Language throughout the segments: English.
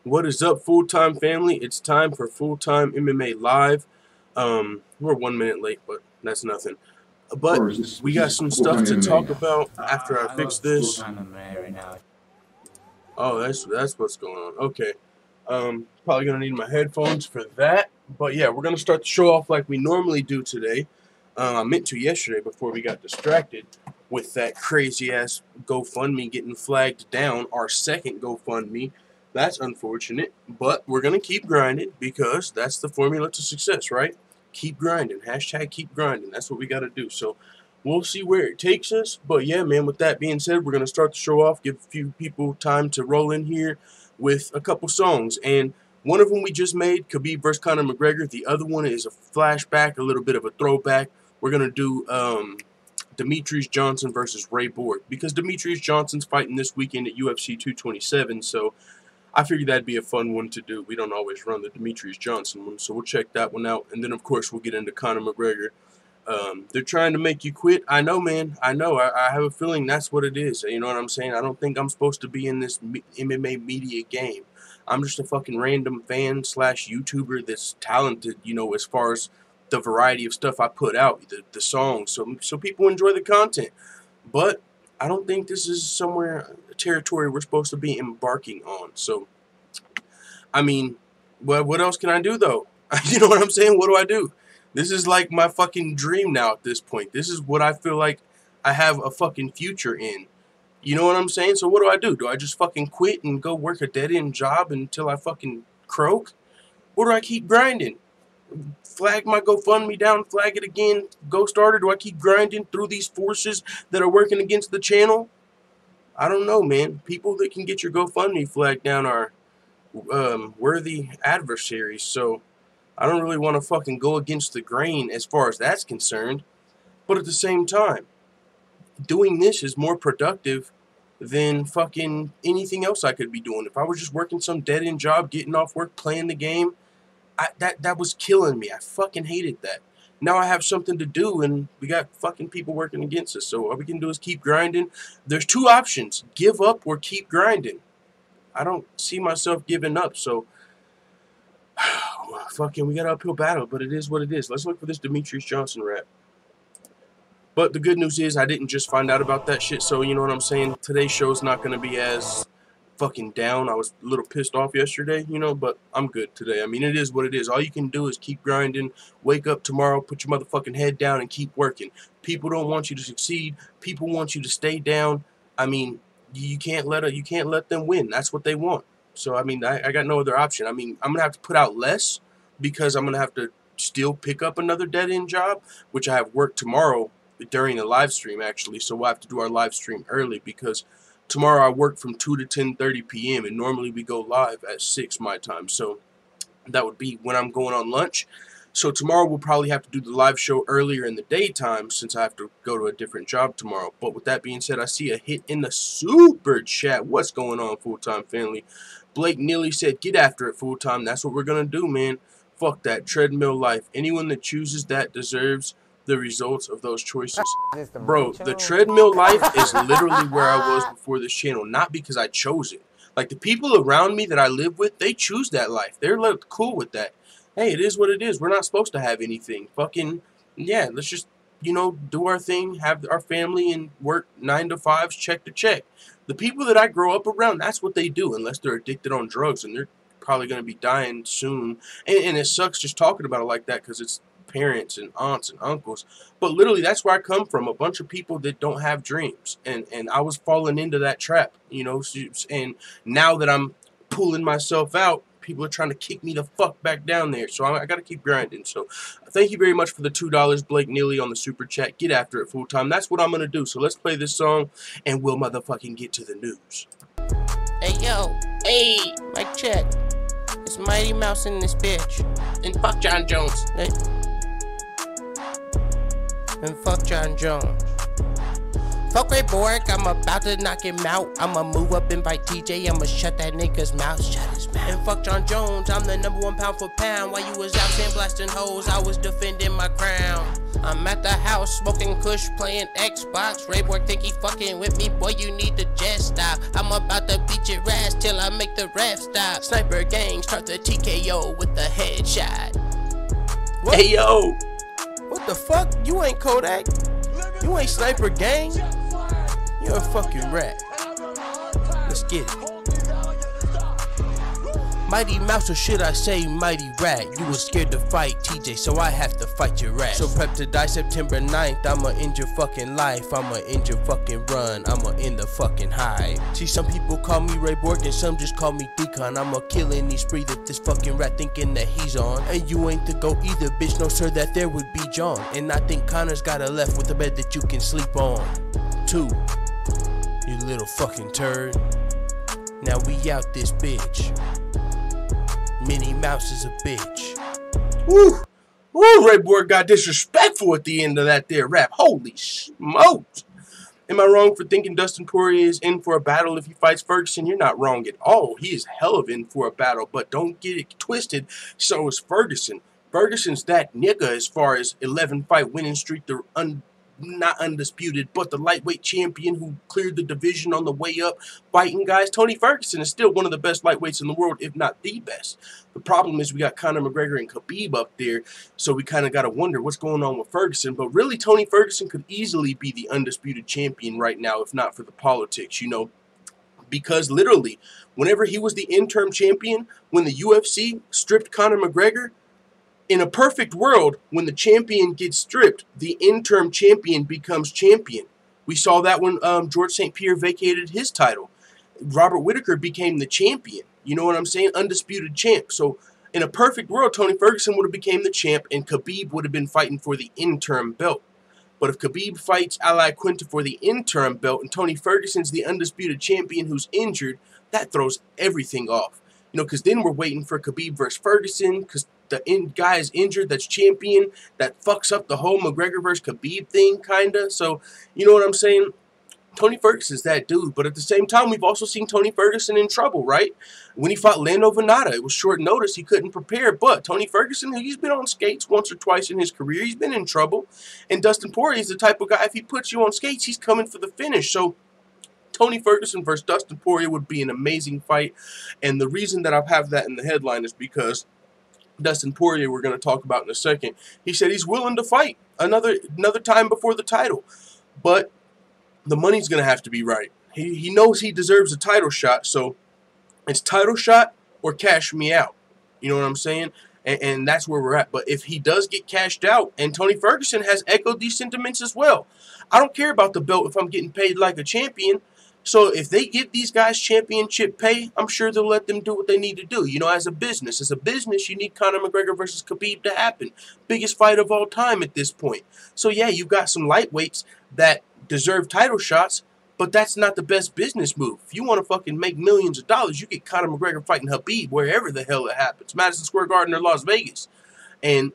What is up, full-time family? It's time for full-time MMA live. We're 1 minute late, but that's nothing. But we got some stuff to talk about after I fix this. Right now. Oh, that's what's going on. Okay. Probably gonna need my headphones for that. But yeah, we're gonna start the show off like we normally do today. I meant to yesterday before we got distracted with that crazy ass GoFundMe getting flagged down. Our second GoFundMe. That's unfortunate, but we're gonna keep grinding because that's the formula to success, right? Keep grinding. Hashtag keep grinding. That's what we gotta do. So we'll see where it takes us. But yeah, man, with that being said, we're gonna start the show off, give a few people time to roll in here with a couple songs. And one of them we just made, Khabib versus Conor McGregor. The other one is a flashback, a little bit of a throwback. We're gonna do Demetrius Johnson versus Ray Borg, because Demetrius Johnson's fighting this weekend at UFC 227, so I figured that'd be a fun one to do. We don't always run the Demetrius Johnson one, so we'll check that one out. And then, of course, we'll get into Conor McGregor. They're trying to make you quit. I know, man. I know. I have a feeling that's what it is. You know what I'm saying? I don't think I'm supposed to be in this MMA media game. I'm just a fucking random fan / YouTuber that's talented, you know, as far as the variety of stuff I put out, the songs, so people enjoy the content. But I don't think this is somewhere, a territory we're supposed to be embarking on. So, I mean, what else can I do, though? You know what I'm saying? What do I do? This is like my fucking dream now at this point. This is what I feel like I have a fucking future in. You know what I'm saying? So what do? Do I just fucking quit and go work a dead-end job until I fucking croak? Or do I keep grinding? Flag my GoFundMe down, flag it again, go start, or do I keep grinding through these forces that are working against the channel? I don't know, man. People that can get your GoFundMe flag down are worthy adversaries, so I don't really want to fucking go against the grain as far as that's concerned. But at the same time, doing this is more productive than fucking anything else I could be doing. If I was just working some dead-end job, getting off work, playing the game, that was killing me. I fucking hated that. Now I have something to do, and we got fucking people working against us. So all we can do is keep grinding. There's two options: give up or keep grinding. I don't see myself giving up. So fucking, we got an uphill battle, but it is what it is. Let's look for this Demetrius Johnson rap. But the good news is I didn't just find out about that shit. So you know what I'm saying? Today's show's not gonna be as fucking down. I was a little pissed off yesterday, you know, but I'm good today. I mean, it is what it is. All you can do is keep grinding, wake up tomorrow, put your motherfucking head down, and keep working. People don't want you to succeed. People want you to stay down. I mean, you can't let them win. That's what they want. So I mean, I got no other option. I mean, I'm gonna have to put out less because I'm gonna have to still pick up another dead-end job, which I have work tomorrow during the live stream, actually. So we'll have to do our live stream early because tomorrow I work from 2 to 10:30 p.m. and normally we go live at 6 my time. So that would be when I'm going on lunch. So tomorrow we'll probably have to do the live show earlier in the daytime since I have to go to a different job tomorrow. But with that being said, I see a hit in the super chat. What's going on, full-time family? Blake Neely said, get after it, full-time. That's what we're going to do, man. Fuck that treadmill life. Anyone that chooses that deserves the results of those choices. Bro, the treadmill life is literally where I was before this channel, not because I chose it. Like, the people around me that I live with, they choose that life. They're like cool with that. Hey, it is what it is. We're not supposed to have anything. Fucking, yeah, let's just, you know, do our thing, have our family, and work 9 to 5s, check to check. The people that I grow up around, that's what they do, unless they're addicted on drugs, and they're probably going to be dying soon. And it sucks just talking about it like that because it's parents and aunts and uncles, but literally that's where I come from, a bunch of people that don't have dreams, and I was falling into that trap, you know. And now that I'm pulling myself out, people are trying to kick me the fuck back down there, so I gotta keep grinding. So thank you very much for the $2, Blake Neely, on the super chat. Get after it, full time. That's what I'm gonna do. So let's play this song and we'll motherfucking get to the news. Hey yo, hey, mic check. It's Mighty Mouse in this bitch. And fuck John Jones. Hey. And fuck John Jones. Fuck Ray Borg, I'm about to knock him out. I'ma move up and bite TJ, I'ma shut that nigga's mouth. Shut his mouth. And fuck John Jones, I'm the #1 pound for pound. While you was out sandblasting hoes, I was defending my crown. I'm at the house smoking kush, playing Xbox. Ray Borg think he fucking with me, boy, you need to just stop. I'm about to beat your ass till I make the ref stop. Sniper gang start the TKO with the headshot. What? Hey yo, What the fuck? You ain't Kodak. You ain't Sniper gang. You're a fucking rat. Let's get it. Mighty Mouse, or should I say Mighty Rat? You was scared to fight TJ, so I have to fight your ass. So prep to die September 9th, I'ma end your fucking life. I'ma end your fucking run, I'ma end the fucking hive. See, some people call me Ray Borg and some just call me Decon. I'ma kill any spree that this fucking rat thinking that he's on. And you ain't the GOAT either, bitch, no sir, that there would be John. And I think Conor's got a left with a bed that you can sleep on. 2, you little fucking turd. Now we out this bitch. Minnie Mouse is a bitch. woo, woo! Ray Borg got disrespectful at the end of that there rap. Holy smokes! Am I wrong for thinking Dustin Poirier is in for a battle if he fights Ferguson? You're not wrong at all. He is hell of in for a battle, but don't get it twisted. So is Ferguson. Ferguson's that nigga as far as 11-fight winning streak. The not undisputed, but the lightweight champion who cleared the division on the way up fighting guys. Tony Ferguson is still one of the best lightweights in the world, if not the best. The problem is we got Conor McGregor and Khabib up there, so we kind of got to wonder what's going on with Ferguson. But really, Tony Ferguson could easily be the undisputed champion right now, if not for the politics, you know, because literally, whenever he was the interim champion, when the UFC stripped Conor McGregor, in a perfect world, when the champion gets stripped, the interim champion becomes champion. We saw that when George St. Pierre vacated his title. Robert Whittaker became the champion. You know what I'm saying? Undisputed champ. So in a perfect world, Tony Ferguson would have became the champ and Khabib would have been fighting for the interim belt. But if Khabib fights Ali Quinta for the interim belt and Tony Ferguson's the undisputed champion who's injured, that throws everything off. You know, because then we're waiting for Khabib versus Ferguson, because the guy is injured that's champion. That fucks up the whole McGregor versus Khabib thing, kind of. So, you know what I'm saying? Tony Ferguson's that dude. But at the same time, we've also seen Tony Ferguson in trouble, right? When he fought Lando Venata, it was short notice. He couldn't prepare. But Tony Ferguson, he's been on skates once or twice in his career. He's been in trouble. And Dustin Poirier is the type of guy, if he puts you on skates, he's coming for the finish. So Tony Ferguson versus Dustin Poirier would be an amazing fight. And the reason that I have that in the headline is because Dustin Poirier, we're going to talk about in a second, he said he's willing to fight another time before the title. But the money's going to have to be right. He knows he deserves a title shot, so it's title shot or cash me out. You know what I'm saying? And that's where we're at. But if he does get cashed out, and Tony Ferguson has echoed these sentiments as well, I don't care about the belt if I'm getting paid like a champion. So if they give these guys championship pay, I'm sure they'll let them do what they need to do. You know, as a business, you need Conor McGregor versus Khabib to happen. Biggest fight of all time at this point. So yeah, you've got some lightweights that deserve title shots, but that's not the best business move. If you want to fucking make millions of dollars, you get Conor McGregor fighting Khabib wherever the hell it happens. Madison Square Garden or Las Vegas. And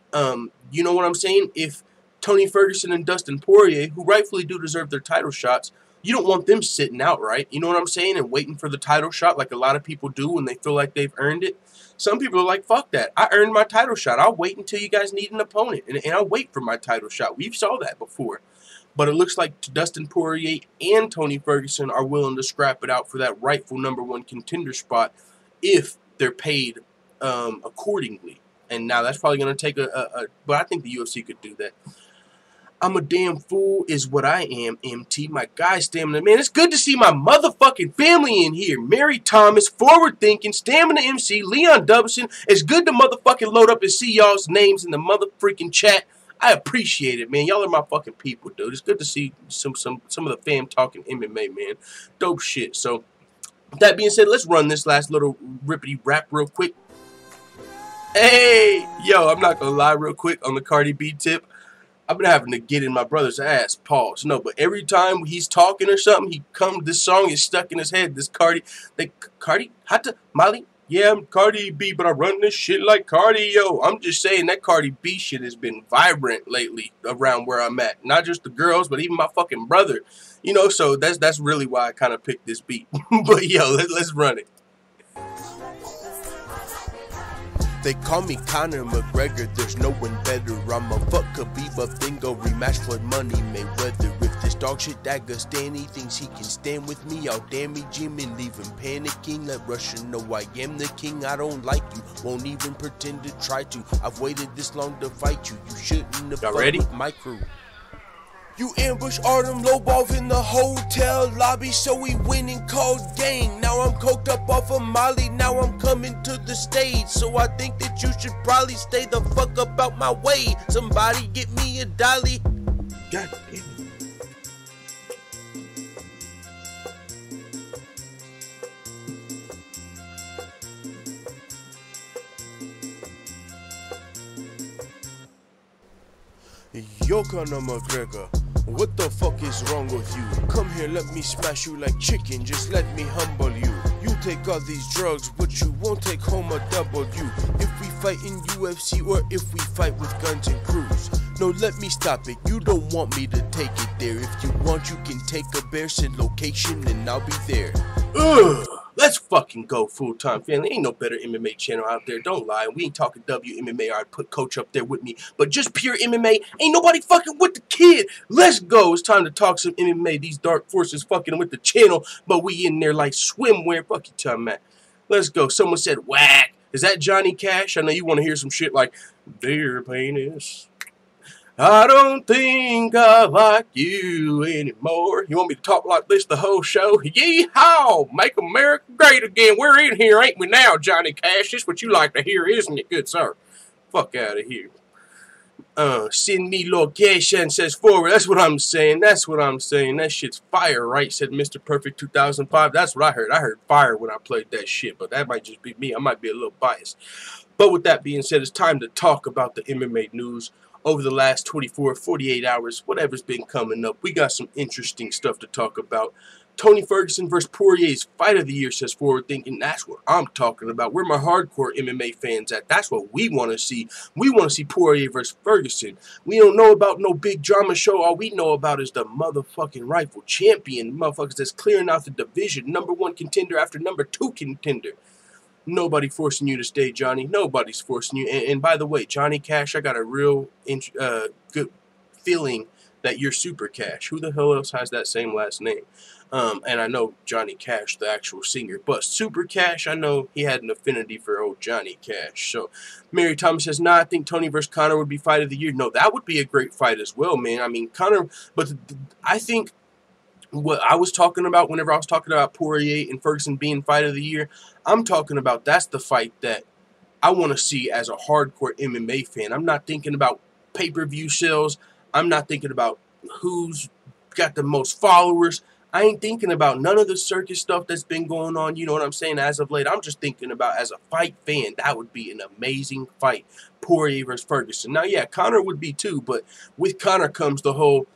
you know what I'm saying? If Tony Ferguson and Dustin Poirier, who rightfully do deserve their title shots, you don't want them sitting out, right? You know what I'm saying? And waiting for the title shot like a lot of people do when they feel like they've earned it. Some people are like, fuck that. I earned my title shot. I'll wait until you guys need an opponent. And I'll wait for my title shot. We've saw that before. But it looks like Dustin Poirier and Tony Ferguson are willing to scrap it out for that rightful #1 contender spot if they're paid accordingly. And now that's probably going to take but I think the UFC could do that. I'm a damn fool is what I am, MT. My guy, Stamina. Man, it's good to see my motherfucking family in here. Mary Thomas, Forward Thinking, Stamina MC, Leon Dubson. It's good to motherfucking load up and see y'all's names in the motherfreaking chat. I appreciate it, man. Y'all are my fucking people, dude. It's good to see some of the fam talking MMA, man. Dope shit. So, with that being said, let's run this last little rippity rap real quick. Hey! Yo, I'm not gonna lie real quick on the Cardi B tip. I've been having to get in my brother's ass. Pause. No, but every time he's talking or something, this song is stuck in his head. This Cardi, Hatta, Molly, Yeah, I'm Cardi B, but I run this shit like cardio. I'm just saying that Cardi B shit has been vibrant lately around where I'm at. Not just the girls, but even my fucking brother. You know, so that's really why I kind of picked this beat. But yo, let's run it. They call me Conor McGregor, there's no one better. I'm a fuck Khabib up, then go rematch for money Mayweather. If this dog shit Dagestani thinks he can stand with me, I'll damage him and leave him panicking. Let Russia know I am the king. I don't like you, won't even pretend to try to. I've waited this long to fight you. You shouldn't have fucked with my crew. You ambush Artem Lobov in the hotel lobby, so we went and called gang. Now I'm coked up off of Molly, now I'm coming to the stage. So I think that you should probably stay the fuck up out my way. Somebody get me a dolly. God damn it. Yo, Conor McGregor, what the fuck is wrong with you? Come here, let me smash you like chicken, just let me humble you. You take all these drugs, but you won't take home a W. If we fight in UFC or if we fight with guns and crews. No, let me stop it, you don't want me to take it there. If you want, you can take a bear, send location, and I'll be there. Ugh. Let's fucking go, full-time family. Ain't no better MMA channel out there. Don't lie. We ain't talking WMMA. I'd put Coach up there with me. But just pure MMA. Ain't nobody fucking with the kid. Let's go. It's time to talk some MMA. These dark forces fucking with the channel. But we in there like swimwear. Fuck you, time, Matt. Let's go. Someone said whack. Is that Johnny Cash? I know you want to hear some shit like, dear penis, I don't think I like you anymore. You want me to talk like this the whole show? Yeehaw! Make America great again. We're in here, ain't we now, Johnny Cash? This what you like to hear, isn't it, good sir? Fuck out of here. Send me location, says forward. That's what I'm saying. That's what I'm saying. That shit's fire, right? Said Mr. Perfect 2005. That's what I heard. I heard fire when I played that shit, but that might just be me. I might be a little biased. But with that being said, it's time to talk about the MMA news. Over the last 24, 48 hours, whatever's been coming up, we got some interesting stuff to talk about. Tony Ferguson versus Poirier's fight of the year, says Forward Thinking. That's what I'm talking about. Where my hardcore MMA fans at? That's what we want to see. We want to see Poirier versus Ferguson. We don't know about no big drama show. All we know about is the motherfucking rightful champion. Motherfuckers that's clearing out the division. #1 contender after #2 contender. Nobody forcing you to stay, Johnny. Nobody's forcing you. And by the way, Johnny Cash, I got a real good feeling that you're Super Cash. Who the hell else has that same last name? And I know Johnny Cash, the actual singer. But Super Cash, I know he had an affinity for old Johnny Cash. So Mary Thomas says, nah, I think Tony versus Conor would be fight of the year. No, that would be a great fight as well, man. I mean, Conor, but I think what I was talking about whenever I was talking about Poirier and Ferguson being fight of the year, I'm talking about that's the fight that I want to see as a hardcore MMA fan. I'm not thinking about pay-per-view sales. I'm not thinking about who's got the most followers. I ain't thinking about none of the circus stuff that's been going on, you know what I'm saying, as of late. I'm just thinking about as a fight fan, that would be an amazing fight, Poirier versus Ferguson. Now, yeah, Conor would be too, but with Conor comes the whole,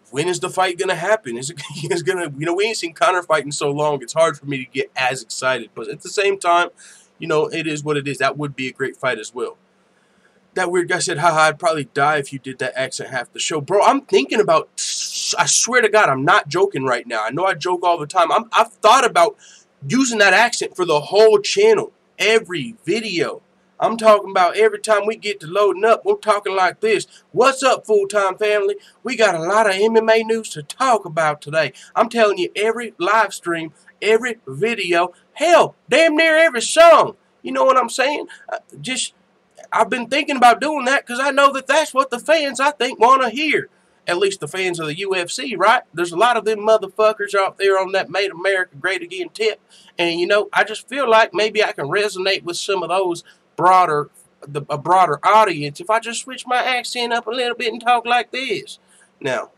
when is the fight going to happen? Is it going to, you know, we ain't seen Conor fighting so long, it's hard for me to get as excited. But at the same time, you know, it is what it is. That would be a great fight as well. That weird guy said, haha, I'd probably die if you did that accent half the show. Bro, I'm thinking about, I swear to God, I'm not joking right now. I know I joke all the time. I've thought about using that accent for the whole channel, every video. I'm talking about every time we get to loading up, we're talking like this. What's up, full-time family? We got a lot of MMA news to talk about today. I'm telling you, every live stream, every video, hell, damn near every song. You know what I'm saying? I've been thinking about doing that because I know that that's what the fans, I think, want to hear. At least the fans of the UFC, right? There's a lot of them motherfuckers out there on that Made America Great Again tip. And, you know, I just feel like maybe I can resonate with some of those a broader audience if I just switch my accent up a little bit and talk like this. Now,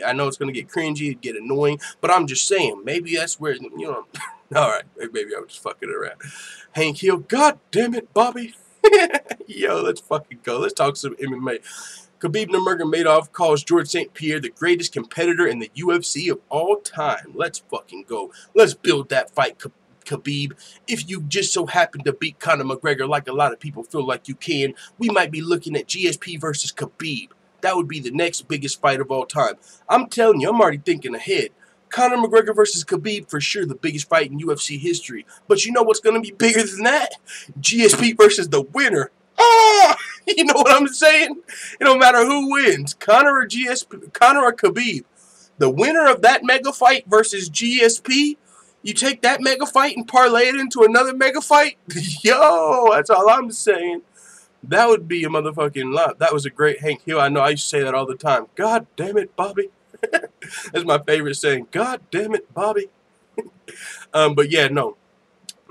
I know it's going to get cringy, it'd get annoying, but I'm just saying, maybe that's where, you know, all right, maybe I'm just fucking around. Hank Hill, God damn it, Bobby. Yo, let's fucking go. Let's talk some MMA. Khabib Nurmagomedov calls George St. Pierre the greatest competitor in the UFC of all time. Let's fucking go. Let's build that fight, Khabib. If you just so happen to beat Conor McGregor like a lot of people feel like you can, we might be looking at GSP versus Khabib. That would be the next biggest fight of all time. I'm telling you, I'm already thinking ahead. Conor McGregor versus Khabib, for sure the biggest fight in UFC history. But you know what's going to be bigger than that? GSP versus the winner. Ah! You know what I'm saying? It don't matter who wins, Conor or GSP, Conor or Khabib. The winner of that mega fight versus GSP, you take that mega fight and parlay it into another mega fight? Yo, that's all I'm saying. That would be a motherfucking lot. That was a great Hank Hill. I know I used to say that all the time. God damn it, Bobby. That's my favorite saying. God damn it, Bobby. But yeah, no.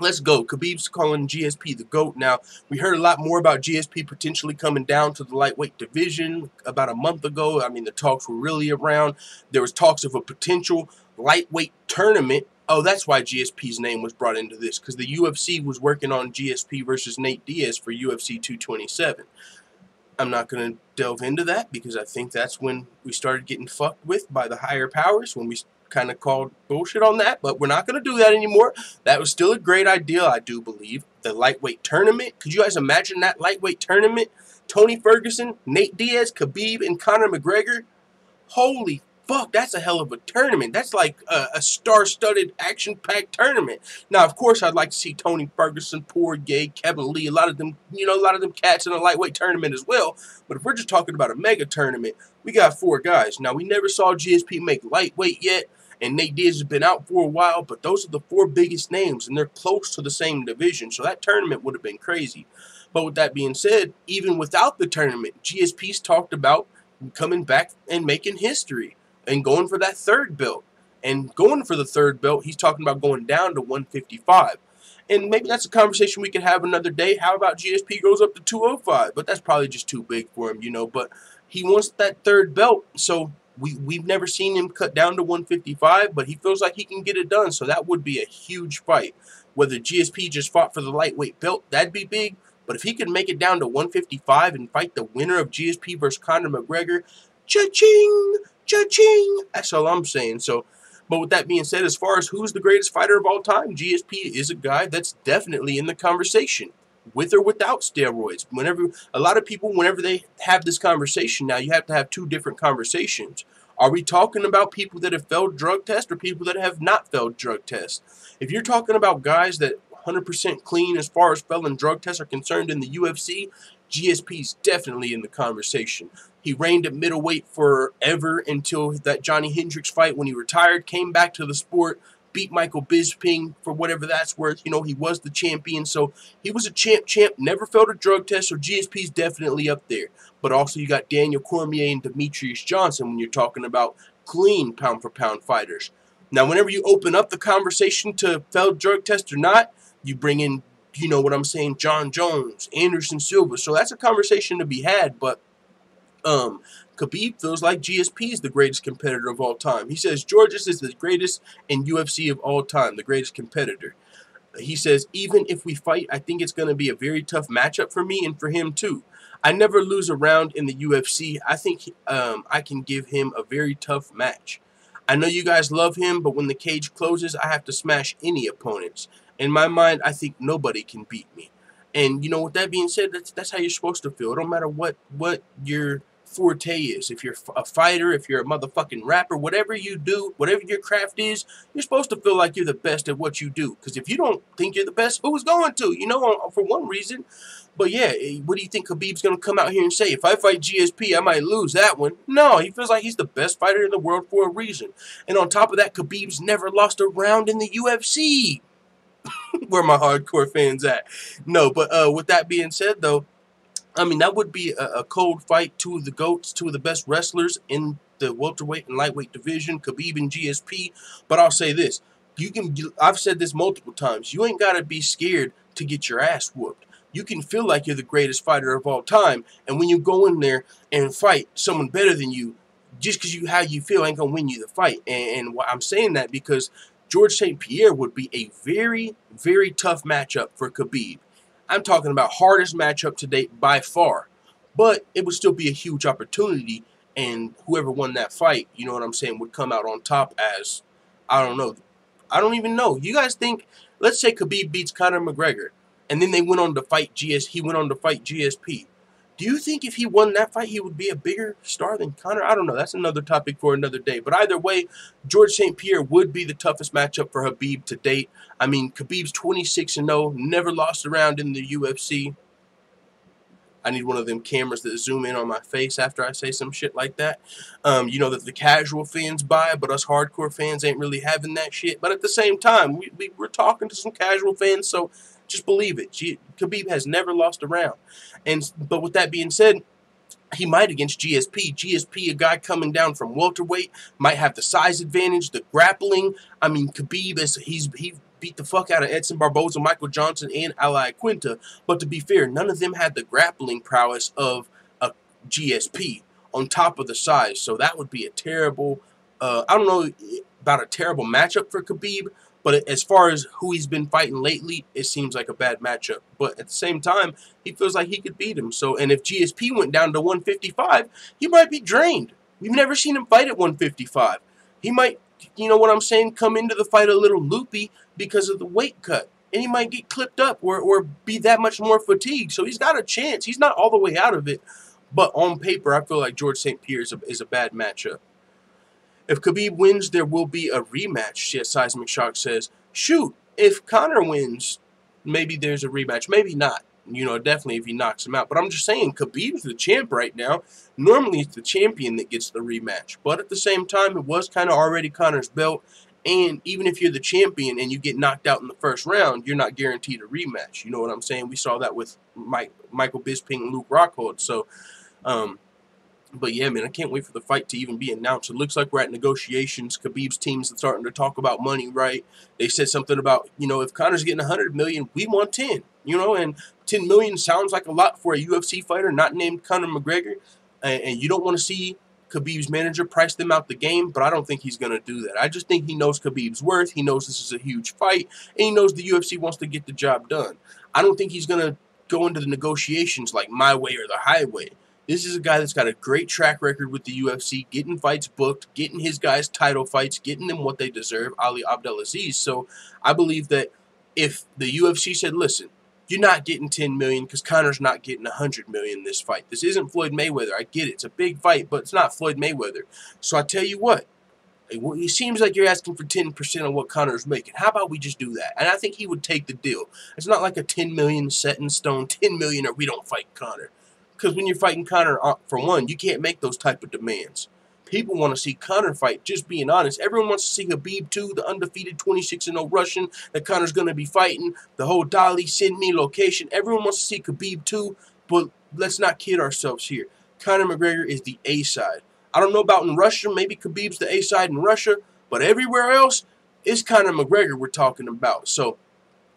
Let's go. Khabib's calling GSP the GOAT. Now, we heard a lot more about GSP potentially coming down to the lightweight division about a month ago. I mean, the talks were really around. There was talks of a potential lightweight tournament. Oh, that's why GSP's name was brought into this, because the UFC was working on GSP versus Nate Diaz for UFC 227. I'm not going to delve into that because I think that's when we started getting fucked with by the higher powers, when we kind of called bullshit on that, but we're not going to do that anymore. That was still a great idea, I do believe. The lightweight tournament. Could you guys imagine that lightweight tournament? Tony Ferguson, Nate Diaz, Khabib, and Conor McGregor? Holy fuck, that's a hell of a tournament. That's like a star-studded, action-packed tournament. Now, of course, I'd like to see Tony Ferguson, Poirier, Kevin Lee, a lot of them cats in a lightweight tournament as well. But if we're just talking about a mega tournament, we got 4 guys. Now, we never saw GSP make lightweight yet, and Nate Diaz has been out for a while, but those are the 4 biggest names, and they're close to the same division, so that tournament would have been crazy. But with that being said, even without the tournament, GSP's talked about coming back and making history and going for that 3rd belt. And going for the 3rd belt, he's talking about going down to 155. And maybe that's a conversation we can have another day. How about GSP goes up to 205? But that's probably just too big for him, you know. But he wants that 3rd belt, so we've never seen him cut down to 155, but he feels like he can get it done, so that would be a huge fight. Whether GSP just fought for the lightweight belt, that'd be big, but if he could make it down to 155 and fight the winner of GSP versus Conor McGregor, cha-ching, cha-ching, that's all I'm saying. So, but with that being said, as far as who's the greatest fighter of all time, GSP is a guy that's definitely in the conversation, with or without steroids. A lot of people, whenever they have this conversation now, you have to have 2 different conversations. Are we talking about people that have failed drug tests or people that have not failed drug tests? If you're talking about guys that 100% clean as far as failing drug tests are concerned in the UFC, GSP's definitely in the conversation. He reigned at middleweight forever until that Johnny Hendricks fight when he retired, came back to the sport, beat Michael Bisping for whatever that's worth. You know, he was the champion, so he was a champ, never failed a drug test, so GSP's definitely up there. But also you got Daniel Cormier and Demetrius Johnson when you're talking about clean pound-for-pound fighters. Now, whenever you open up the conversation to failed drug test or not, you bring in, you know what I'm saying, John Jones, Anderson Silva, so that's a conversation to be had, but Khabib feels like GSP is the greatest competitor of all time. He says Georges is the greatest in UFC of all time, the greatest competitor. He says, even if we fight, I think it's going to be a very tough matchup for me and for him too. I never lose a round in the UFC. I think I can give him a very tough match. I know you guys love him, but when the cage closes, I have to smash any opponents. In my mind, I think nobody can beat me. And, you know, with that being said, that's how you're supposed to feel. It don't matter what your forte is. If you're a fighter, if you're a motherfucking rapper, whatever you do, whatever your craft is, you're supposed to feel like you're the best at what you do. Because if you don't think you're the best, who's going to? You know, for one reason. But yeah, what do you think Khabib's going to come out here and say? If I fight GSP, I might lose that one. No, he feels like he's the best fighter in the world for a reason. And on top of that, Khabib's never lost a round in the UFC. Where my hardcore fans at? No, but with that being said, though, I mean, that would be a cold fight. 2 of the GOATs, 2 of the best wrestlers in the welterweight and lightweight division, Khabib and GSP. But I'll say this. I've said this multiple times. You ain't got to be scared to get your ass whooped. You can feel like you're the greatest fighter of all time. And when you go in there and fight someone better than you, just because how you feel ain't going to win you the fight. And I'm saying that because Georges St. Pierre would be a very, very tough matchup for Khabib. I'm talking about hardest matchup to date by far. But it would still be a huge opportunity, and whoever won that fight, you know what I'm saying, would come out on top as, I don't know. I don't even know. You guys think let's say Khabib beats Conor McGregor, and then they went on to fight he went on to fight GSP. Do you think if he won that fight, he would be a bigger star than Conor? I don't know. That's another topic for another day. But either way, George St. Pierre would be the toughest matchup for Khabib to date. I mean, Khabib's 26-0, never lost a round in the UFC. I need one of them cameras that zoom in on my face after I say some shit like that. You know, that the casual fans buy, but us hardcore fans ain't really having that shit. But at the same time, we're talking to some casual fans, so just believe it. Khabib has never lost a round. But with that being said, he might against GSP. GSP, a guy coming down from welterweight, might have the size advantage, the grappling. I mean, Khabib, he beat the fuck out of Edson Barboza, Michael Johnson, and Ali Quinta. But to be fair, none of them had the grappling prowess of a GSP on top of the size. So that would be a terrible, I don't know about a terrible matchup for Khabib, but as far as who he's been fighting lately, it seems like a bad matchup. But at the same time, he feels like he could beat him. So, and if GSP went down to 155, he might be drained. You've never seen him fight at 155. He might, you know what I'm saying, come into the fight a little loopy because of the weight cut. And he might get clipped up or be that much more fatigued. So he's got a chance. He's not all the way out of it. But on paper, I feel like George St. Pierre is a bad matchup. If Khabib wins, there will be a rematch, Seismic Shock says. Shoot, if Conor wins, maybe there's a rematch. Maybe not. You know, definitely if he knocks him out. But I'm just saying, Khabib's the champ right now. Normally, it's the champion that gets the rematch. But at the same time, it was kind of already Conor's belt. And even if you're the champion and you get knocked out in the first round, you're not guaranteed a rematch. You know what I'm saying? We saw that with Michael Bisping and Luke Rockhold. So, but yeah, man, I can't wait for the fight to even be announced. It looks like we're at negotiations. Khabib's team's starting to talk about money, right? They said something about, you know, if Conor's getting 100 million, we want 10. You know, and 10 million sounds like a lot for a UFC fighter not named Conor McGregor. And you don't want to see Khabib's manager price them out the game, but I don't think he's going to do that. I just think he knows Khabib's worth. He knows this is a huge fight, and he knows the UFC wants to get the job done. I don't think he's going to go into the negotiations like my way or the highway. This is a guy that's got a great track record with the UFC, getting fights booked, getting his guys title fights, getting them what they deserve, Ali Abdelaziz. So I believe that if the UFC said, listen, you're not getting 10 million because Conor's not getting 100 million this fight. This isn't Floyd Mayweather. I get it. It's a big fight, but it's not Floyd Mayweather. So I tell you what, it seems like you're asking for 10% of what Conor's making. How about we just do that? And I think he would take the deal. It's not like a 10 million set in stone, 10 million or we don't fight Conor. Because when you're fighting Conor, for one, you can't make those type of demands. People want to see Conor fight, just being honest. Everyone wants to see Khabib too, the undefeated 26-0 Russian that Conor's going to be fighting. The whole Dali, send me location. Everyone wants to see Khabib too, but let's not kid ourselves here. Conor McGregor is the A side. I don't know about in Russia. Maybe Khabib's the A side in Russia, but everywhere else, it's Conor McGregor we're talking about. So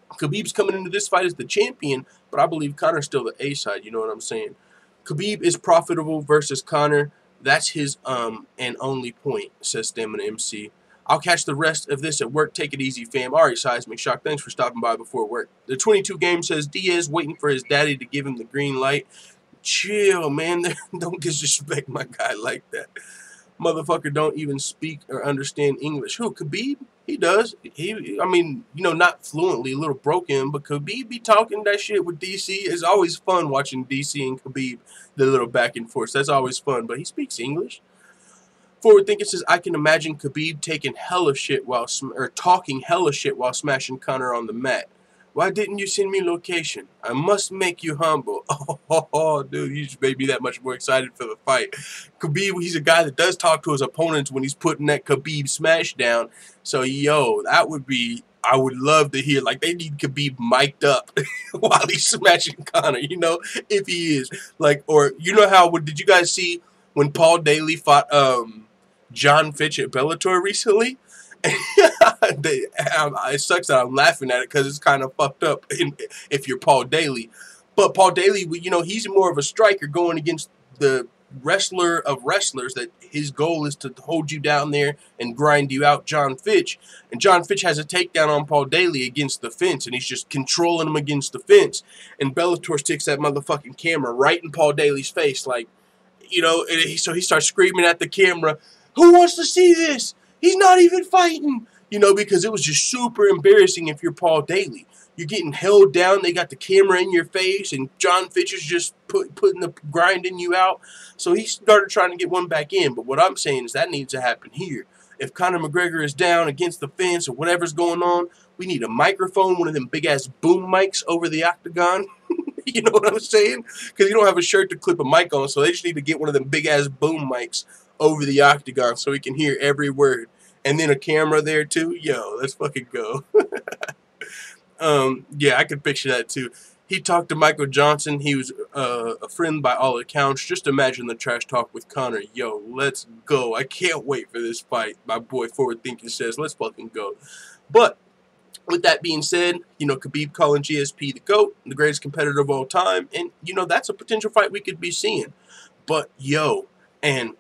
Khabib's coming into this fight as the champion, but I believe Conor's still the A side. You know what I'm saying? Khabib is profitable versus Conor. That's his and only point, says Stamina MC. I'll catch the rest of this at work. Take it easy, fam. All right, Seismic Shock, thanks for stopping by before work. The 22 game says Diaz waiting for his daddy to give him the green light. Chill, man. Don't disrespect my guy like that. Motherfucker don't even speak or understand English. Who, Khabib? He does. I mean, you know, not fluently, a little broken, but Khabib be talking that shit with DC. It's always fun watching DC and Khabib, the little back and forth. That's always fun, but he speaks English. Forward Thinking says, I can imagine Khabib taking hella shit talking hella shit while smashing Conor on the mat. Why didn't you send me location? I must make you humble. Oh, dude, you just made me that much more excited for the fight. Khabib, he's a guy that does talk to his opponents when he's putting that Khabib smash down. So, yo, that would be, I would love to hear, like, they need Khabib mic'd up while he's smashing Conor, you know, if he is. Like, or, you know how, did you guys see when Paul Daly fought John Fitch at Bellator recently? It sucks that I'm laughing at it because it's kind of fucked up if you're Paul Daly. But Paul Daly, you know, he's more of a striker going against the wrestler of wrestlers that his goal is to hold you down there and grind you out, John Fitch. And John Fitch has a takedown on Paul Daly against the fence, and he's just controlling him against the fence. And Bellator sticks that motherfucking camera right in Paul Daly's face, like, you know, so he starts screaming at the camera, who wants to see this? He's not even fighting. You know, because it was just super embarrassing if you're Paul Daly. You're getting held down. They got the camera in your face, and John Fitcher's just putting the grinding you out. So he started trying to get one back in. But what I'm saying is that needs to happen here. If Conor McGregor is down against the fence or whatever's going on, we need a microphone, one of them big-ass boom mics over the octagon. You know what I'm saying? Because you don't have a shirt to clip a mic on, so they just need to get one of them big-ass boom mics over the octagon so we can hear every word. And then a camera there, too. Yo, let's fucking go. Yeah, I can picture that, too. He talked to Michael Johnson. He was a friend by all accounts. Just imagine the trash talk with Conor. Yo, let's go. I can't wait for this fight. My boy Forward Thinking says, let's fucking go. But with that being said, you know, Khabib calling GSP the GOAT, the greatest competitor of all time. And, you know, that's a potential fight we could be seeing. But, yo, and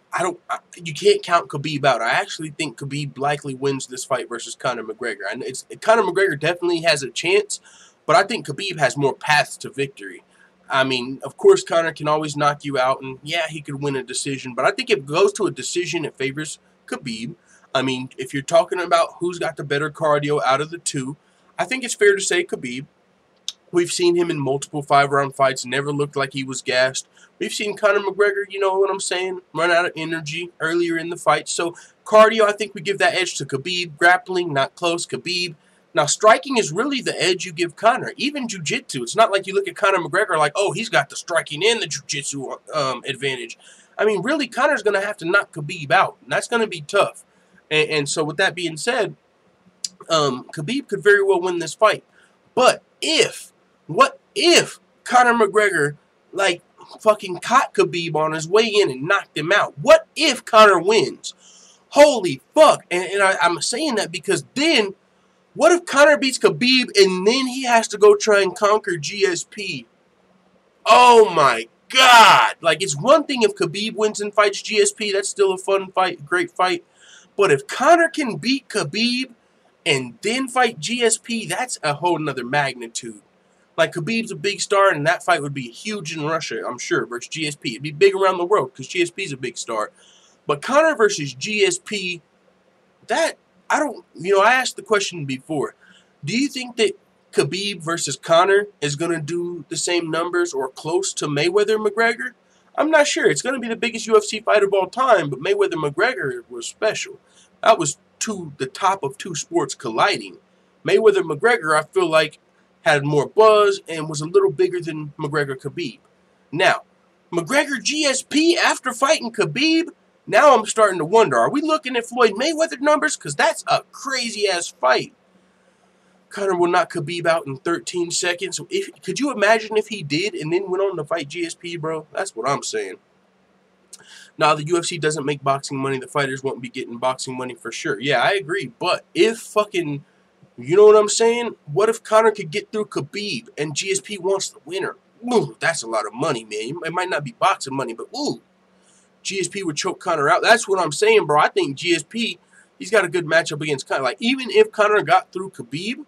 you can't count Khabib out. I actually think Khabib likely wins this fight versus Conor McGregor. And Conor McGregor definitely has a chance, but I think Khabib has more paths to victory. I mean, of course, Conor can always knock you out, and yeah, he could win a decision. But I think if it goes to a decision, it favors Khabib. I mean, if you're talking about who's got the better cardio out of the two, I think it's fair to say Khabib. We've seen him in multiple 5-round fights, never looked like he was gassed. We've seen Conor McGregor, you know what I'm saying, run out of energy earlier in the fight. So cardio, I think we give that edge to Khabib. Grappling, not close, Khabib. Now, striking is really the edge you give Conor. Even jiu-jitsu. It's not like you look at Conor McGregor like, oh, he's got the striking and the jiu-jitsu advantage. I mean, really, Conor's going to have to knock Khabib out. And that's going to be tough. And so with that being said, Khabib could very well win this fight. But what if Conor McGregor, like, fucking caught Khabib on his way in and knocked him out? What if Conor wins? Holy fuck. And I'm saying that because then, what if Conor beats Khabib and then he has to go try and conquer GSP? Oh my God. Like, it's one thing if Khabib wins and fights GSP. That's still a fun fight, great fight. But if Conor can beat Khabib and then fight GSP, that's a whole nother magnitude. Like, Khabib's a big star, and that fight would be huge in Russia, I'm sure, versus GSP. It'd be big around the world, because GSP's a big star. But Conor versus GSP, that, I asked the question before. Do you think that Khabib versus Conor is going to do the same numbers or close to Mayweather-McGregor? I'm not sure. It's going to be the biggest UFC fight of all time, but Mayweather-McGregor was special. That was the top of two sports colliding. Mayweather-McGregor, I feel like, had more buzz and was a little bigger than McGregor-Khabib. Now, McGregor-GSP after fighting Khabib, now I'm starting to wonder, are we looking at Floyd Mayweather numbers? Because that's a crazy-ass fight. Conor will knock Khabib out in 13 seconds. Could you imagine if he did and then went on to fight GSP, bro? That's what I'm saying. Now, the UFC doesn't make boxing money. The fighters won't be getting boxing money for sure. Yeah, I agree. But if fucking... You know what I'm saying? What if Conor could get through Khabib and GSP wants the winner? Ooh, that's a lot of money, man. It might not be boxing money, but ooh, GSP would choke Conor out. That's what I'm saying, bro. I think GSP, he's got a good matchup against Conor. Like, even if Conor got through Khabib,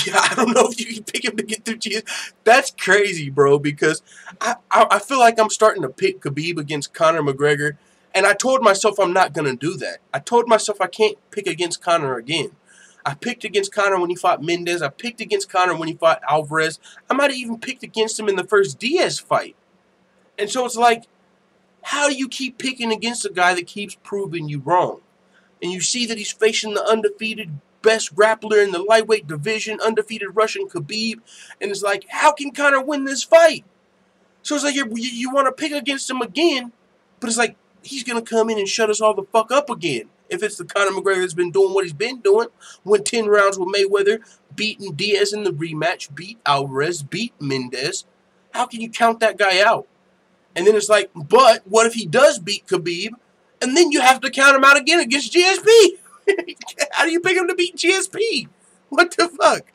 yeah, I don't know if you can pick him to get through GSP. That's crazy, bro, because I feel like I'm starting to pick Khabib against Conor McGregor, and I told myself I'm not going to do that. I told myself I can't pick against Conor again. I picked against Conor when he fought Mendez. I picked against Conor when he fought Alvarez. I might have even picked against him in the first DIAZ fight. And so it's like, how do you keep picking against a guy that keeps proving you wrong? And you see that he's facing the undefeated best grappler in the lightweight division, undefeated Russian Khabib. And it's like, how can Conor win this fight? So it's like you want to pick against him again, but it's like, he's going to come in and shut us all the fuck up again. If it's the Conor McGregor that's been doing what he's been doing, went 10 rounds with Mayweather, beating Diaz in the rematch, beat Alvarez, beat Mendez, how can you count that guy out? And then it's like, but what if he does beat Khabib, and then you have to count him out again against GSP? How do you pick him to beat GSP? What the fuck?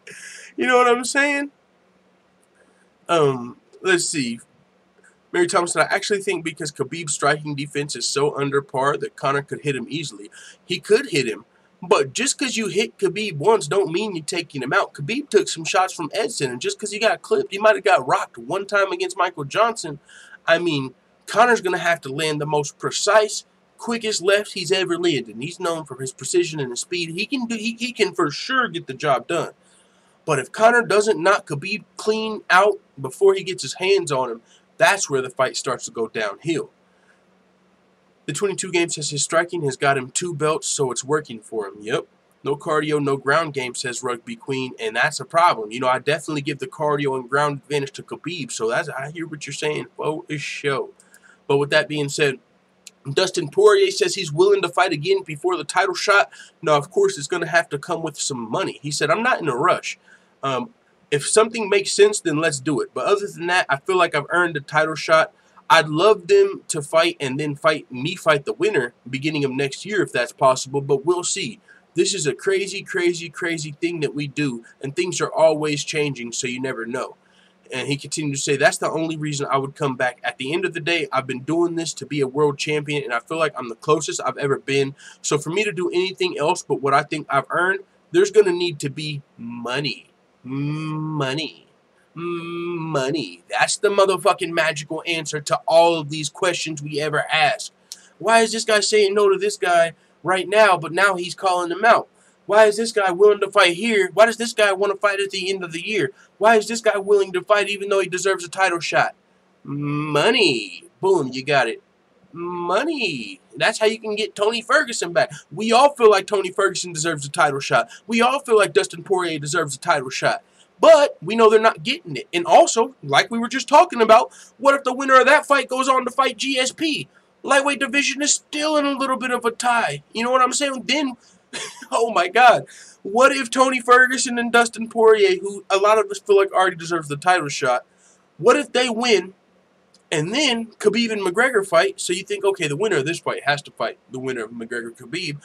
You know what I'm saying? Let's see. Mary Thompson, I actually think because Khabib's striking defense is so under par that Conor could hit him easily. He could hit him, but just because you hit Khabib once don't mean you're taking him out. Khabib took some shots from Edson, and just because he got clipped, he might have got rocked one time against Michael Johnson. I mean, Conor's going to have to land the most precise, quickest lefts he's ever landed. And he's known for his precision and his speed. He can for sure get the job done. But if Conor doesn't knock Khabib clean out before he gets his hands on him, that's where the fight starts to go downhill. The 22 game says his striking has got him 2 belts, so it's working for him. Yep. No cardio, no ground game, says Rugby Queen, and that's a problem. You know, I definitely give the cardio and ground advantage to Khabib, so I hear what you're saying for this show. But with that being said, Dustin Poirier says he's willing to fight again before the title shot. Now, of course, it's going to have to come with some money. He said, I'm not in a rush. If something makes sense, then let's do it. But other than that, I feel like I've earned a title shot. I'd love them to fight and then fight the winner beginning of next year if that's possible, but we'll see. This is a crazy, crazy, crazy thing that we do, and things are always changing, so you never know. And he continued to say, that's the only reason I would come back. At the end of the day, I've been doing this to be a world champion, and I feel like I'm the closest I've ever been. So for me to do anything else but what I think I've earned, there's going to need to be money. Money. Money. That's the motherfucking magical answer to all of these questions we ever ask. Why is this guy saying no to this guy right now, but now he's calling him out? Why is this guy willing to fight here? Why does this guy want to fight at the end of the year? Why is this guy willing to fight even though he deserves a title shot? Money. Boom, you got it. Money. That's how you can get Tony Ferguson back. We all feel like Tony Ferguson deserves a title shot. We all feel like Dustin Poirier deserves a title shot. But we know they're not getting it. And also, like we were just talking about, what if the winner of that fight goes on to fight GSP? Lightweight division is still in a little bit of a tie. You know what I'm saying? Then, oh my God. What if Tony Ferguson and Dustin Poirier, who a lot of us feel like already deserves the title shot, what if they win and then Khabib and McGregor fight? So you think, okay, the winner of this fight has to fight the winner of McGregor-Khabib.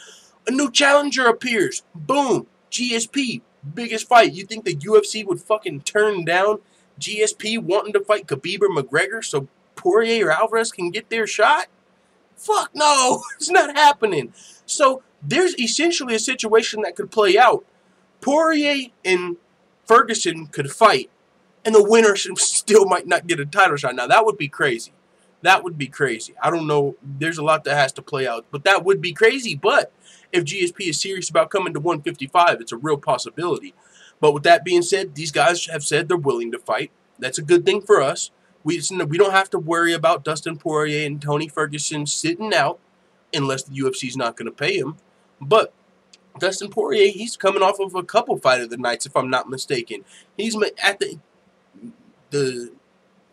A new challenger appears. Boom. GSP. Biggest fight. You think the UFC would fucking turn down GSP wanting to fight Khabib or McGregor so Poirier or Alvarez can get their shot? Fuck no. It's not happening. So there's essentially a situation that could play out. Poirier and Ferguson could fight, and the winner still might not get a title shot. Now, that would be crazy. That would be crazy. I don't know. There's a lot that has to play out, but that would be crazy. But if GSP is serious about coming to 155, it's a real possibility. But with that being said, these guys have said they're willing to fight. That's a good thing for us. We don't have to worry about Dustin Poirier and Tony Ferguson sitting out unless the UFC is not going to pay him. But Dustin Poirier, he's coming off of a couple Fight of the Nights, if I'm not mistaken. He's at the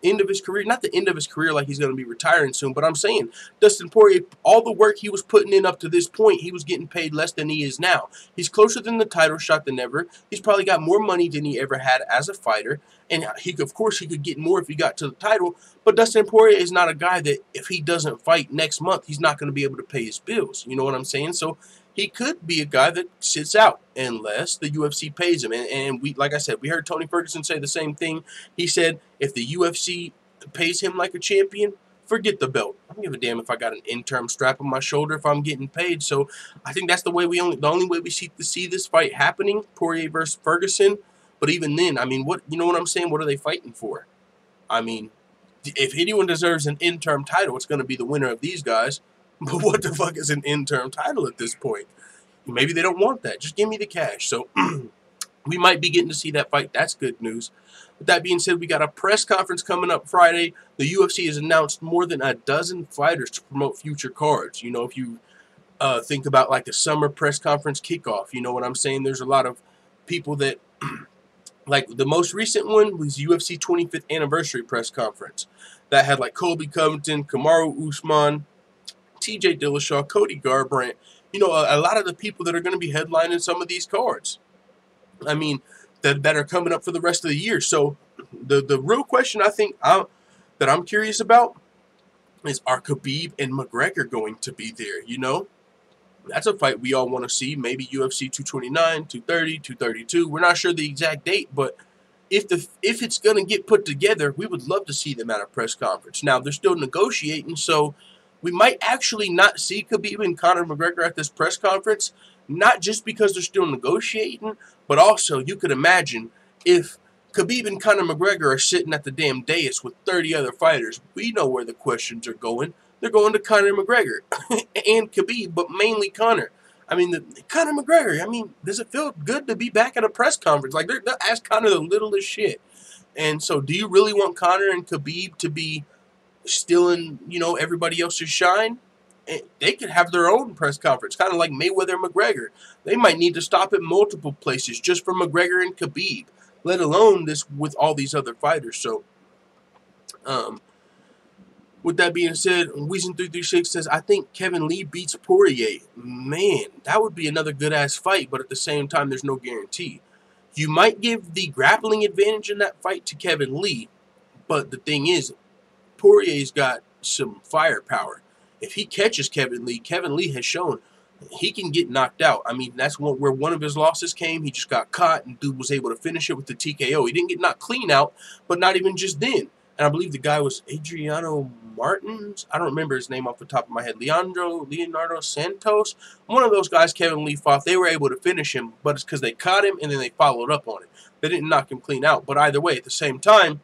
end of his career, not the end of his career like he's going to be retiring soon, but I'm saying Dustin Poirier, all the work he was putting in up to this point, he was getting paid less than he is now. He's closer than the title shot than ever. He's probably got more money than he ever had as a fighter, and of course he could get more if he got to the title, but Dustin Poirier is not a guy that if he doesn't fight next month, he's not going to be able to pay his bills. You know what I'm saying? So he could be a guy that sits out unless the UFC pays him. And we, like I said, we heard Tony Ferguson say the same thing. He said if the UFC pays him like a champion, forget the belt. I don't give a damn if I got an interim strap on my shoulder if I'm getting paid. So I think that's the only way we see this fight happening, Poirier versus Ferguson. But even then, I mean, you know what I'm saying? What are they fighting for? I mean, if anyone deserves an interim title, it's going to be the winner of these guys. But what the fuck is an interim title at this point? Maybe they don't want that. Just give me the cash. So we might be getting to see that fight. That's good news. With that being said, we got a press conference coming up Friday. The UFC has announced more than a dozen fighters to promote future cards. You know, if you think about like a summer press conference kickoff, you know what I'm saying? There's a lot of people that, like the most recent one was UFC 25th anniversary press conference. That had like Colby Covington, KAMARU Usman, TJ Dillashaw, Cody Garbrandt, you know, a lot of the people that are going to be headlining some of these cards. I mean, that are coming up for the rest of the year. So the real question I think that I'm curious about is, are Khabib and McGregor going to be there? You know, that's a fight we all want to see. Maybe UFC 229, 230, 232. We're not sure the exact date, but if it's going to get put together, we would love to see them at a press conference. Now, they're still negotiating, so we might actually not see Khabib and Conor McGregor at this press conference, not just because they're still negotiating, but also you could imagine if Khabib and Conor McGregor are sitting at the damn dais with 30 other fighters. We know where the questions are going. they're going to Conor McGregor and Khabib, but mainly Conor. I mean, Conor McGregor, I mean, does it feel good to be back at a press conference? Like, they'll ask Conor the littlest shit. And so, do you really want Conor and Khabib to be stealing, you know, everybody else's shine? And they could have their own press conference, kind of like Mayweather and McGregor. They might need to stop at multiple places just for McGregor and Khabib, let alone this with all these other fighters. So, with that being said, Weezen336 says, I think Kevin Lee beats Poirier. Man, that would be another good-ass fight, but at the same time, there's no guarantee. You might give the grappling advantage in that fight to Kevin Lee, but the thing is, Poirier's got some firepower. If he catches Kevin Lee has shown he can get knocked out. I mean, that's where one of his losses came. He just got caught, and dude was able to finish it with the TKO. He didn't get knocked clean out, but not even just then. And I believe the guy was Adriano Martins. I don't remember his name off the top of my head. Leonardo Santos. One of those guys Kevin Lee fought. They were able to finish him, but it's because they caught him and then they followed up on it. They didn't knock him clean out. But either way, at the same time,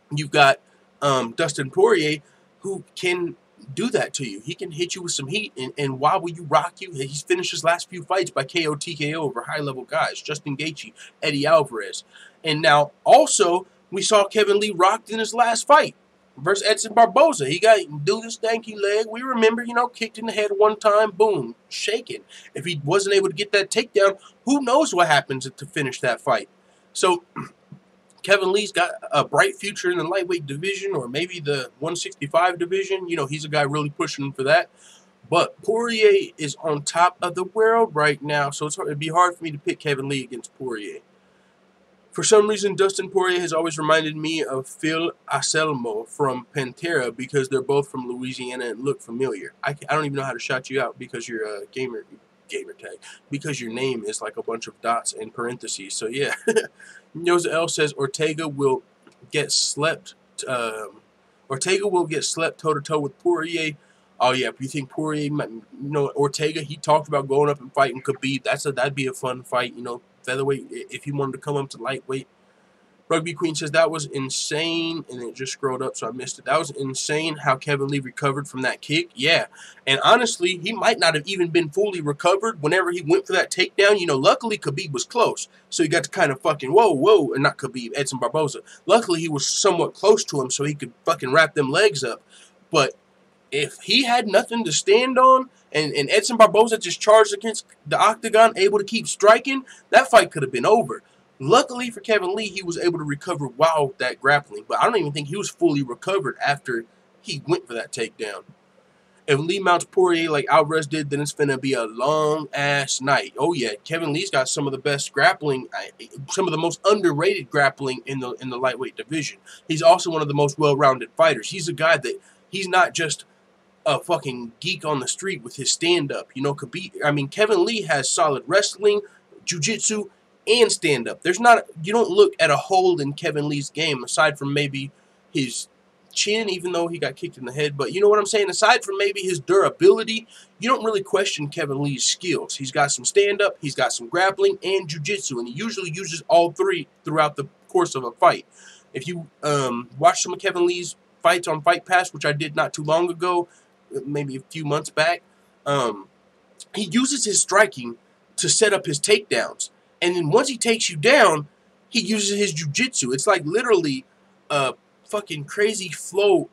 you've got Dustin Poirier, who can do that to you. He can hit you with some heat and wobble you, rock you. He's finished his last few fights by KO, TKO over high-level guys. Justin Gaethje, Eddie Alvarez. And now, also, we saw Kevin Lee rocked in his last fight versus Edson Barboza. He got do this stanky leg. We remember, you know, kicked in the head one time, boom, shaking. If he wasn't able to get that takedown, who knows what happens to finish that fight. So, Kevin Lee's got a bright future in the lightweight division or maybe the 165 division. You know, he's a guy really pushing for that. But Poirier is on top of the world right now, so it'd be hard for me to pick Kevin Lee against Poirier. For some reason, Dustin Poirier has always reminded me of Phil Anselmo from Pantera because they're both from Louisiana and look familiar. I don't even know how to shout you out because you're a gamer tag. Because your name is like a bunch of dots and parentheses. So, yeah. Yosa L says Ortega will get slept toe-to-toe with Poirier. Oh, yeah, if you think Poirier, you know, Ortega, he talked about going up and fighting Khabib. That'd be a fun fight, you know. Featherweight, if he wanted to come up to lightweight. Rugby Queen says that was insane, and it just scrolled up, so I missed it. That was insane how Kevin Lee recovered from that kick. Yeah, and honestly, he might not have even been fully recovered whenever he went for that takedown. You know, luckily Khabib was close, so he got to kind of fucking whoa, and not Khabib, Edson Barboza. Luckily, he was somewhat close to him, so he could fucking wrap them legs up. But if he had nothing to stand on, and Edson Barboza just charged against the octagon, able to keep striking, that fight could have been over. Luckily for Kevin Lee, he was able to recover while that grappling, but I don't even think he was fully recovered after he went for that takedown. If Lee mounts Poirier like Alvarez did, then it's finna be a long-ass night. Oh, yeah, Kevin Lee's got some of the best grappling, some of the most underrated grappling in the lightweight division. He's also one of the most well-rounded fighters. He's a guy that, he's not just a fucking geek on the street with his stand-up. You know, Kevin Lee has solid wrestling, jiu-jitsu, and stand-up. There's not, you don't look at a hole in Kevin Lee's game aside from maybe his chin, even though he got kicked in the head. But you know what I'm saying? Aside from maybe his durability, you don't really question Kevin Lee's skills. He's got some stand-up, he's got some grappling, and jiu-jitsu, and he usually uses all three throughout the course of a fight. If you watch some of Kevin Lee's fights on Fight Pass, which I did not too long ago, maybe a few months back, he uses his striking to set up his takedowns. And then once he takes you down, he uses his jiu-jitsu. It's like literally a fucking crazy flow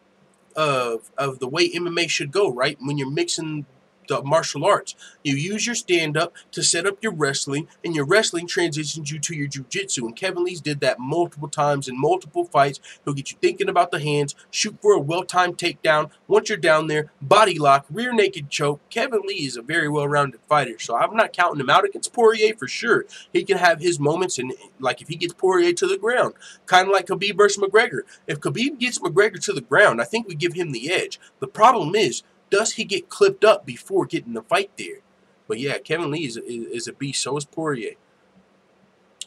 of the way MMA should go, right? When you're mixing the martial arts. You use your stand-up to set up your wrestling, and your wrestling transitions you to your jiu-jitsu. And Kevin Lee's did that multiple times in multiple fights. He'll get you thinking about the hands, shoot for a well-timed takedown. Once you're down there, body lock, rear naked choke. Kevin Lee is a very well-rounded fighter, so I'm not counting him out against Poirier for sure. He can have his moments, and like if he gets Poirier to the ground, kind of like Khabib versus McGregor. If Khabib gets McGregor to the ground, I think we give him the edge. The problem is, does he get clipped up before getting the fight there? But yeah, Kevin Lee is a beast. So is Poirier.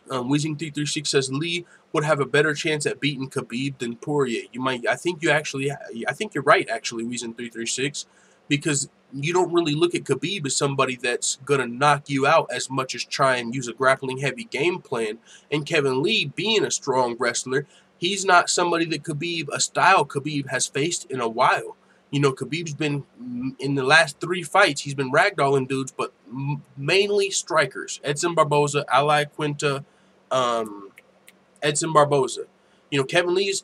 Weezing336 says Lee would have a better chance at beating Khabib than Poirier. I think you're right, actually, Weezing336, because you don't really look at Khabib as somebody that's gonna knock you out as much as try and use a grappling heavy game plan. And Kevin Lee, being a strong wrestler, he's not somebody that a style Khabib has faced in a while. You know, Khabib's been, in the last 3 fights, he's been ragdolling dudes, but mainly strikers. Edson Barboza, Ali Quinta, Edson Barboza. You know, Kevin Lee's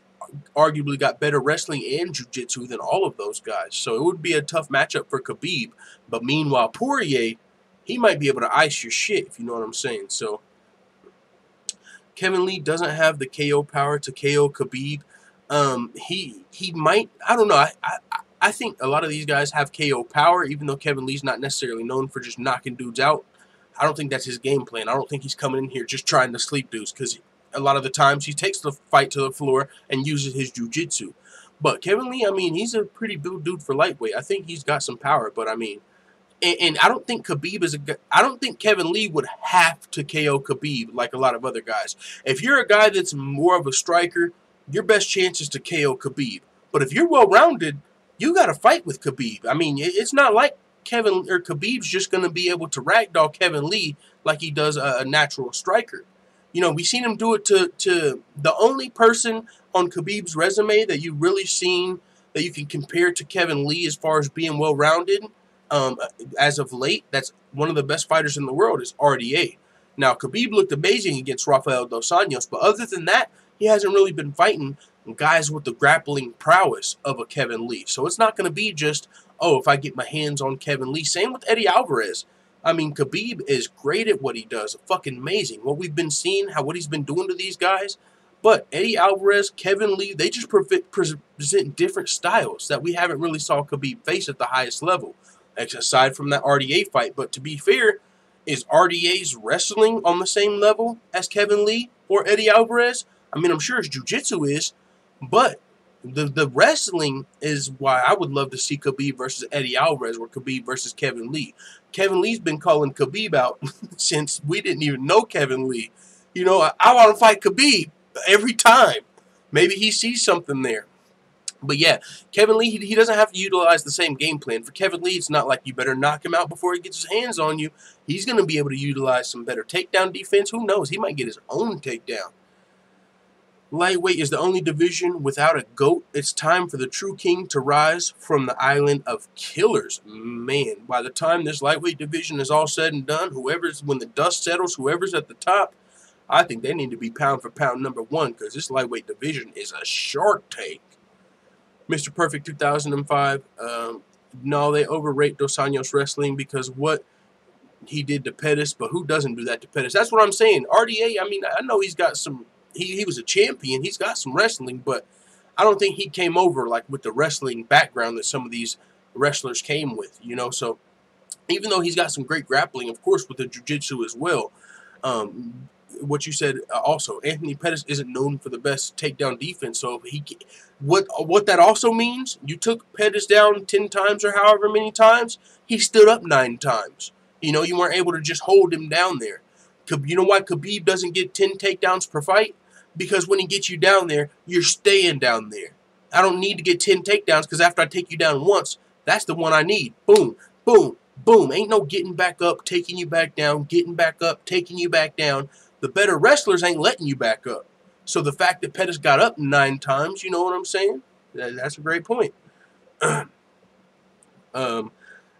arguably got better wrestling and jiu-jitsu than all of those guys. So it would be a tough matchup for Khabib. But meanwhile, Poirier, he might be able to ice your shit, if you know what I'm saying. So Kevin Lee doesn't have the KO power to KO Khabib. He might, I don't know. I think a lot of these guys have KO power, even though Kevin Lee's not necessarily known for just knocking dudes out. I don't think that's his game plan. I don't think he's coming in here just trying to sleep dudes, because a lot of the times he takes the fight to the floor and uses his jiu-jitsu. But Kevin Lee, I mean, he's a pretty built dude for lightweight. I think he's got some power, but I mean, and I don't think Khabib is I don't think Kevin Lee would have to KO Khabib like a lot of other guys. If you're a guy that's more of a striker, your best chance is to KO Khabib. But if you're well-rounded, you got to fight with Khabib. I mean, it's not like Khabib's just going to be able to ragdoll Kevin Lee like he does a natural striker. You know, we've seen him do it to the only person on Khabib's resume that you've really seen that you can compare to Kevin Lee as far as being well-rounded as of late. That's one of the best fighters in the world is RDA. Now, Khabib looked amazing against Rafael Dos Anjos, but other than that, he hasn't really been fighting guys with the grappling prowess of a Kevin Lee. So it's not going to be just, oh, if I get my hands on Kevin Lee. Same with Eddie Alvarez. I mean, Khabib is great at what he does. Fucking amazing. What we've been seeing, what he's been doing to these guys. But Eddie Alvarez, Kevin Lee, they just present different styles that we haven't really saw Khabib face at the highest level, aside from that RDA fight. But to be fair, is RDA's wrestling on the same level as Kevin Lee or Eddie Alvarez? I mean, I'm sure his jiu-jitsu is, but the wrestling is why I would love to see Khabib versus Eddie Alvarez or Khabib versus Kevin Lee. Kevin Lee's been calling Khabib out since we didn't even know Kevin Lee. You know, I want to fight Khabib every time. Maybe he sees something there. But yeah, Kevin Lee, he doesn't have to utilize the same game plan. For Kevin Lee, it's not like you better knock him out before he gets his hands on you. He's going to be able to utilize some better takedown defense. Who knows? He might get his own takedown. Lightweight is the only division without a GOAT. It's time for the true king to rise from the island of killers. Man, by the time this lightweight division is all said and done, when the dust settles, whoever's at the top, I think they need to be pound for pound #1, because this lightweight division is a shark tank. Mr. Perfect 2005. No, they overrate Dos Anjos wrestling because what he did to Pettis, but who doesn't do that to Pettis? That's what I'm saying. RDA, I mean, I know he's got some... He was a champion. He's got some wrestling, but I don't think he came over like with the wrestling background that some of these wrestlers came with, you know. So even though he's got some great grappling, of course, with the jiu-jitsu as well, what you said also, Anthony Pettis isn't known for the best takedown defense. So what that also means, you took Pettis down 10 times or however many times, he stood up 9 times. You know, you weren't able to just hold him down there. You know why Khabib doesn't get 10 takedowns per fight? Because when he gets you down there, you're staying down there. I don't need to get 10 takedowns because after I take you down once, that's the one I need. Boom, boom, boom. Ain't no getting back up, taking you back down, getting back up, taking you back down. The better wrestlers ain't letting you back up. So the fact that Pettis got up 9 times, you know what I'm saying? That's a great point.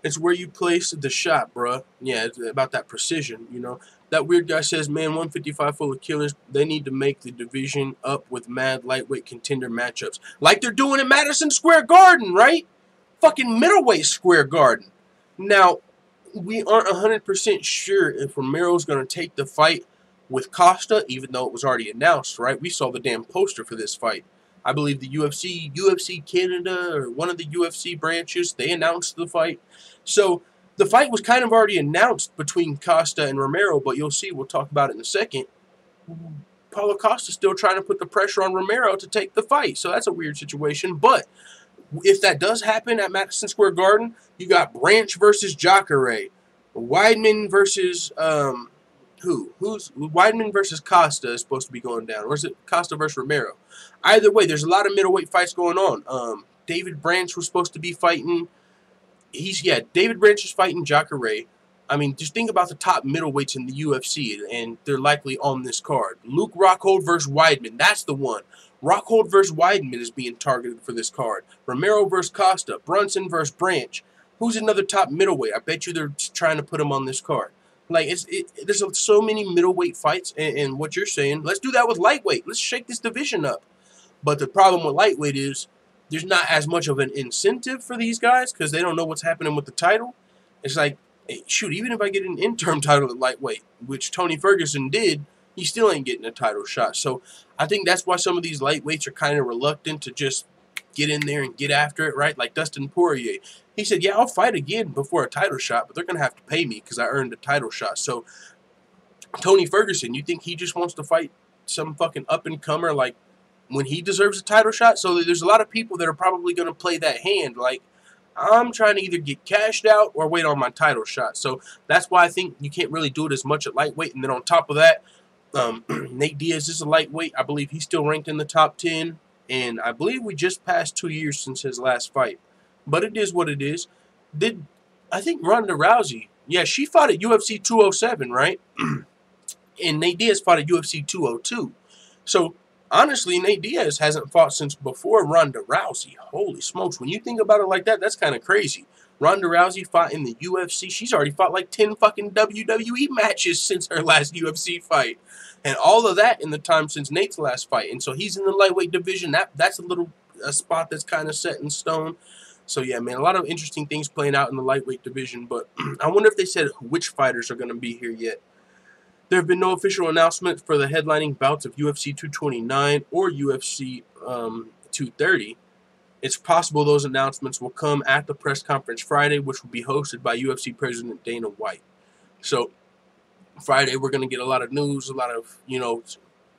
It's where you place the shot, bruh. Yeah, it's about that precision, you know. That weird guy says, man, 155 full of killers. They need to make the division up with mad lightweight contender matchups. Like they're doing in Madison Square Garden, right? Fucking middleweight Square Garden. Now, we aren't 100% sure if Romero's going to take the fight with Costa, even though it was already announced, right? We saw the damn poster for this fight. I believe the UFC Canada, or one of the UFC branches, they announced the fight. So the fight was kind of already announced between Costa and Romero, but you'll see, we'll talk about it in a second. Paulo Costa's still trying to put the pressure on Romero to take the fight, so that's a weird situation. But if that does happen at Madison Square Garden, you got Branch versus Jacare, Weidman versus Weidman versus Costa is supposed to be going down, or is it Costa versus Romero? Either way, there's a lot of middleweight fights going on. David Branch was supposed to be fighting. David Branch is fighting Jacare. I mean, just think about the top middleweights in the UFC, and they're likely on this card. Luke Rockhold versus Weidman. That's the one. Rockhold versus Weidman is being targeted for this card. Romero versus Costa. Brunson versus Branch. Who's another top middleweight? I bet you they're trying to put him on this card. Like, there's so many middleweight fights, and what you're saying, let's do that with lightweight. Let's shake this division up. But the problem with lightweight is there's not as much of an incentive for these guys because they don't know what's happening with the title. It's like, hey, shoot, even if I get an interim title at lightweight, which Tony Ferguson did, he still ain't getting a title shot. So I think that's why some of these lightweights are kind of reluctant to just get in there and get after it, right? Like Dustin Poirier. He said, yeah, I'll fight again before a title shot, but they're going to have to pay me because I earned a title shot. So Tony Ferguson, you think he just wants to fight some fucking up-and-comer like when he deserves a title shot? So there's a lot of people that are probably going to play that hand like, I'm trying to either get cashed out or wait on my title shot. So that's why I think you can't really do it as much at lightweight. And then on top of that, Nate Diaz is a lightweight. I believe he's still ranked in the top 10. And I believe we just passed 2 years since his last fight. But it is what it is. I think Ronda Rousey, yeah, she fought at UFC 207, right? And Nate Diaz fought at UFC 202. So, honestly, Nate Diaz hasn't fought since before Ronda Rousey. Holy smokes. When you think about it like that, that's kind of crazy. Ronda Rousey fought in the UFC. She's already fought like 10 fucking WWE matches since her last UFC fight. And all of that in the time since Nate's last fight. And so he's in the lightweight division. That's a spot that's kind of set in stone. So, yeah, man, a lot of interesting things playing out in the lightweight division. But I wonder if they said which fighters are going to be here yet. There have been no official announcements for the headlining bouts of UFC 229 or UFC 230. It's possible those announcements will come at the press conference Friday, which will be hosted by UFC President Dana White. So, Friday, we're going to get a lot of news, a lot of,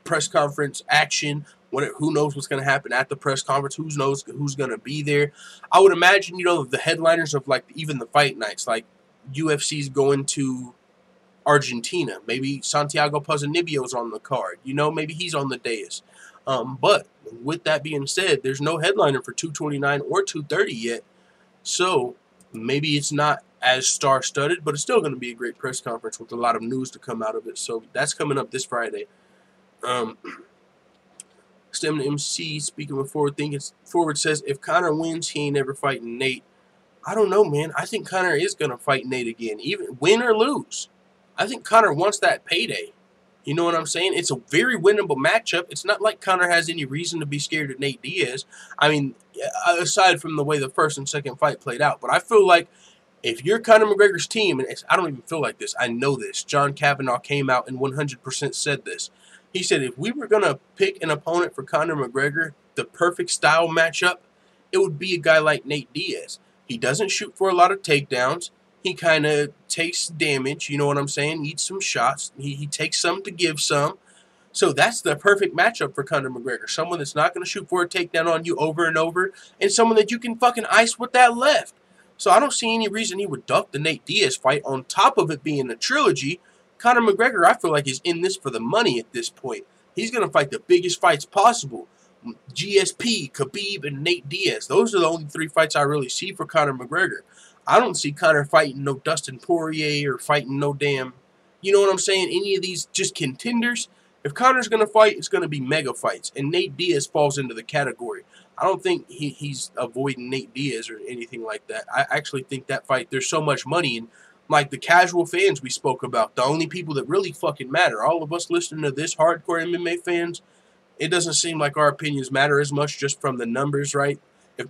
press conference action. Who knows what's going to happen at the press conference? Who knows who's going to be there? I would imagine, the headliners of, like, even the fight nights, like UFC's going to Argentina. Maybe Santiago Ponzinibbio's on the card. Maybe he's on the dais. But with that being said, there's no headliner for 229 or 230 yet. So maybe it's not as star-studded, but it's still going to be a great press conference with a lot of news to come out of it. So that's coming up this Friday. Stem to MC, speaking with Forward Thinking, Forward says, if Conor wins, he ain't never fighting Nate. I don't know, man. I think Conor is going to fight Nate again, even win or lose. I think Conor wants that payday. You know what I'm saying? It's a very winnable matchup. It's not like Conor has any reason to be scared of Nate Diaz. I mean, aside from the way the first and second fight played out. But I feel like if you're Conor McGregor's team, and I don't even feel like this, I know this. John Kavanaugh came out and 100% said this. He said if we were going to pick an opponent for Conor McGregor, the perfect style matchup, it would be a guy like Nate Diaz. He doesn't shoot for a lot of takedowns. He kind of takes damage, you know what I'm saying? Eats some shots. He takes some to give some. So that's the perfect matchup for Conor McGregor. Someone that's not going to shoot for a takedown on you over and over, and someone that you can fucking ice with that left. So I don't see any reason he would duck the Nate Diaz fight on top of it being a trilogy. Conor McGregor, I feel like, is in this for the money at this point. He's going to fight the biggest fights possible. GSP, Khabib, and Nate Diaz. Those are the only 3 fights I really see for Conor McGregor. I don't see Conor fighting no Dustin Poirier or fighting no damn, you know what I'm saying, any of these just contenders. If Conor's going to fight, it's going to be mega fights. And Nate Diaz falls into the category. I don't think he's avoiding Nate Diaz or anything like that. I actually think that fight, there's so much money in. Like the casual fans we spoke about, the only people that really fucking matter, all of us listening to this, hardcore MMA fans, it doesn't seem like our opinions matter as much just from the numbers, right? If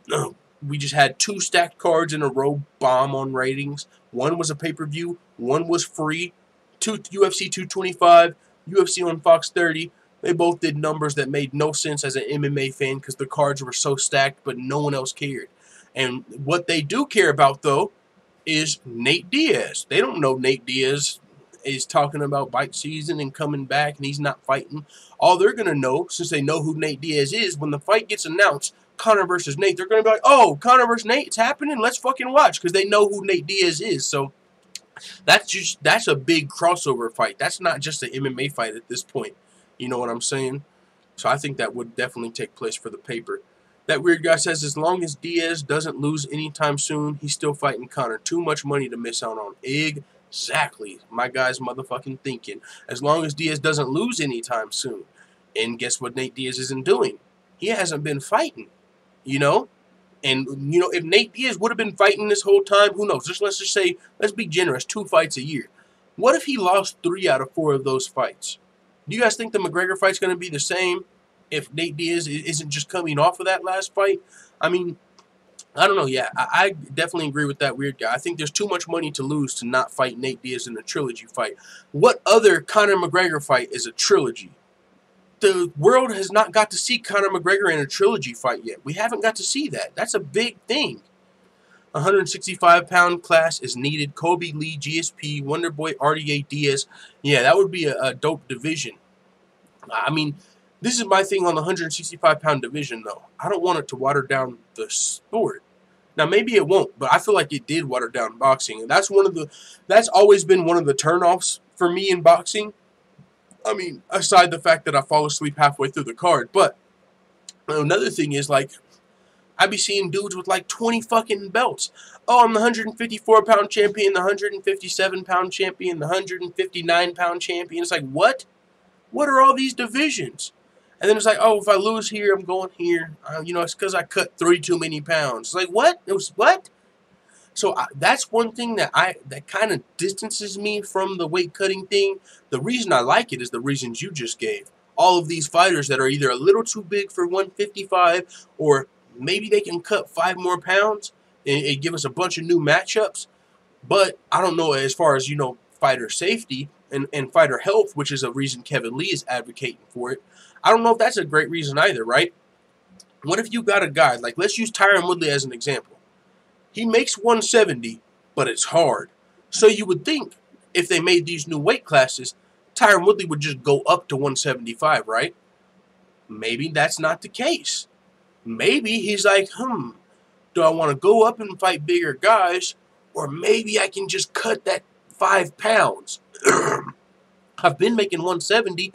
we just had 2 stacked cards in a row bomb on ratings. One was a pay-per-view, one was free. UFC 225, UFC on Fox 30. They both did numbers that made no sense as an MMA fan because the cards were so stacked, but no one else cared. And what they do care about, though, is Nate Diaz. They don't know Nate Diaz is talking about bike season and coming back and he's not fighting. All they're going to know, since they know who Nate Diaz is, when the fight gets announced, Conor versus Nate, they're going to be like, oh, Conor versus Nate, it's happening, let's fucking watch, because they know who Nate Diaz is. So that's a big crossover fight. That's not just an MMA fight at this point. You know what I'm saying? So I think that would definitely take place for the paper. That weird guy says, as long as Diaz doesn't lose anytime soon, he's still fighting Conor. Too much money to miss out on. Exactly. My guy's motherfucking thinking. As long as Diaz doesn't lose anytime soon. And guess what Nate Diaz isn't doing? he hasn't been fighting, you know? And, you know, if Nate Diaz would have been fighting this whole time, who knows? Let's just say, let's be generous, 2 fights a year. What if he lost 3 out of 4 of those fights? Do you guys think the McGregor fight's going to be the same if Nate Diaz isn't just coming off of that last fight? I mean, I don't know. Yeah, I definitely agree with that weird guy. I think there's too much money to lose to not fight Nate Diaz in a trilogy fight. What other Conor McGregor fight is a trilogy? The world has not got to see Conor McGregor in a trilogy fight yet. We haven't got to see that. That's a big thing. 165-pound class is needed. Colby, Lee, GSP, Wonderboy, RDA, Diaz. Yeah, that would be a dope division. I mean, this is my thing on the 165-pound division, though. I don't want it to water down the sport. Now, maybe it won't, but I feel like it did water down boxing. And that's always been one of the turnoffs for me in boxing. I mean, aside the fact that I fall asleep halfway through the card. But another thing is, like, I be seeing dudes with like 20 fucking belts. Oh, I'm the 154-pound champion, the 157-pound champion, the 159-pound champion. It's like, what? What are all these divisions? And then it's like, oh, if I lose here, I'm going here. You know, it's because I cut 3 too many pounds. It's like, what? It was what? So that's one thing that kind of distances me from the weight cutting thing. The reason I like it is the reasons you just gave. All of these fighters that are either a little too big for 155 or maybe they can cut 5 more pounds and give us a bunch of new matchups. But I don't know, as far as, you know, fighter safety and fighter health, which is a reason Kevin Lee is advocating for it. I don't know if that's a great reason either, right? What if you got a guy, like let's use Tyron Woodley as an example. He makes 170, but it's hard. So you would think if they made these new weight classes, Tyron Woodley would just go up to 175, right? Maybe that's not the case. Maybe he's like, do I want to go up and fight bigger guys, or maybe I can just cut that 5 pounds. I've been making 170.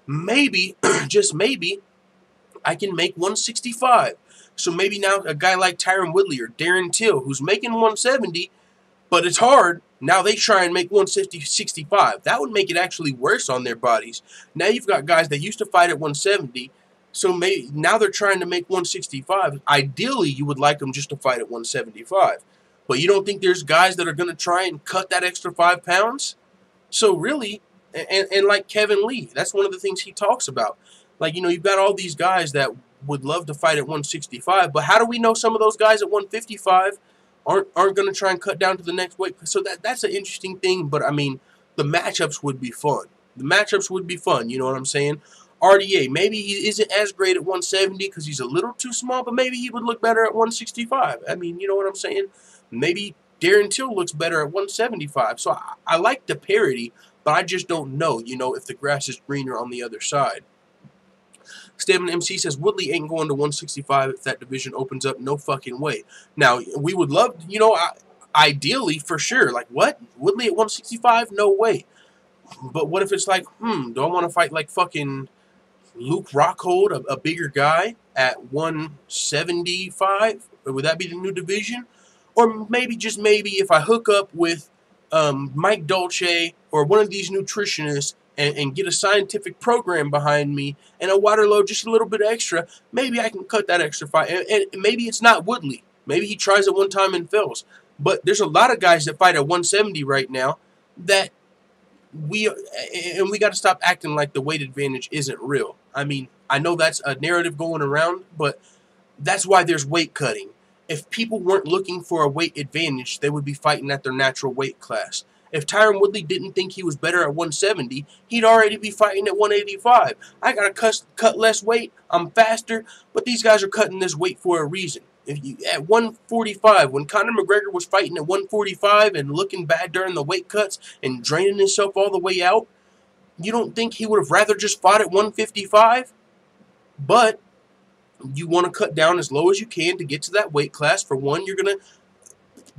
Maybe, just maybe, I can make 165. So maybe now a guy like Tyron Woodley or Darren Till, who's making 170, but it's hard, now they try and make 165. That would make it actually worse on their bodies. Now you've got guys that used to fight at 170, so maybe now they're trying to make 165. Ideally, you would like them just to fight at 175. But you don't think there's guys that are going to try and cut that extra 5 pounds? So really, and like Kevin Lee, that's one of the things he talks about. Like, you know, you've got all these guys that would love to fight at 165, but how do we know some of those guys at 155 aren't going to try and cut down to the next weight? So that's an interesting thing, but I mean, the matchups would be fun. The matchups would be fun, you know what I'm saying? RDA, maybe he isn't as great at 170 because he's a little too small, but maybe he would look better at 165. I mean, you know what I'm saying? Maybe Darren Till looks better at 175. So I like the parity, but I just don't know, you know, if the grass is greener on the other side. Stamina MC says, Woodley ain't going to 165 if that division opens up. No fucking way. Now, we would love, you know, ideally, for sure. Like, what? Woodley at 165? No way. But what if it's like, do I want to fight like fucking Luke Rockhold, a bigger guy, at 175? Would that be the new division? Or maybe, just maybe, if I hook up with Mike Dolce or one of these nutritionists and get a scientific program behind me and a water load just a little bit extra, maybe I can cut that extra fight. And maybe it's not Woodley. Maybe he tries it one time and fails. But there's a lot of guys that fight at 170 right now that we got to stop acting like the weight advantage isn't real. I mean, I know that's a narrative going around, but that's why there's weight cutting. If people weren't looking for a weight advantage, they would be fighting at their natural weight class. If Tyron Woodley didn't think he was better at 170, he'd already be fighting at 185. I got to cut less weight. I'm faster. But these guys are cutting this weight for a reason. If you at 145, when Conor McGregor was fighting at 145 and looking bad during the weight cuts and draining himself all the way out, you don't think he would have rather just fought at 155? But you want to cut down as low as you can to get to that weight class. For one, you're going to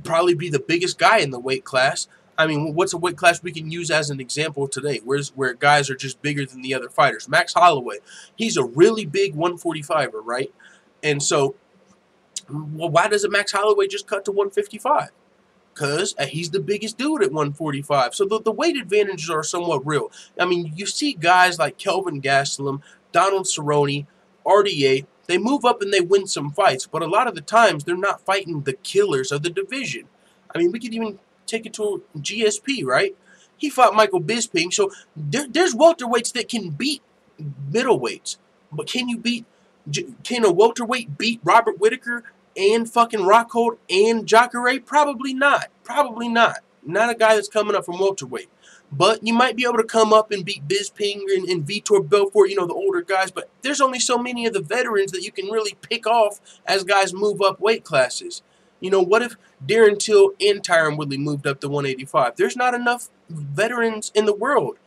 probably be the biggest guy in the weight class. I mean, what's a weight class we can use as an example today? Where guys are just bigger than the other fighters. Max Holloway, he's a really big 145er, right? And so, well, why doesn't Max Holloway just cut to 155? Because he's the biggest dude at 145. So the weight advantages are somewhat real. I mean, you see guys like Kelvin Gastelum, Donald Cerrone, RDA They move up and they win some fights, but a lot of the times they're not fighting the killers of the division. I mean, we could even take it to GSP, right? He fought Michael Bisping, so there's welterweights that can beat middleweights. But can a welterweight beat Robert Whittaker and fucking Rockhold and Jacare? Probably not. Probably not. Not a guy that's coming up from welterweight. But you might be able to come up and beat Bisping and Vitor Belfort, you know, the older guys. But there's only so many of the veterans that you can really pick off as guys move up weight classes. You know, what if Darren Till and Tyron Woodley moved up to 185? There's not enough veterans in the world.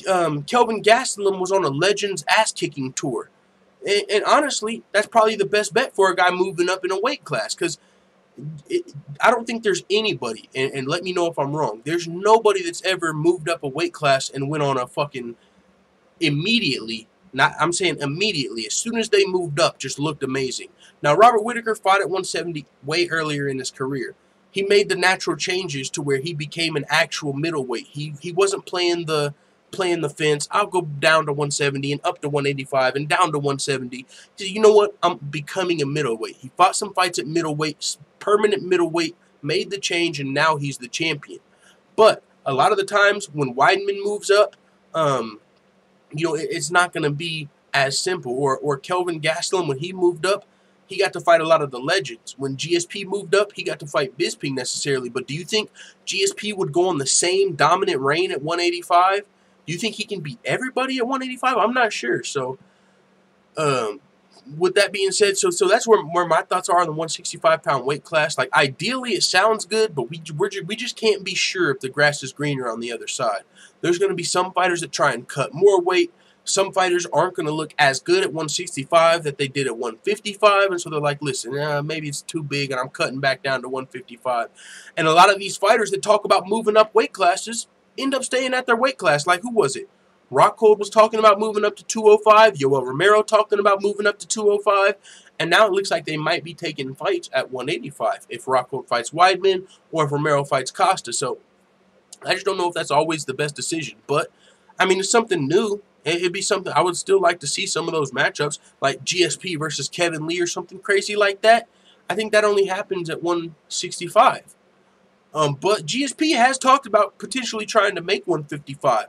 Kelvin Gastelum was on a Legends ass-kicking tour. And honestly, that's probably the best bet for a guy moving up in a weight class. Because I don't think there's anybody, and let me know if I'm wrong, there's nobody that's ever moved up a weight class and went on a fucking immediately, I'm saying immediately, as soon as they moved up, just looked amazing. Now, Robert Whittaker fought at 170 way earlier in his career. He made the natural changes to where he became an actual middleweight. He wasn't playing the fence. I'll go down to 170 and up to 185 and down to 170. You know what? I'm becoming a middleweight. He fought some fights at middleweight, permanent middleweight, made the change, and now he's the champion. But a lot of the times when Weidman moves up, you know, it's not going to be as simple. Or Kelvin Gastelum, when he moved up, he got to fight a lot of the legends. When GSP moved up, he got to fight Bisping necessarily. But do you think GSP would go on the same dominant reign at 185? Do you think he can beat everybody at 185? I'm not sure. So, with that being said, so that's where my thoughts are on the 165-pound weight class. Like, ideally, it sounds good, but we just can't be sure if the grass is greener on the other side. There's going to be some fighters that try and cut more weight. Some fighters aren't going to look as good at 165 that they did at 155, and so they're like, listen, maybe it's too big, and I'm cutting back down to 155. And a lot of these fighters that talk about moving up weight classes end up staying at their weight class. Like, who was it? Rockhold was talking about moving up to 205. Yoel Romero talking about moving up to 205. And now it looks like they might be taking fights at 185 if Rockhold fights Weidman or if Romero fights Costa. So I just don't know if that's always the best decision. But, I mean, it's something new. It'd be something I would still like to see some of those matchups, like GSP versus Kevin Lee or something crazy like that. I think that only happens at 165. But GSP has talked about potentially trying to make 155.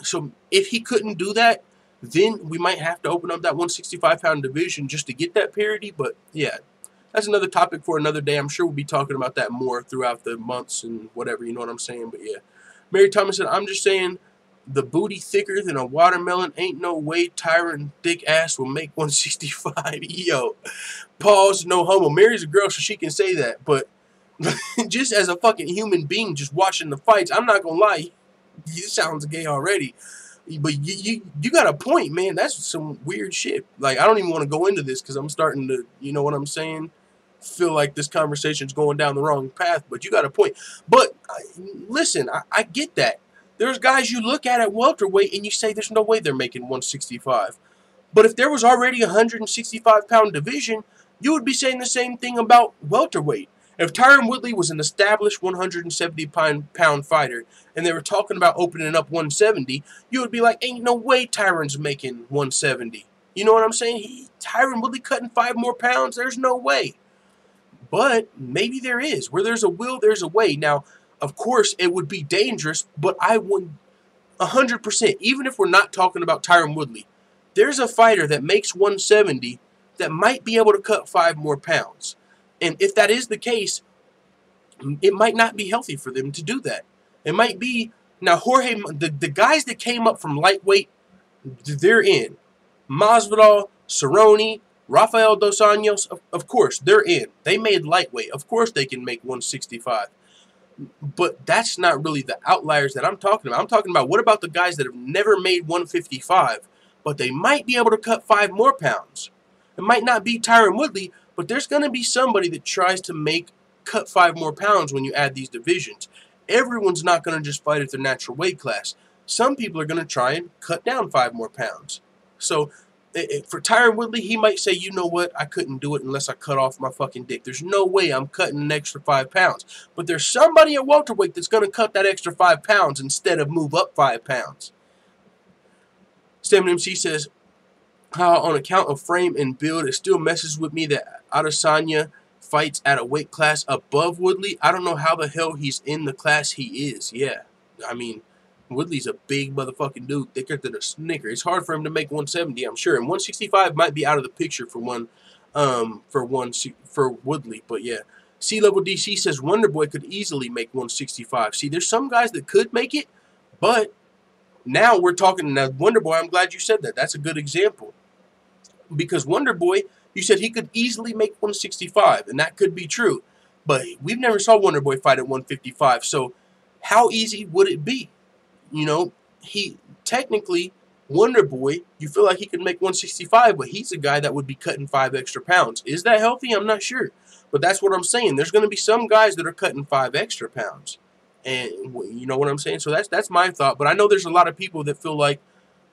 So if he couldn't do that, then we might have to open up that 165-pound division just to get that parity. But, yeah, that's another topic for another day. I'm sure we'll be talking about that more throughout the months and whatever, you know what I'm saying? But, yeah. Mary Thomas said, I'm just saying, the booty thicker than a watermelon. Ain't no way Tyron thick ass will make 165. Yo, pause, no homo. Mary's a girl, so she can say that. But just as a fucking human being just watching the fights, I'm not going to lie. You sounds gay already. But you got a point, man. That's some weird shit. Like, I don't even want to go into this because I'm starting to, you know what I'm saying, feel like this conversation's going down the wrong path. But you got a point. But, listen, I get that. There's guys you look at welterweight and you say there's no way they're making 165. But if there was already a 165-pound division, you would be saying the same thing about welterweight. If Tyron Woodley was an established 170-pound fighter and they were talking about opening up 170, you would be like, ain't no way Tyron's making 170. You know what I'm saying? Tyron Woodley cutting 5 more pounds? There's no way. But maybe there is. Where there's a will, there's a way. Now, of course, it would be dangerous, but I would 100%, even if we're not talking about Tyron Woodley, there's a fighter that makes 170 that might be able to cut 5 more pounds. And if that is the case, it might not be healthy for them to do that. It might be, now Jorge, the guys that came up from lightweight, they're in. Masvidal, Cerrone, Rafael Dos Anjos, of course, they're in. They made lightweight. Of course they can make 165. But that's not really the outliers that I'm talking about. I'm talking about, what about the guys that have never made 155, but they might be able to cut 5 more pounds? It might not be Tyron Woodley, but there's going to be somebody that tries to cut 5 more pounds when you add these divisions. Everyone's not going to just fight at their natural weight class. Some people are going to try and cut down 5 more pounds. So for Tyron Woodley, he might say, you know what, I couldn't do it unless I cut off my fucking dick. There's no way I'm cutting an extra 5 pounds. But there's somebody at welterweight that's going to cut that extra 5 pounds instead of move up 5 pounds. Stamina MC says, how on account of frame and build, it still messes with me that Adesanya fights at a weight class above Woodley. I don't know how the hell he's in the class he is. Yeah, I mean, Woodley's a big motherfucking dude, thicker than a snicker. It's hard for him to make 170, I'm sure, and 165 might be out of the picture for Woodley. But yeah, C-Level DC says Wonderboy could easily make 165. See, there's some guys that could make it, but now we're talking now. Wonderboy, I'm glad you said that. That's a good example. Because Wonderboy, you said he could easily make 165, and that could be true. But we've never saw Wonderboy fight at 155, so how easy would it be? You know, he technically, Wonderboy, you feel like he could make 165, but he's a guy that would be cutting 5 extra pounds. Is that healthy? I'm not sure. But that's what I'm saying. There's going to be some guys that are cutting 5 extra pounds. And you know what I'm saying? So that's my thought. But I know there's a lot of people that feel like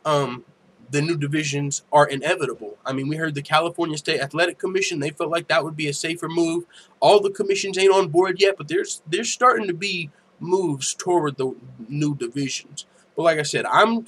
the new divisions are inevitable. I mean, we heard the California State Athletic Commission, they felt like that would be a safer move. All the commissions ain't on board yet, but there's starting to be moves toward the new divisions. But like I said, I'm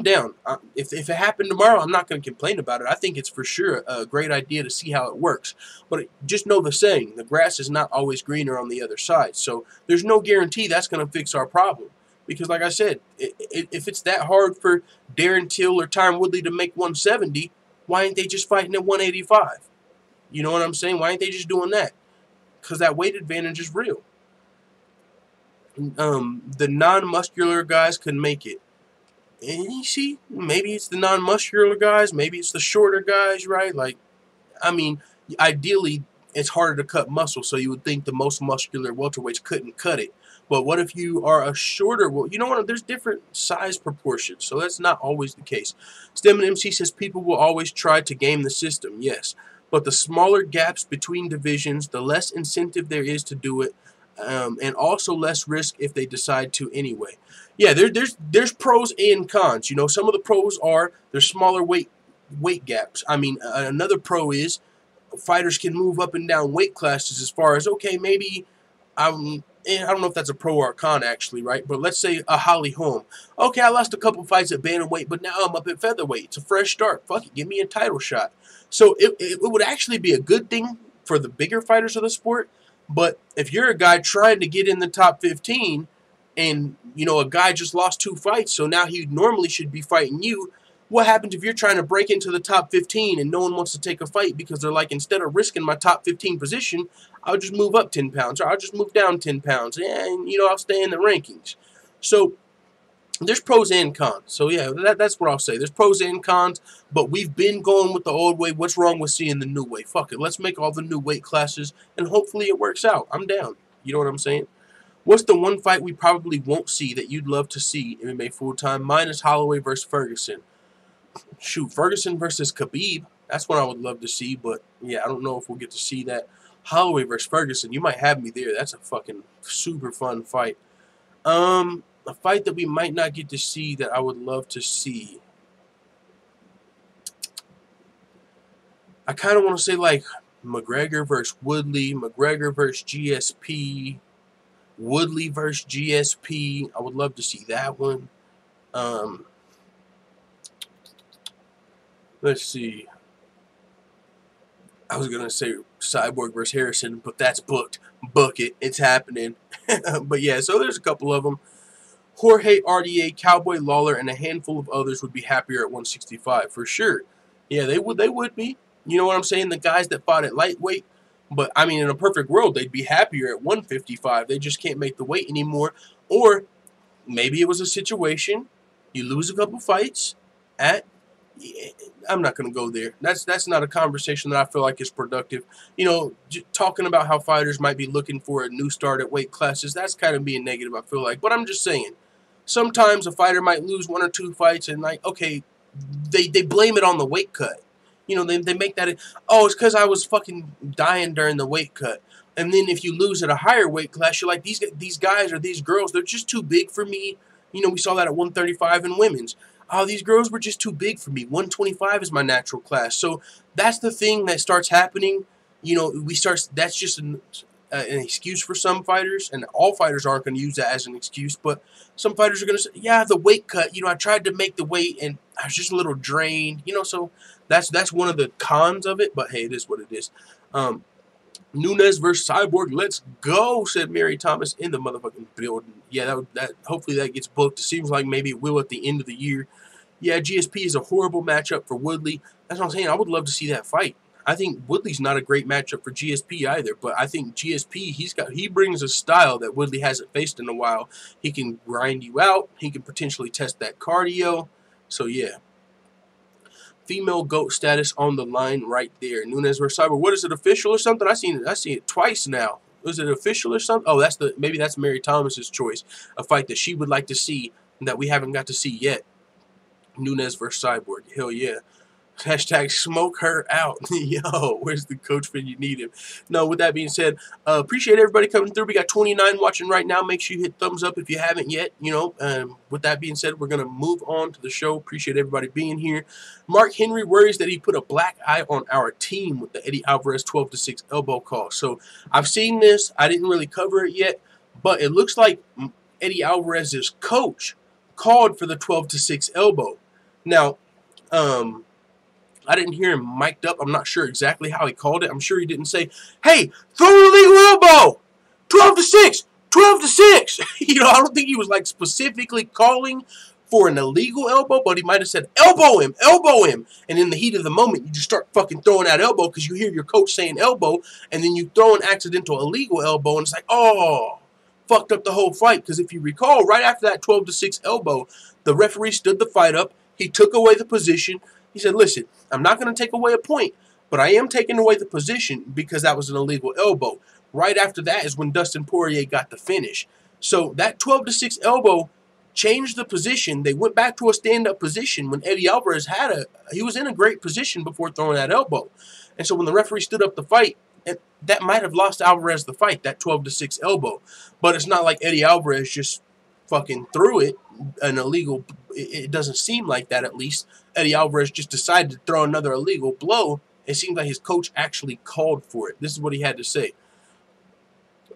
down. If it happened tomorrow, I'm not going to complain about it. I think it's for sure a great idea to see how it works. But just know the saying, the grass is not always greener on the other side. So there's no guarantee that's going to fix our problem. Because like I said, if it's that hard for Darren Till or Tyron Woodley to make 170, why ain't they just fighting at 185? You know what I'm saying? Why ain't they just doing that? Because that weight advantage is real. The non-muscular guys can make it. And you see, maybe it's the non-muscular guys, maybe it's the shorter guys, right? Like, I mean, ideally, it's harder to cut muscle, so you would think the most muscular welterweights couldn't cut it. But what if you are a shorter, well, you know what, there's different size proportions, so that's not always the case. Stem and MC says people will always try to game the system, yes. But the smaller gaps between divisions, the less incentive there is to do it, and also less risk if they decide to anyway. Yeah, there's pros and cons. You know, some of the pros are there's smaller weight gaps. I mean, another pro is fighters can move up and down weight classes as far as, okay, maybe I don't know if that's a pro or a con actually, right? But let's say a Holly Holm. Okay, I lost a couple fights at bantamweight, but now I'm up at featherweight. It's a fresh start. Fuck it, give me a title shot. So it would actually be a good thing for the bigger fighters of the sport. But if you're a guy trying to get in the top 15 and, you know, a guy just lost 2 fights, so now he normally should be fighting you, what happens if you're trying to break into the top 15 and no one wants to take a fight because they're like, instead of risking my top 15 position, I'll just move up 10 pounds or I'll just move down 10 pounds and, you know, I'll stay in the rankings. So there's pros and cons. So yeah, that's what I'll say. There's pros and cons, but we've been going with the old way. What's wrong with seeing the new way? Fuck it. Let's make all the new weight classes and hopefully it works out. I'm down. You know what I'm saying? What's the one fight we probably won't see that you'd love to see MMA full-time? Mine is Holloway versus Ferguson. Shoot, Ferguson versus Khabib. That's what I would love to see, but yeah, I don't know if we'll get to see that. Holloway versus Ferguson, you might have me there. That's a fucking super fun fight. A fight that we might not get to see that I would love to see. I kind of want to say like McGregor versus Woodley, McGregor versus GSP, Woodley versus GSP. I would love to see that one. Let's see. I was going to say Cyborg versus Harrison, but that's booked. Book it. It's happening. But yeah, so there's a couple of them. Jorge RDA, Cowboy Lawler, and a handful of others would be happier at 165 for sure. Yeah, they would be. You know what I'm saying? The guys that fought at lightweight. But, I mean, in a perfect world, they'd be happier at 155. They just can't make the weight anymore. Or maybe it was a situation, you lose a couple fights at... I'm not going to go there. That's not a conversation that I feel like is productive. You know, talking about how fighters might be looking for a new start at weight classes, that's kind of being negative, I feel like. But I'm just saying, sometimes a fighter might lose 1 or 2 fights and, like, okay, they blame it on the weight cut. You know, they make that, oh, it's because I was fucking dying during the weight cut. And then if you lose at a higher weight class, you're like, these guys or these girls, they're just too big for me. You know, we saw that at 135 in women's. Oh, these girls were just too big for me. 125 is my natural class. So that's the thing that starts happening. You know, that's just an excuse for some fighters, and all fighters aren't going to use that as an excuse, but some fighters are going to say, yeah, the weight cut, you know, I tried to make the weight and I was just a little drained, you know, so that's one of the cons of it, but hey, it is what it is. Nunes versus Cyborg, let's go, said Mary Thomas in the motherfucking building. Yeah, that hopefully that gets booked. It seems like maybe it will at the end of the year. Yeah, GSP is a horrible matchup for Woodley. That's what I'm saying. I would love to see that fight. I think Woodley's not a great matchup for GSP either, but I think GSP, he brings a style that Woodley hasn't faced in a while. He can grind you out. He can potentially test that cardio. So yeah. Female GOAT status on the line right there. Nunes versus Cyborg. What is it, official or something? I seen it twice now. Was it official or something? Oh, maybe that's Mary Thomas's choice. A fight that she would like to see that we haven't got to see yet. Nunes versus Cyborg. Hell yeah. Hashtag smoke her out. Yo, where's the coach when you need him? No, with that being said, appreciate everybody coming through. We got 29 watching right now. Make sure you hit thumbs up if you haven't yet. You know, with that being said, we're going to move on to the show. Appreciate everybody being here. Mark Henry worries that he put a black eye on our team with the Eddie Alvarez 12-6 elbow call. So I've seen this. I didn't really cover it yet, but it looks like Eddie Alvarez's coach called for the 12-6 elbow. Now, I didn't hear him mic'd up. I'm not sure exactly how he called it. I'm sure he didn't say, hey, throw an illegal elbow, 12-6, 12-6. You know, I don't think he was like specifically calling for an illegal elbow, but he might have said, elbow him, elbow him. And in the heat of the moment, you just start fucking throwing that elbow because you hear your coach saying elbow, and then you throw an accidental illegal elbow, and it's like, oh, fucked up the whole fight. Because if you recall, right after that 12-6 elbow, the referee stood the fight up. He took away the position. He said, listen, I'm not going to take away a point, but I am taking away the position because that was an illegal elbow. Right after that is when Dustin Poirier got the finish. So that 12-6 elbow changed the position. They went back to a stand-up position when Eddie Alvarez he was in a great position before throwing that elbow. And so when the referee stood up the fight, that might have lost Alvarez the fight, that 12-6 elbow. But it's not like Eddie Alvarez just fucking threw it, an illegal. It doesn't seem like that, at least. Eddie Alvarez just decided to throw another illegal blow. It seems like his coach actually called for it. This is what he had to say.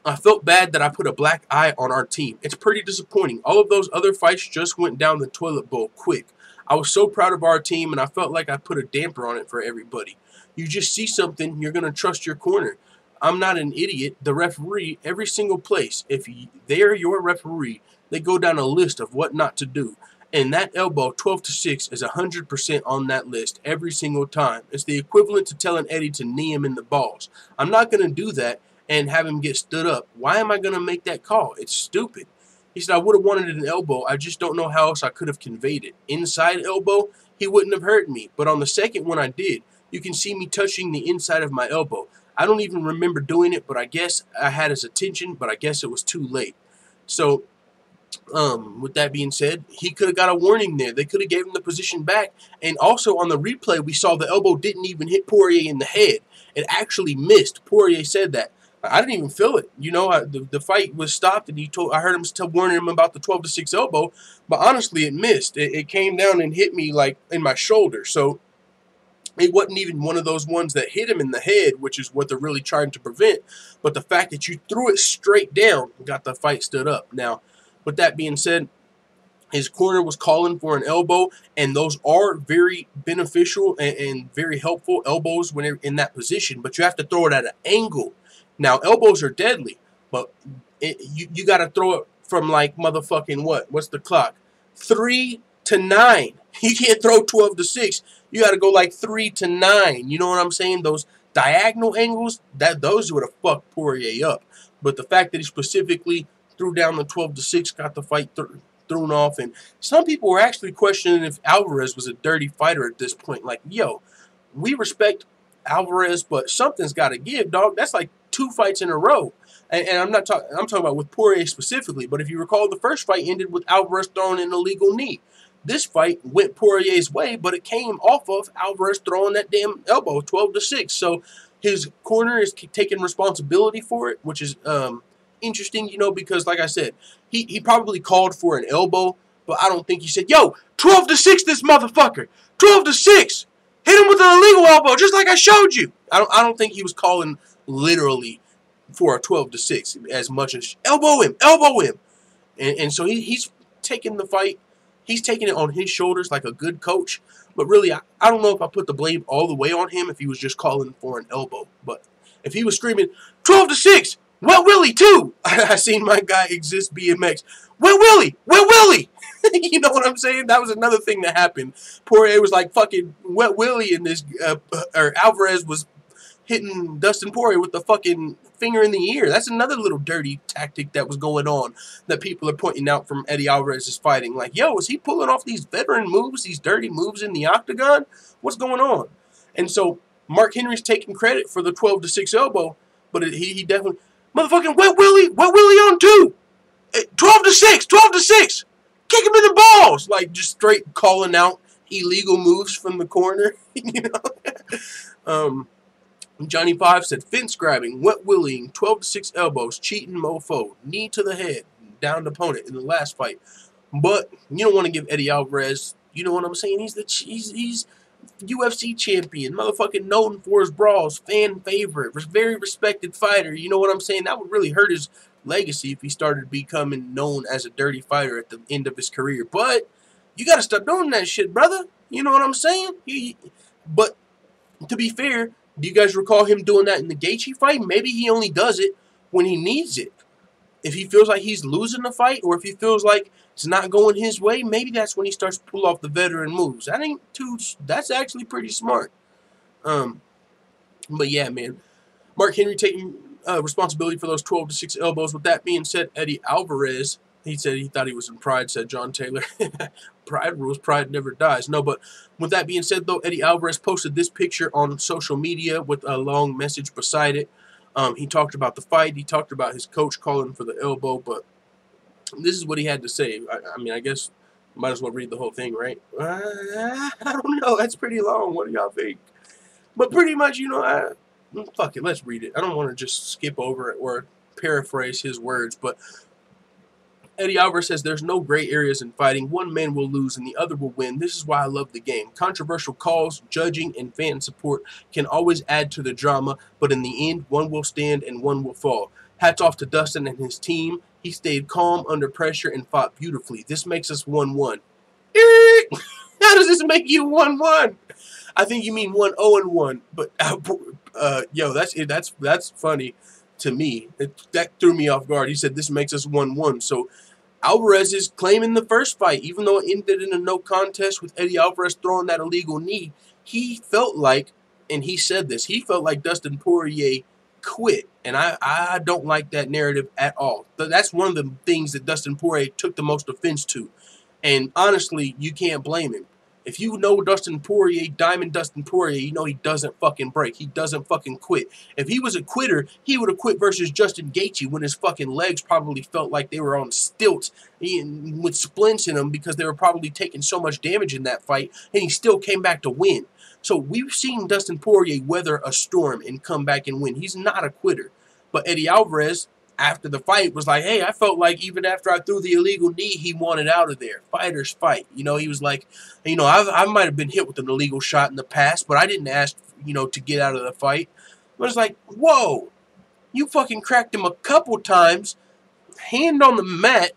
I felt bad that I put a black eye on our team. It's pretty disappointing. All of those other fights just went down the toilet bowl quick. I was so proud of our team, and I felt like I put a damper on it for everybody. You just see something, you're going to trust your corner. I'm not an idiot. The referee, every single place, if they're your referee, they go down a list of what not to do. And that elbow, 12-6, is 100% on that list every single time. It's the equivalent to telling Eddie to knee him in the balls. I'm not going to do that and have him get stood up. Why am I going to make that call? It's stupid. He said, I would have wanted an elbow. I just don't know how else I could have conveyed it. Inside elbow, he wouldn't have hurt me. But on the second one I did, you can see me touching the inside of my elbow. I don't even remember doing it, but I guess I had his attention, but I guess it was too late. So, with that being said, he could have got a warning there. They could have gave him the position back. And also on the replay, we saw the elbow didn't even hit Poirier in the head. It actually missed. Poirier said that. I didn't even feel it. You know, the fight was stopped, and I heard him still warning him about the 12-6 elbow. But honestly, it missed. It came down and hit me like in my shoulder. So it wasn't even one of those ones that hit him in the head, which is what they're really trying to prevent. But the fact that you threw it straight down got the fight stood up. Now, with that being said, his corner was calling for an elbow, and those are very beneficial and very helpful elbows when they're in that position. But you have to throw it at an angle. Now, elbows are deadly, but you got to throw it from like motherfucking what? What's the clock? 3 to 9. You can't throw 12-6. You got to go like 3 to 9. You know what I'm saying? Those diagonal angles, those would have fucked Poirier up. But the fact that he specifically threw down the 12-6, got the fight thrown off, and some people were actually questioning if Alvarez was a dirty fighter at this point. Like, yo, we respect Alvarez, but something's got to give, dog. That's like 2 fights in a row. And I'm talking about with Poirier specifically, but if you recall, the first fight ended with Alvarez throwing an illegal knee. This fight went Poirier's way, but it came off of Alvarez throwing that damn elbow, 12-6. So his corner is taking responsibility for it, which is interesting, you know, because like I said, he probably called for an elbow, but I don't think he said, yo, 12-6 this motherfucker, 12-6. Hit him with an illegal elbow, just like I showed you. I don't think he was calling literally for a 12-6 as much as elbow him. And so he's taking the fight. He's taking it on his shoulders like a good coach. But really, I don't know if I put the blame all the way on him if he was just calling for an elbow. But if he was screaming, 12-6, Wet Willie too. I seen my guy Exist BMX. Wet Willie, Wet Willie. You know what I'm saying? That was another thing that happened. Poirier was like fucking Wet Willie in this, or Alvarez was hitting Dustin Poirier with the fucking finger in the ear. That's another little dirty tactic that was going on that people are pointing out from Eddie Alvarez's fighting. Like, yo, is he pulling off these veteran moves, these dirty moves in the octagon? What's going on? And so Mark Henry's taking credit for the 12-6 elbow, but he definitely, motherfucking Wet Willie on two. 12-6, 12-6. Kick him in the balls. Like, just straight calling out illegal moves from the corner. You know? Johnny Five said, fence grabbing, wet willieing, 12-6 elbows, cheating mofo, knee to the head, downed opponent in the last fight. But you don't want to give Eddie Alvarez, you know what I'm saying? He's UFC champion, motherfucking known for his brawls, fan favorite, very respected fighter. You know what I'm saying? That would really hurt his legacy if he started becoming known as a dirty fighter at the end of his career. But you got to stop doing that shit, brother. You know what I'm saying? But to be fair, do you guys recall him doing that in the Gaethje fight? Maybe he only does it when he needs it. If he feels like he's losing the fight, or if he feels like it's not going his way, maybe that's when he starts to pull off the veteran moves. That's actually pretty smart. But yeah, man. Mark Henry taking responsibility for those 12-6 elbows. With that being said, Eddie Alvarez, he said he thought he was in Pride, said John Taylor. Pride rules, pride never dies. No, but with that being said, though, Eddie Alvarez posted this picture on social media with a long message beside it. He talked about the fight. He talked about his coach calling for the elbow, but this is what he had to say. I mean, I guess might as well read the whole thing, right? I don't know. That's pretty long. What do y'all think? But pretty much, you know, fuck it. Let's read it. I don't want to just skip over it or paraphrase his words, but Eddie Alvarez says there's no gray areas in fighting. One man will lose and the other will win. This is why I love the game. Controversial calls, judging, and fan support can always add to the drama, but in the end, one will stand and one will fall. Hats off to Dustin and his team. He stayed calm under pressure and fought beautifully. This makes us 1-1. How does this make you 1-1? I think you mean 1-0-1. But yo, that's funny to me. That threw me off guard. He said this makes us 1-1. So Alvarez is claiming the first fight, even though it ended in a no contest with Eddie Alvarez throwing that illegal knee. He felt like, and he said this, he felt like Dustin Poirier quit. And I don't like that narrative at all. That's one of the things that Dustin Poirier took the most offense to. And honestly, you can't blame him. If you know Dustin Poirier, Diamond Dustin Poirier, you know he doesn't fucking break. He doesn't fucking quit. If he was a quitter, he would have quit versus Justin Gaethje when his fucking legs probably felt like they were on stilts with splints in them because they were probably taking so much damage in that fight, and he still came back to win. So we've seen Dustin Poirier weather a storm and come back and win. He's not a quitter. But Eddie Alvarez, after the fight, was like, hey, I felt like even after I threw the illegal knee, he wanted out of there. Fighters fight. You know, he was like, you know, I might have been hit with an illegal shot in the past, but I didn't ask, you know, to get out of the fight. But it's like, whoa, you fucking cracked him a couple times, hand on the mat,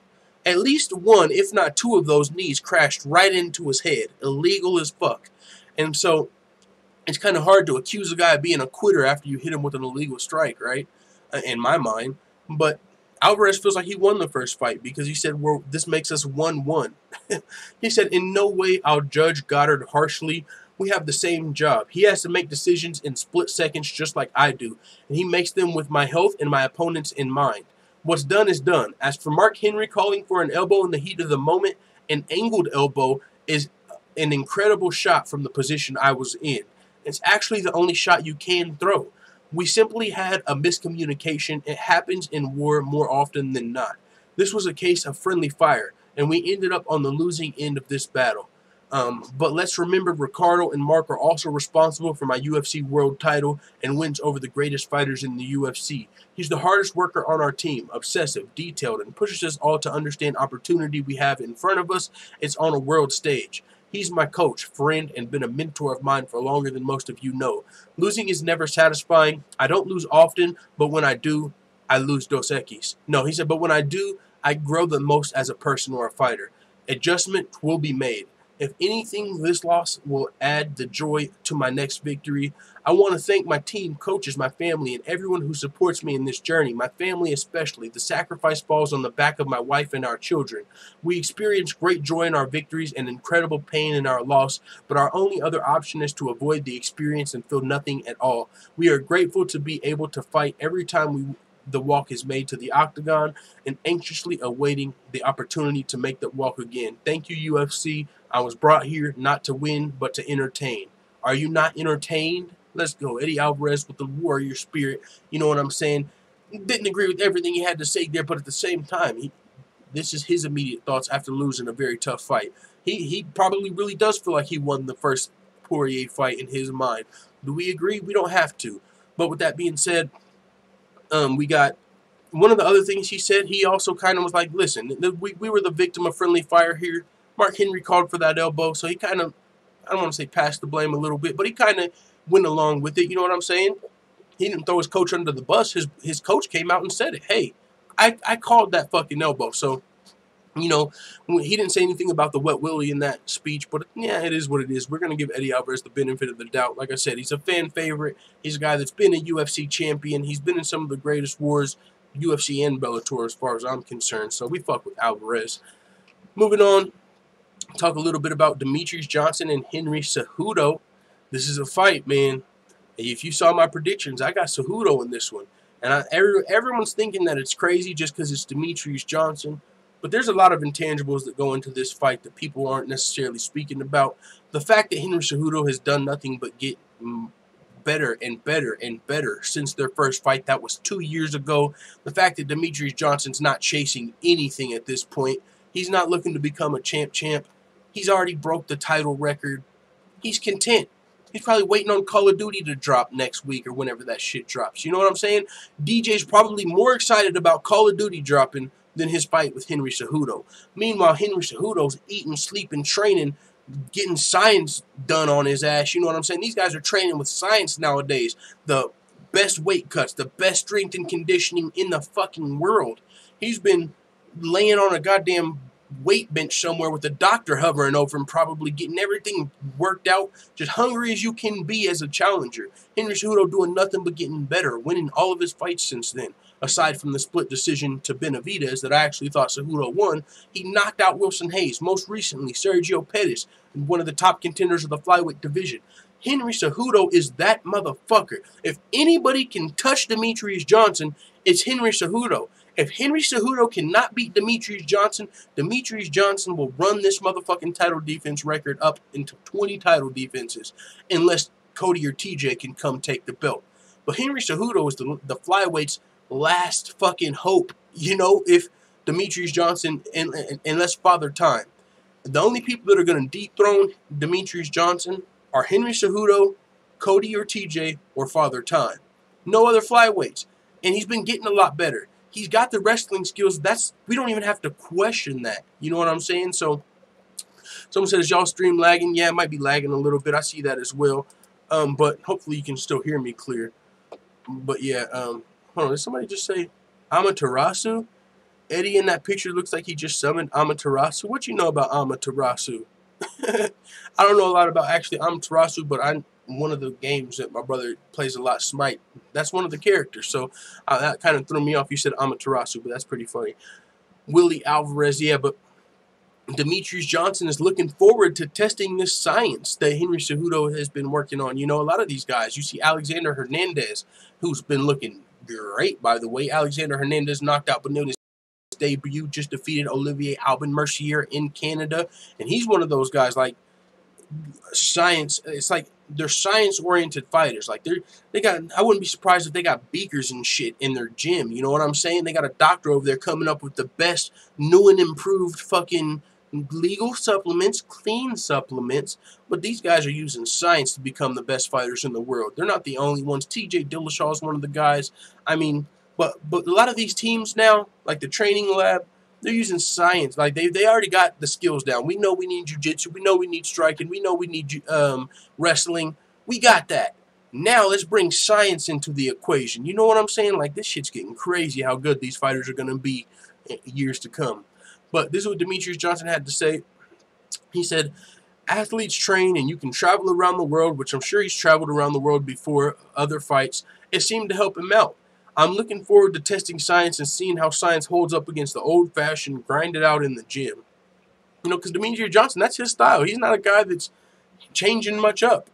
at least one, if not two of those knees crashed right into his head. Illegal as fuck. And so it's kind of hard to accuse a guy of being a quitter after you hit him with an illegal strike, right? In my mind. But Alvarez feels like he won the first fight because he said, well, this makes us 1-1. He said, in no way I'll judge Goddard harshly. We have the same job. He has to make decisions in split seconds just like I do. And he makes them with my health and my opponents in mind. What's done is done. As for Mark Henry calling for an elbow in the heat of the moment, an angled elbow is an incredible shot from the position I was in. It's actually the only shot you can throw. We simply had a miscommunication. It happens in war more often than not. This was a case of friendly fire, and we ended up on the losing end of this battle. But let's remember Ricardo and Mark are also responsible for my UFC world title and wins over the greatest fighters in the UFC. He's the hardest worker on our team, obsessive, detailed, and pushes us all to understand opportunity we have in front of us. It's on a world stage. He's my coach, friend, and been a mentor of mine for longer than most of you know. Losing is never satisfying. I don't lose often, but when I do, I lose Dos Equis. No, he said, but when I do, I grow the most as a person or a fighter. Adjustment will be made. If anything, this loss will add the joy to my next victory. I want to thank my team, coaches, my family, and everyone who supports me in this journey. My family especially. The sacrifice falls on the back of my wife and our children. We experience great joy in our victories and incredible pain in our loss, but our only other option is to avoid the experience and feel nothing at all. We are grateful to be able to fight every time the walk is made to the octagon, and anxiously awaiting the opportunity to make that walk again. Thank you, UFC. I was brought here not to win, but to entertain. Are you not entertained? Let's go. Eddie Alvarez with the warrior spirit. You know what I'm saying? Didn't agree with everything he had to say there, but at the same time, this is his immediate thoughts after losing a very tough fight. He probably really does feel like he won the first Poirier fight in his mind. Do we agree? We don't have to. But with that being said, we got one of the other things he said. He also kind of was like, listen, we were the victim of friendly fire here. Mark Henry called for that elbow, so he kind of, I don't want to say passed the blame a little bit, but he kind of went along with it. You know what I'm saying? He didn't throw his coach under the bus. His coach came out and said it. Hey, I called that fucking elbow. So, you know, he didn't say anything about the wet willy in that speech, but yeah, it is what it is. We're going to give Eddie Alvarez the benefit of the doubt. Like I said, he's a fan favorite. He's a guy that's been a UFC champion. He's been in some of the greatest wars, UFC and Bellator, as far as I'm concerned. So we fuck with Alvarez. Moving on, talk a little bit about Demetrius Johnson and Henry Cejudo. This is a fight, man. If you saw my predictions, I got Cejudo in this one. And everyone's thinking that it's crazy just because it's Demetrius Johnson. But there's a lot of intangibles that go into this fight that people aren't necessarily speaking about. The fact that Henry Cejudo has done nothing but get better and better and better since their first fight. That was 2 years ago. The fact that Demetrius Johnson's not chasing anything at this point. He's not looking to become a champ. He's already broke the title record. He's content. He's probably waiting on Call of Duty to drop next week or whenever that shit drops. You know what I'm saying? DJ's probably more excited about Call of Duty dropping than his fight with Henry Cejudo. Meanwhile, Henry Cejudo's eating, sleeping, training, getting science done on his ass. You know what I'm saying? These guys are training with science nowadays. The best weight cuts, the best strength and conditioning in the fucking world. He's been laying on a goddamn weight bench somewhere with a doctor hovering over him, probably getting everything worked out, just hungry as you can be as a challenger. Henry Cejudo doing nothing but getting better, winning all of his fights since then. Aside from the split decision to Benavidez that I actually thought Cejudo won, he knocked out Wilson Hayes. Most recently, Sergio Pettis, one of the top contenders of the flyweight division. Henry Cejudo is that motherfucker. If anybody can touch Demetrius Johnson, it's Henry Cejudo. If Henry Cejudo cannot beat Demetrius Johnson will run this motherfucking title defense record up into 20 title defenses unless Cody or TJ can come take the belt. But Henry Cejudo is the flyweight's last fucking hope. You know, if Demetrius Johnson, unless Father Time. The only people that are going to dethrone Demetrius Johnson are Henry Cejudo, Cody or TJ, or Father Time. No other flyweights. And he's been getting a lot better. He's got the wrestling skills. We don't even have to question that. You know what I'm saying? So, someone said, is y'all stream lagging? Yeah, it might be lagging a little bit. I see that as well. But hopefully you can still hear me clear. But yeah, hold on. Did somebody just say Amaterasu? Eddie in that picture looks like he just summoned Amaterasu. What you know about Amaterasu? I don't know a lot about actually Amaterasu, but one of the games that my brother plays a lot, Smite, that's one of the characters. So that kind of threw me off. You said Amaterasu, but that's pretty funny. Willie Alvarez, yeah, but Demetrius Johnson is looking forward to testing this science that Henry Cejudo has been working on. You know, a lot of these guys, you see Alexander Hernandez, who's been looking great, by the way. Alexander Hernandez knocked out Benitez debut, just defeated Olivier Albin Mercier in Canada, and he's one of those guys like science. It's like they're science-oriented fighters. Like they got. I wouldn't be surprised if they got beakers and shit in their gym. You know what I'm saying? They got a doctor over there coming up with the best new and improved fucking legal supplements, clean supplements. But these guys are using science to become the best fighters in the world. They're not the only ones. TJ Dillashaw is one of the guys. I mean, but a lot of these teams now, like the training lab, they're using science. Like they already got the skills down. We know we need jiu-jitsu. We know we need striking. We know we need wrestling. We got that. Now let's bring science into the equation. You know what I'm saying? Like, this shit's getting crazy how good these fighters are going to be in years to come. But this is what Demetrious Johnson had to say. He said, athletes train and you can travel around the world, which I'm sure he's traveled around the world before other fights. It seemed to help him out. I'm looking forward to testing science and seeing how science holds up against the old-fashioned grind it out in the gym. You know, because Demetrious Johnson, that's his style. He's not a guy that's changing much up.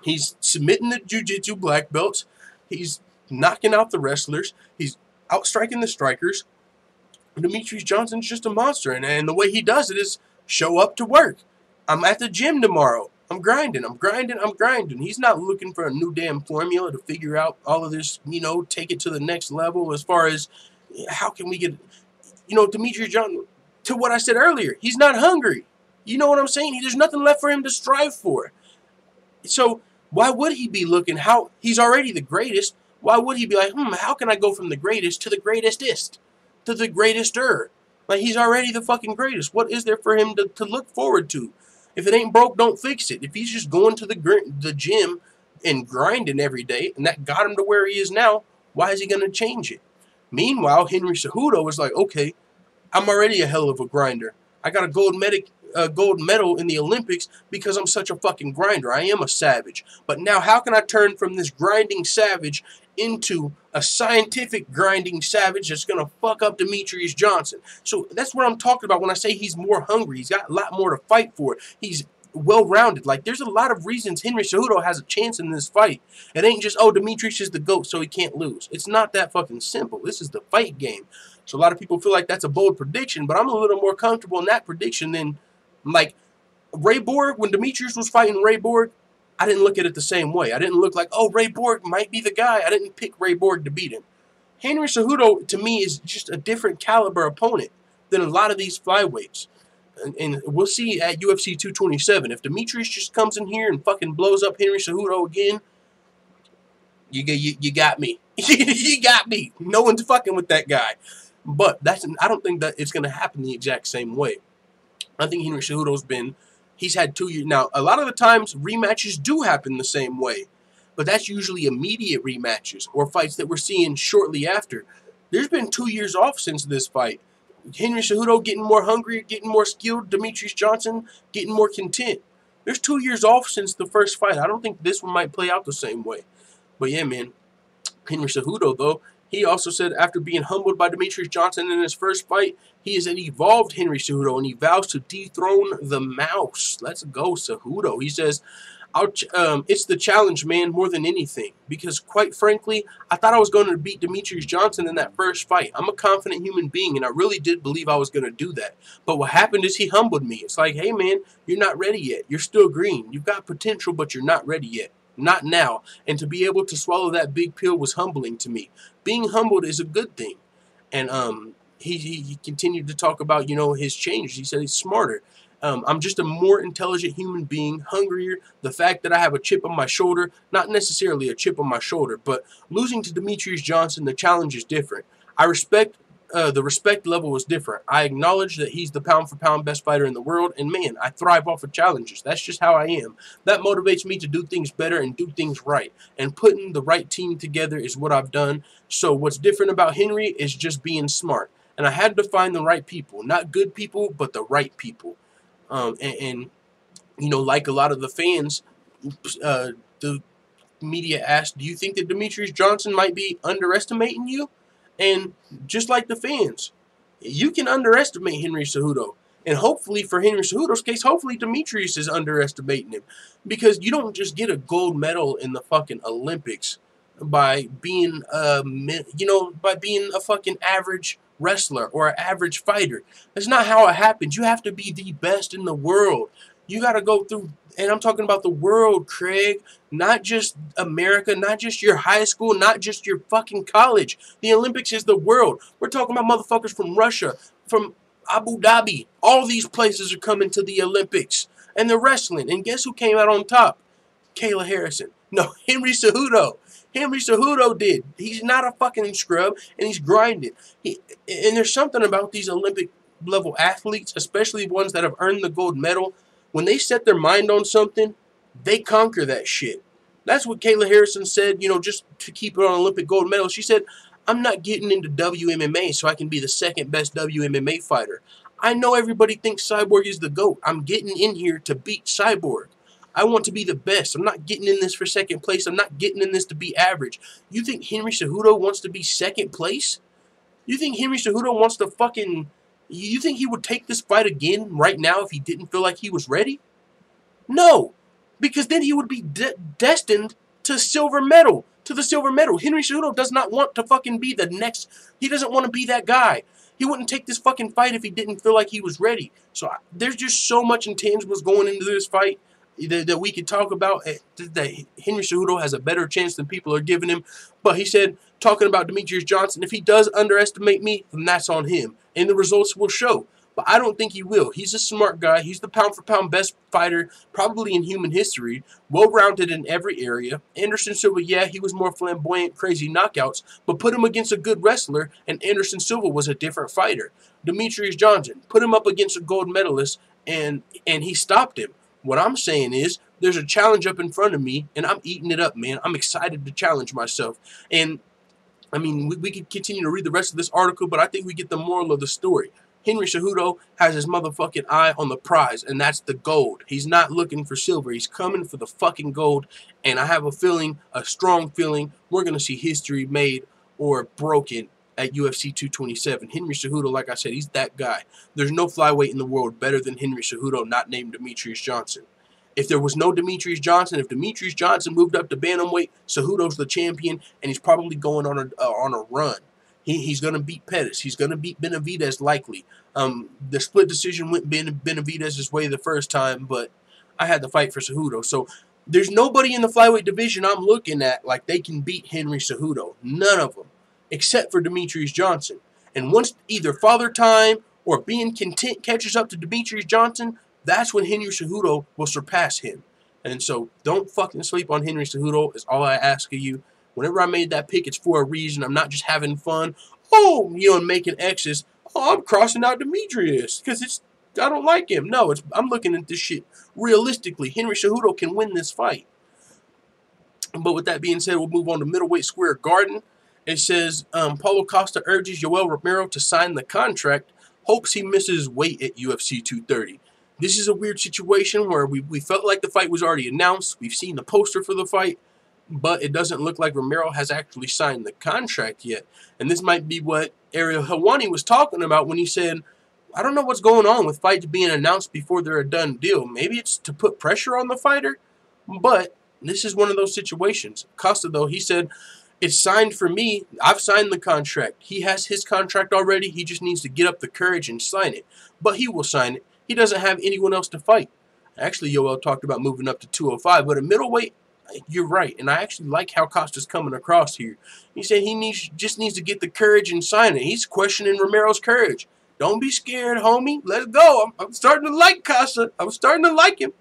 He's submitting the jiu-jitsu black belts. He's knocking out the wrestlers. He's outstriking the strikers. Demetrious Johnson's just a monster. And the way he does it is show up to work. I'm at the gym tomorrow. I'm grinding. I'm grinding. I'm grinding. He's not looking for a new damn formula to figure out all of this, you know, take it to the next level as far as how can we get, you know, Demetrious Johnson, to what I said earlier, he's not hungry. You know what I'm saying? There's nothing left for him to strive for. So why would he be looking how he's already the greatest? Why would he be like, how can I go from the greatest to the greatestest to the greatester? Like, he's already the fucking greatest. What is there for him to look forward to? If it ain't broke, don't fix it. If he's just going to the gym and grinding every day, and that got him to where he is now, why is he going to change it? Meanwhile, Henry Cejudo is like, okay, I'm already a hell of a grinder. I got a gold medal in the Olympics because I'm such a fucking grinder. I am a savage. But now how can I turn from this grinding savage into a scientific grinding savage that's going to fuck up Demetrious Johnson? So that's what I'm talking about when I say he's more hungry. He's got a lot more to fight for. He's well-rounded. Like, there's a lot of reasons Henry Cejudo has a chance in this fight. It ain't just, oh, Demetrious is the GOAT, so he can't lose. It's not that fucking simple. This is the fight game. So a lot of people feel like that's a bold prediction, but I'm a little more comfortable in that prediction than, like, Ray Borg. When Demetrious was fighting Ray Borg, I didn't look at it the same way. I didn't look like, oh, Ray Borg might be the guy. I didn't pick Ray Borg to beat him. Henry Cejudo, to me, is just a different caliber opponent than a lot of these flyweights. And we'll see at UFC 227. If Demetrious just comes in here and fucking blows up Henry Cejudo again, you got me. You got me. No one's fucking with that guy. But I don't think that it's going to happen the exact same way. I think Henry Cejudo's he's had 2 years. Now, a lot of the times, rematches do happen the same way. But that's usually immediate rematches or fights that we're seeing shortly after. There's been 2 years off since this fight. Henry Cejudo getting more hungry, getting more skilled. Demetrious Johnson getting more content. There's 2 years off since the first fight. I don't think this one might play out the same way. But yeah, man. Henry Cejudo, though, he also said after being humbled by Demetrious Johnson in his first fight, he is an evolved Henry Cejudo, and he vows to dethrone the mouse. Let's go, Cejudo. He says, it's the challenge, man, more than anything. Because, quite frankly, I thought I was going to beat Demetrious Johnson in that first fight. I'm a confident human being, and I really did believe I was going to do that. But what happened is he humbled me. It's like, hey, man, you're not ready yet. You're still green. You've got potential, but you're not ready yet. Not now. And to be able to swallow that big pill was humbling to me. Being humbled is a good thing. And he continued to talk about, you know, his changes. He said he's smarter. I'm just a more intelligent human being, hungrier. The fact that I have a chip on my shoulder, not necessarily a chip on my shoulder, but losing to Demetrious Johnson, the challenge is different. I respect, the respect level is different. I acknowledge that he's the pound-for-pound best fighter in the world, and man, I thrive off of challenges. That's just how I am. That motivates me to do things better and do things right. And putting the right team together is what I've done. So what's different about Henry is just being smart. And I had to find the right people. Not good people, but the right people. And you know, like a lot of the fans, the media asked, do you think that Demetrious Johnson might be underestimating you? And just like the fans, you can underestimate Henry Cejudo. And hopefully, for Henry Cejudo's case, hopefully Demetrious is underestimating him. Because you don't just get a gold medal in the fucking Olympics by being, by being a fucking average wrestler or an average fighter. That's not how it happens. You have to be the best in the world. You got to go through, and I'm talking about the world, Craig, not just America, not just your high school, not just your fucking college. The Olympics is the world. We're talking about motherfuckers from Russia, from Abu Dhabi. All these places are coming to the Olympics, and they're wrestling. And guess who came out on top? Kayla Harrison. No, Henry Cejudo. Henry Cejudo did. He's not a fucking scrub, and he's grinding. And there's something about these Olympic-level athletes, especially ones that have earned the gold medal. When they set their mind on something, they conquer that shit. That's what Kayla Harrison said, you know, just to keep it on Olympic gold medal. She said, I'm not getting into WMMA so I can be the second best WMMA fighter. I know everybody thinks Cyborg is the GOAT. I'm getting in here to beat Cyborg. I want to be the best. I'm not getting in this for second place. I'm not getting in this to be average. You think Henry Cejudo wants to be second place? You think Henry Cejudo wants to fucking... You think he would take this fight again right now if he didn't feel like he was ready? No. Because then he would be destined to silver medal. To the silver medal. Henry Cejudo does not want to fucking be the next... He doesn't want to be that guy. He wouldn't take this fucking fight if he didn't feel like he was ready. So there's just so much intangibles going into this fight that we could talk about, that Henry Cejudo has a better chance than people are giving him. But he said, talking about Demetrius Johnson, if he does underestimate me, then that's on him. And the results will show. But I don't think he will. He's a smart guy. He's the pound-for-pound best fighter probably in human history. Well-rounded in every area. Anderson Silva, yeah, he was more flamboyant, crazy knockouts. But put him against a good wrestler, and Anderson Silva was a different fighter. Demetrius Johnson, put him up against a gold medalist, and he stopped him. What I'm saying is, there's a challenge up in front of me, and I'm eating it up, man. I'm excited to challenge myself. And, I mean, we could continue to read the rest of this article, but I think we get the moral of the story. Henry Cejudo has his motherfucking eye on the prize, and that's the gold. He's not looking for silver. He's coming for the fucking gold, and I have a feeling, a strong feeling, we're going to see history made or broken at UFC 227. Henry Cejudo, like I said, he's that guy. There's no flyweight in the world better than Henry Cejudo, not named Demetrius Johnson. If there was no Demetrius Johnson, if Demetrius Johnson moved up to bantamweight, Cejudo's the champion, and he's probably going on a run. He's going to beat Pettis. He's going to beat Benavidez likely. The split decision went Benavidez's way the first time, but I had to fight for Cejudo. So there's nobody in the flyweight division I'm looking at like they can beat Henry Cejudo. None of them, except for Demetrius Johnson. And once either Father Time or being content catches up to Demetrius Johnson, that's when Henry Cejudo will surpass him. And so don't fucking sleep on Henry Cejudo is all I ask of you. Whenever I made that pick, it's for a reason. I'm not just having fun. Oh, you know, and making X's. Oh, I'm crossing out Demetrius because I don't like him. No, I'm looking at this shit realistically. Henry Cejudo can win this fight. But with that being said, we'll move on to Middleweight Square Garden. It says, Paulo Costa urges Yoel Romero to sign the contract. Hopes he misses weight at UFC 230. This is a weird situation where we felt like the fight was already announced. We've seen the poster for the fight. But it doesn't look like Romero has actually signed the contract yet. And this might be what Ariel Helwani was talking about when he said, I don't know what's going on with fights being announced before they're a done deal. Maybe it's to put pressure on the fighter, but this is one of those situations. Costa, though, he said, it's signed for me. I've signed the contract. He has his contract already. He just needs to get up the courage and sign it. But he will sign it. He doesn't have anyone else to fight. Actually, Yoel talked about moving up to 205, but at middleweight, you're right, and I actually like how Costa's coming across here. He said he just needs to get the courage and sign it. He's questioning Romero's courage. Don't be scared, homie. Let's go. I'm starting to like Costa. I'm starting to like him.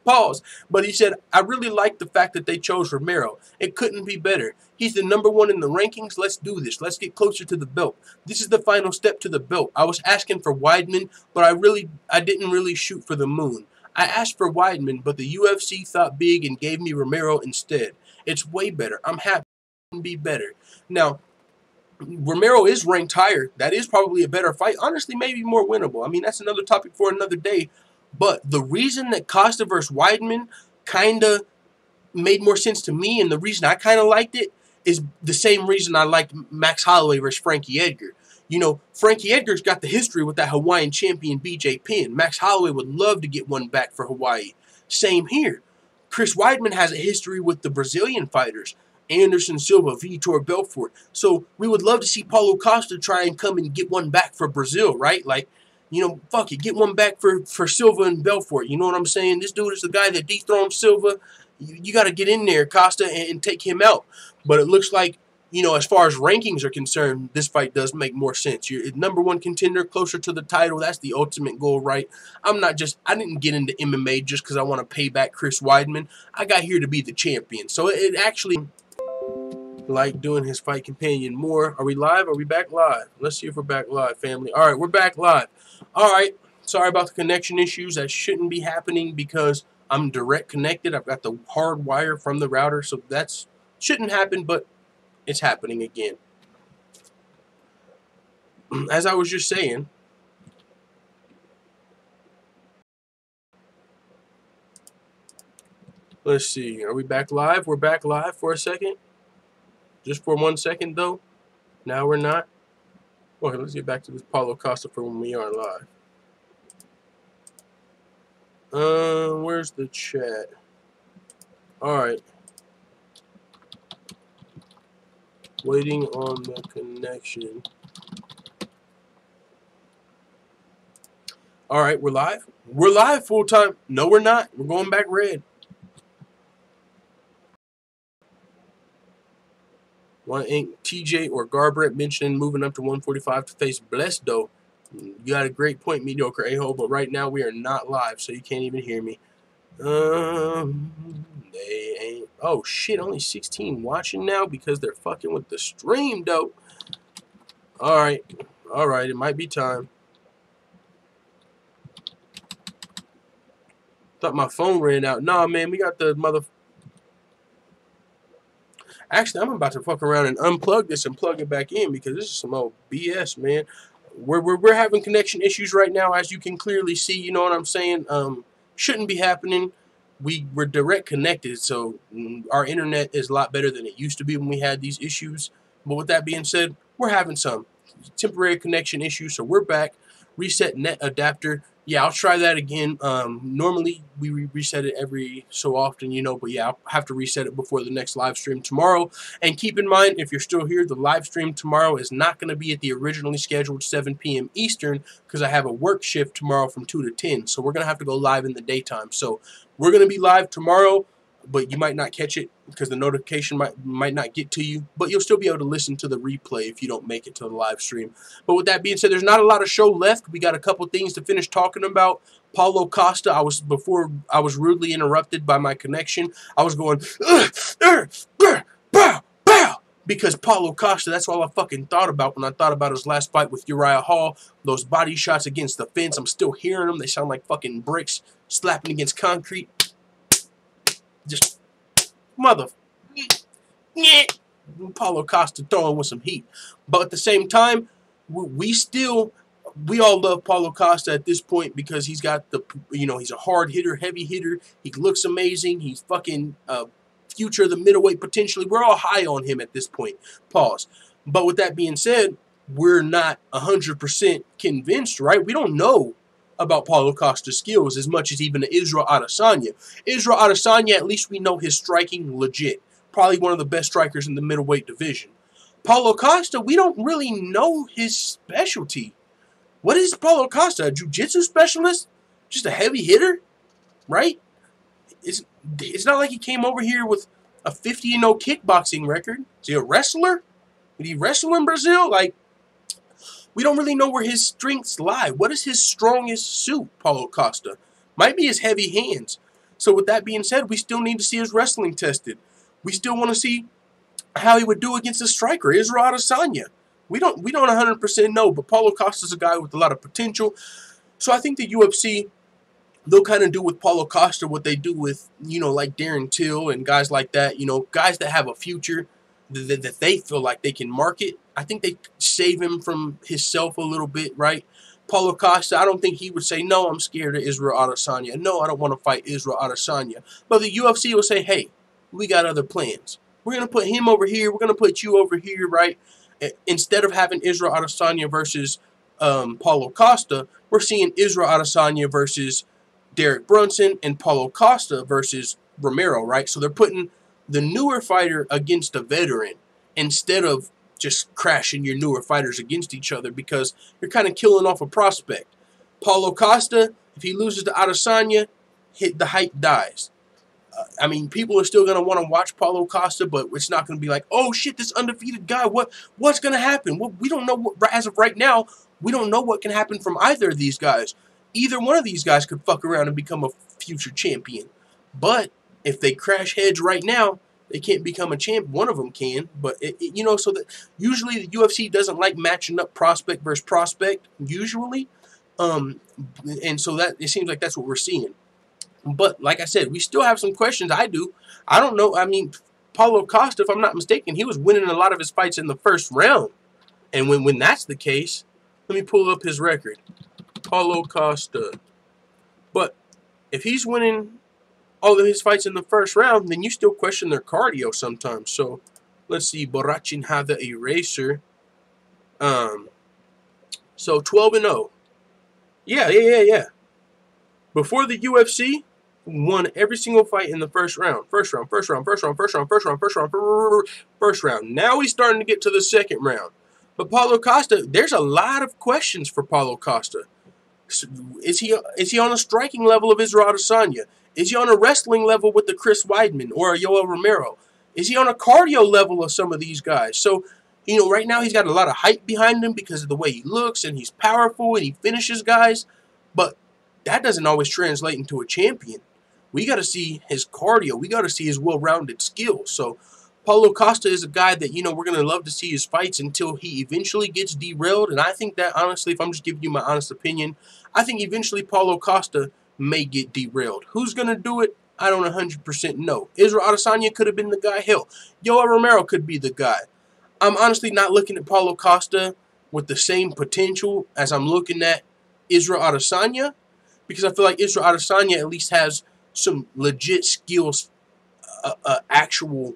Pause. But he said, I really like the fact that they chose Romero. It couldn't be better. He's the #1 in the rankings. Let's do this. Let's get closer to the belt. This is the final step to the belt. I was asking for Weidman, but I didn't really shoot for the moon. I asked for Weidman, but the UFC thought big and gave me Romero instead. It's way better. I'm happy it can be better. Now, Romero is ranked higher. That is probably a better fight. Honestly, maybe more winnable. I mean, that's another topic for another day. But the reason that Costa versus Weidman kind of made more sense to me, and the reason I kind of liked it, is the same reason I liked Max Holloway versus Frankie Edgar. You know, Frankie Edgar's got the history with that Hawaiian champion BJ Penn. Max Holloway would love to get one back for Hawaii. Same here. Chris Weidman has a history with the Brazilian fighters. Anderson Silva, Vitor Belfort. So we would love to see Paulo Costa try and come and get one back for Brazil, right? Like, you know, fuck it, get one back for Silva and Belfort. You know what I'm saying? This dude is the guy that dethroned Silva. You got to get in there, Costa, and take him out. But it looks like, you know, as far as rankings are concerned, this fight does make more sense. You're #1 contender, closer to the title. That's the ultimate goal, right? I didn't get into MMA just because I want to pay back Chris Weidman. I got here to be the champion. So it actually, like doing his fight companion more. Are we live? Are we back live? Let's see if we're back live, family. All right, we're back live. All right, sorry about the connection issues. That shouldn't be happening because I'm direct connected. I've got the hard wire from the router, so that's shouldn't happen, but it's happening again. As I was just saying, let's see. Are we back live? We're back live for a second. Just for 1 second, though. Now we're not. Okay, let's get back to this Paulo Costa for when we are live. Where's the chat? All right. Waiting on the connection. All right, we're live. We're live full time. No, we're not. We're going back red. One Ink, TJ or Garbrandt mentioning moving up to 145 to face Blessed, though. You got a great point, mediocre a-hole, but right now we are not live, so you can't even hear me. They ain't. Oh shit! Only 16 watching now because they're fucking with the stream, though. All right, it might be time. Thought my phone ran out. Nah, man, we got the mother. Actually, I'm about to fuck around and unplug this and plug it back in because this is some old BS, man. We're having connection issues right now, as you can clearly see. You know what I'm saying? Shouldn't be happening. We're direct connected, so our internet is a lot better than it used to be when we had these issues. But with that being said, we're having some temporary connection issues, so we're back. Reset net adapter. Yeah, I'll try that again. Normally, we reset it every so often, you know, but yeah, I'll have to reset it before the next live stream tomorrow. And keep in mind, if you're still here, the live stream tomorrow is not going to be at the originally scheduled 7 p.m. Eastern because I have a work shift tomorrow from 2 to 10. So we're going to have to go live in the daytime. So we're going to be live tomorrow, but you might not catch it because the notification might not get to you, but you'll still be able to listen to the replay if you don't make it to the live stream. But with that being said, there's not a lot of show left. We got a couple things to finish talking about. Paulo Costa, before I was rudely interrupted by my connection. I was going, bow, bow, because Paulo Costa, that's all I fucking thought about when I thought about his last fight with Uriah Hall. Those body shots against the fence, I'm still hearing them. They sound like fucking bricks slapping against concrete. Just mother, Paulo Costa throwing with some heat. But at the same time, we all love Paulo Costa at this point because he's got the, you know, he's a hard hitter, heavy hitter. He looks amazing. He's fucking future of the middleweight potentially. We're all high on him at this point. Pause. But with that being said, we're not 100% convinced, right? We don't know about Paulo Costa's skills as much as even Israel Adesanya. Israel Adesanya, at least we know his striking legit. Probably one of the best strikers in the middleweight division. Paulo Costa, we don't really know his specialty. What is Paulo Costa? A jiu-jitsu specialist? Just a heavy hitter? Right? It's not like he came over here with a 50-0 kickboxing record. Is he a wrestler? Did he wrestle in Brazil? Like, we don't really know where his strengths lie. What is his strongest suit, Paulo Costa? Might be his heavy hands. So with that being said, we still need to see his wrestling tested. We still want to see how he would do against a striker, Israel Adesanya. We don't 100% know, but Paulo Costa's a guy with a lot of potential. So I think the UFC, they'll kind of do with Paulo Costa what they do with, you know, like Darren Till and guys like that, you know, guys that have a future that they feel like they can market. I think they save him from himself a little bit, right? Paulo Costa, I don't think he would say, no, I'm scared of Israel Adesanya. No, I don't want to fight Israel Adesanya. But the UFC will say, hey, we got other plans. We're going to put him over here. We're going to put you over here, right? Instead of having Israel Adesanya versus Paulo Costa, we're seeing Israel Adesanya versus Derek Brunson and Paulo Costa versus Romero, right? So they're putting the newer fighter against a veteran instead of just crashing your newer fighters against each other because you're kind of killing off a prospect. Paulo Costa, if he loses to Adesanya, the hype dies. I mean, people are still going to want to watch Paulo Costa, but it's not going to be like, oh, shit, this undefeated guy, what's going to happen? Well, we don't know. As of right now, we don't know what can happen from either of these guys. Either one of these guys could fuck around and become a future champion. But if they crash heads right now, they can't become a champ. One of them can, but you know, so that usually the UFC doesn't like matching up prospect versus prospect usually, and so that it seems like that's what we're seeing. But like I said, we still have some questions. I don't know. I mean, Paulo Costa, if I'm not mistaken, he was winning a lot of his fights in the first round. And when that's the case, let me pull up his record. Paulo Costa. But if he's winning all of his fights in the first round, then you still question their cardio sometimes. So let's see. Borrachin have the eraser. So 12-0. Yeah. Before the UFC, won every single fight in the first round. First round. Now he's starting to get to the second round. But Paulo Costa, there's a lot of questions for Paulo Costa. Is he on a striking level of Israel Adesanya? Is he on a wrestling level with the Chris Weidman or Yoel Romero? Is he on a cardio level of some of these guys? So, you know, right now he's got a lot of hype behind him because of the way he looks and he's powerful and he finishes guys. But that doesn't always translate into a champion. We got to see his cardio. We got to see his well-rounded skills. So Paulo Costa is a guy that, you know, we're going to love to see his fights until he eventually gets derailed. And I think that, honestly, if I'm just giving you my honest opinion, I think eventually Paulo Costa may get derailed. Who's going to do it? I don't 100% know. Israel Adesanya could have been the guy. Hell, Yoel Romero could be the guy. I'm honestly not looking at Paulo Costa with the same potential as I'm looking at Israel Adesanya, because I feel like Israel Adesanya at least has some legit skills, actual,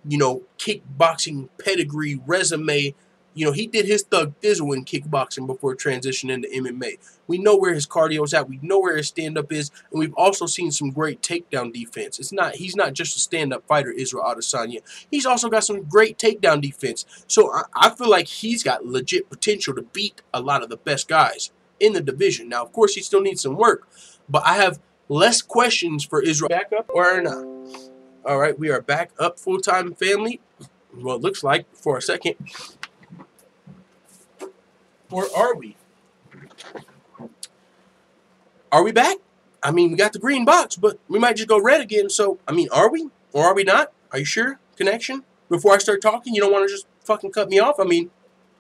you know, kickboxing pedigree, resume. You know, he did his thug thizzle in kickboxing before transitioning into MMA. We know where his cardio is at. We know where his stand-up is. And we've also seen some great takedown defense. He's not just a stand-up fighter, Israel Adesanya. He's also got some great takedown defense. So I feel like he's got legit potential to beat a lot of the best guys in the division. Now, of course, he still needs some work. But I have less questions for Israel. Back up or not? All right, we are back up, full-time family. Well, it looks like for a second. Or are we? Are we back? I mean, we got the green box, but we might just go red again. So, I mean, are we? Or are we not? Are you sure? Connection? Before I start talking, you don't want to just fucking cut me off? I mean,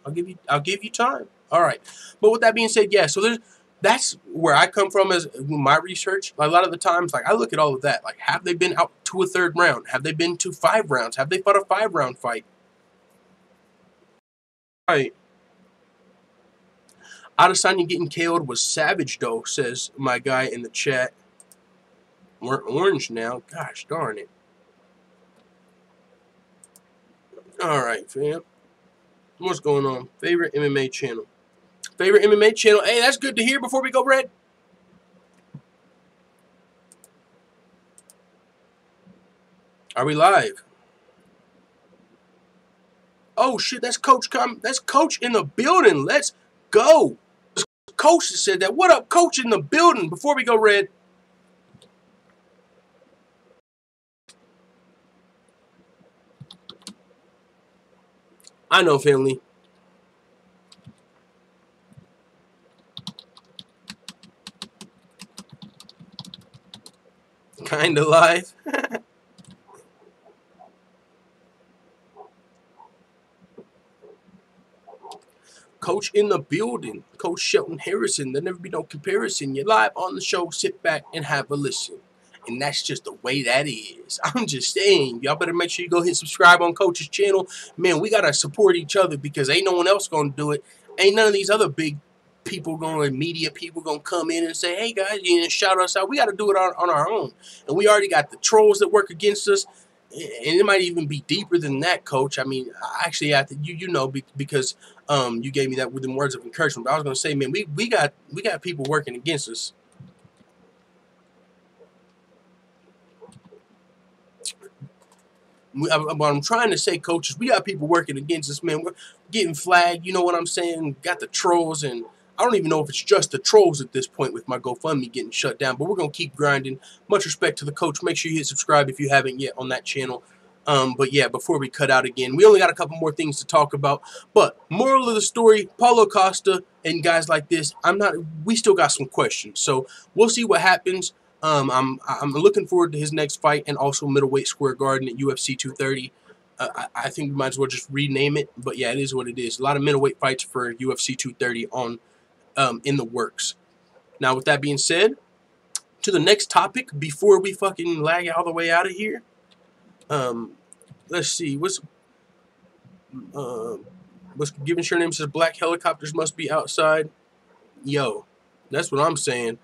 I'll give you time. All right. But with that being said, yeah, so that's where I come from as my research. A lot of the times, like, I look at all of that. Like, have they been out to a third round? Have they been to 5 rounds? Have they fought a 5-round fight? All right. Adesanya getting KO'd was savage, though, says my guy in the chat. We're orange now. Gosh darn it. All right, fam. What's going on? Favorite MMA channel. Favorite MMA channel. Hey, that's good to hear before we go red. Are we live? Oh, shit, that's Coach. That's Coach in the building. Let's go. Coach said that. What up, Coach in the building? Before we go red. I know, family. Kinda live. Coach in the building. Coach Shelton Harrison. There'll never be no comparison. You're live on the show. Sit back and have a listen. And that's just the way that is. I'm just saying. Y'all better make sure you go hit subscribe on Coach's channel. Man, we got to support each other because ain't no one else going to do it. Ain't none of these other big people media people going to come in and say, hey, guys, you know, shout us out. We got to do it on our own. And we already got the trolls that work against us. And it might even be deeper than that, Coach. I mean, actually, I think you know, because you gave me that with them words of encouragement. But I was going to say, man, we got people working against us. What I'm trying to say, coaches, we got people working against us, man. We're getting flagged. You know what I'm saying? Got the trolls, and I don't even know if it's just the trolls at this point with my GoFundMe getting shut down. But we're going to keep grinding. Much respect to the coach. Make sure you hit subscribe if you haven't yet on that channel. But yeah, before we cut out again, we only got a couple more things to talk about. But moral of the story, Paulo Costa and guys like this, we still got some questions. So we'll see what happens. I'm looking forward to his next fight and also middleweight square garden at UFC 230. I think we might as well just rename it. But yeah, it is what it is. A lot of middleweight fights for UFC 230 on in the works. Now, with that being said, to the next topic before we fucking lag all the way out of here. Let's see. What's Given Sure Name says black helicopters must be outside. Yo, that's what I'm saying.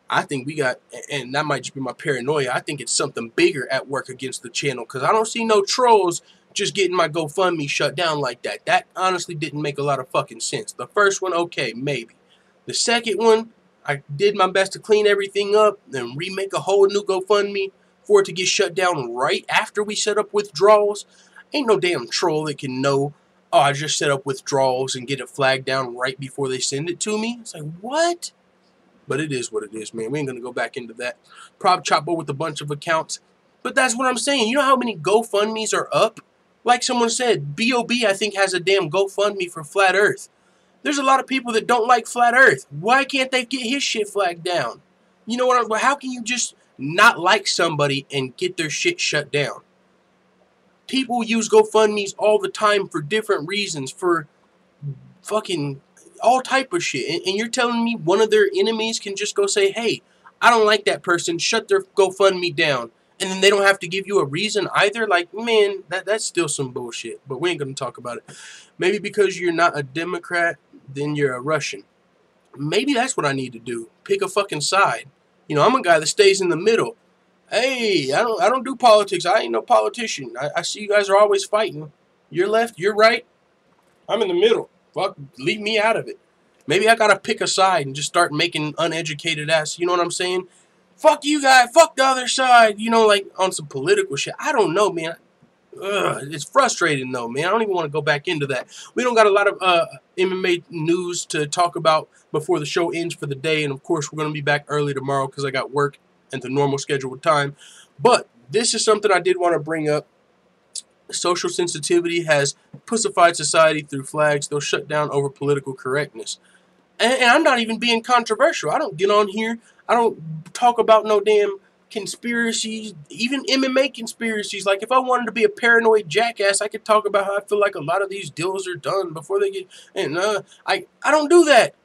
I think we got, and that might just be my paranoia, I think it's something bigger at work against the channel, because I don't see no trolls just getting my GoFundMe shut down like that. That honestly didn't make a lot of fucking sense. The first one, okay, maybe. The second one, I did my best to clean everything up and remake a whole new GoFundMe for it to get shut down right after we set up withdrawals. Ain't no damn troll that can know, oh, I just set up withdrawals and get it flagged down right before they send it to me. It's like, what? But it is what it is, man. We ain't going to go back into that. Prop Chopper with a bunch of accounts. But that's what I'm saying. You know how many GoFundMes are up? Like someone said, B.O.B. I think has a damn GoFundMe for Flat Earth. There's a lot of people that don't like Flat Earth. Why can't they get his shit flagged down? You know what? How can you just not like somebody and get their shit shut down? People use GoFundMes all the time for different reasons, for fucking all type of shit. And you're telling me one of their enemies can just go say, hey, I don't like that person, shut their GoFundMe down. And then they don't have to give you a reason either? Like, man, that's still some bullshit. But we ain't going to talk about it. Maybe because you're not a Democrat, then you're a Russian. Maybe that's what I need to do. Pick a fucking side. You know, I'm a guy that stays in the middle. Hey, I don't do politics. I ain't no politician. I see you guys are always fighting. You're left, you're right. I'm in the middle. Fuck, leave me out of it. Maybe I gotta pick a side and just start making uneducated ass, you know what I'm saying? Fuck you guys, fuck the other side, you know, like on some political shit. I don't know, man. It's frustrating though, man. I don't even want to go back into that. We don't got a lot of MMA news to talk about before the show ends for the day, and of course we're gonna be back early tomorrow because I got work at the normal scheduled time. But this is something I did want to bring up. Social sensitivity has pussified society through flags. They'll shut down over political correctness. And I'm not even being controversial. I don't get on here. I don't talk about no damn conspiracies, even MMA conspiracies. Like, if I wanted to be a paranoid jackass, I could talk about how I feel like a lot of these deals are done before they get... And I don't do that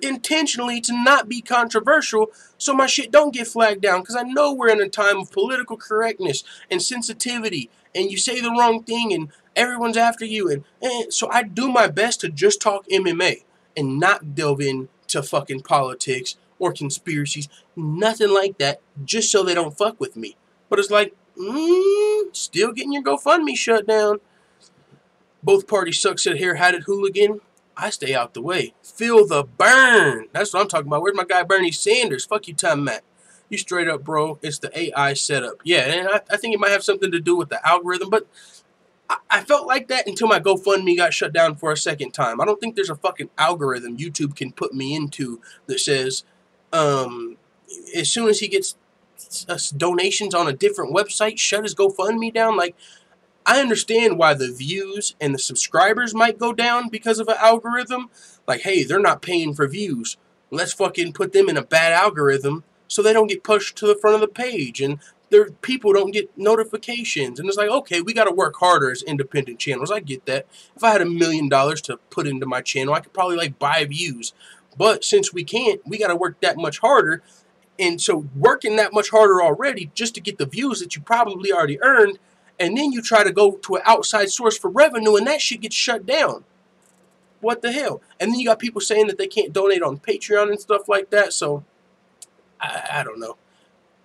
intentionally to not be controversial, so my shit don't get flagged down, because I know we're in a time of political correctness and sensitivity, and you say the wrong thing and everyone's after you, and so I do my best to just talk MMA and not delve into fucking politics or conspiracies, nothing like that, just so they don't fuck with me. But it's like, still getting your GoFundMe shut down. Both parties suck, said hair-hatted hooligan. I stay out the way. Feel the burn. That's what I'm talking about. Where's my guy Bernie Sanders? Fuck you, Time Matt. You straight up, bro. It's the AI setup. Yeah, and I think it might have something to do with the algorithm, but I felt like that until my GoFundMe got shut down for a second time. I don't think there's a fucking algorithm YouTube can put me into that says, as soon as he gets donations on a different website, shut his GoFundMe down. Like, I understand why the views and the subscribers might go down because of an algorithm. Like, hey, they're not paying for views. Let's fucking put them in a bad algorithm so they don't get pushed to the front of the page and their people don't get notifications. And it's like, okay, we got to work harder as independent channels. I get that. If I had $1 million to put into my channel, I could probably like buy views. But since we can't, we got to work that much harder. And so working that much harder already just to get the views that you probably already earned, and then you try to go to an outside source for revenue, and that shit gets shut down. What the hell? And then you got people saying that they can't donate on Patreon and stuff like that. So, I don't know.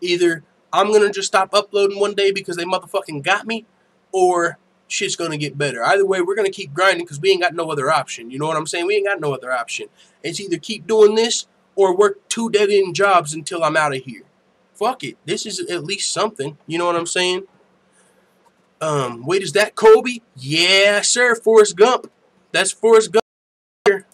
Either I'm going to just stop uploading one day because they motherfucking got me, or shit's going to get better. Either way, we're going to keep grinding because we ain't got no other option. You know what I'm saying? We ain't got no other option. It's either keep doing this or work 2 dead-end jobs until I'm out of here. Fuck it. This is at least something. You know what I'm saying? Wait, is that Colby? Yeah, sir, Forrest Gump. That's Forrest Gump here.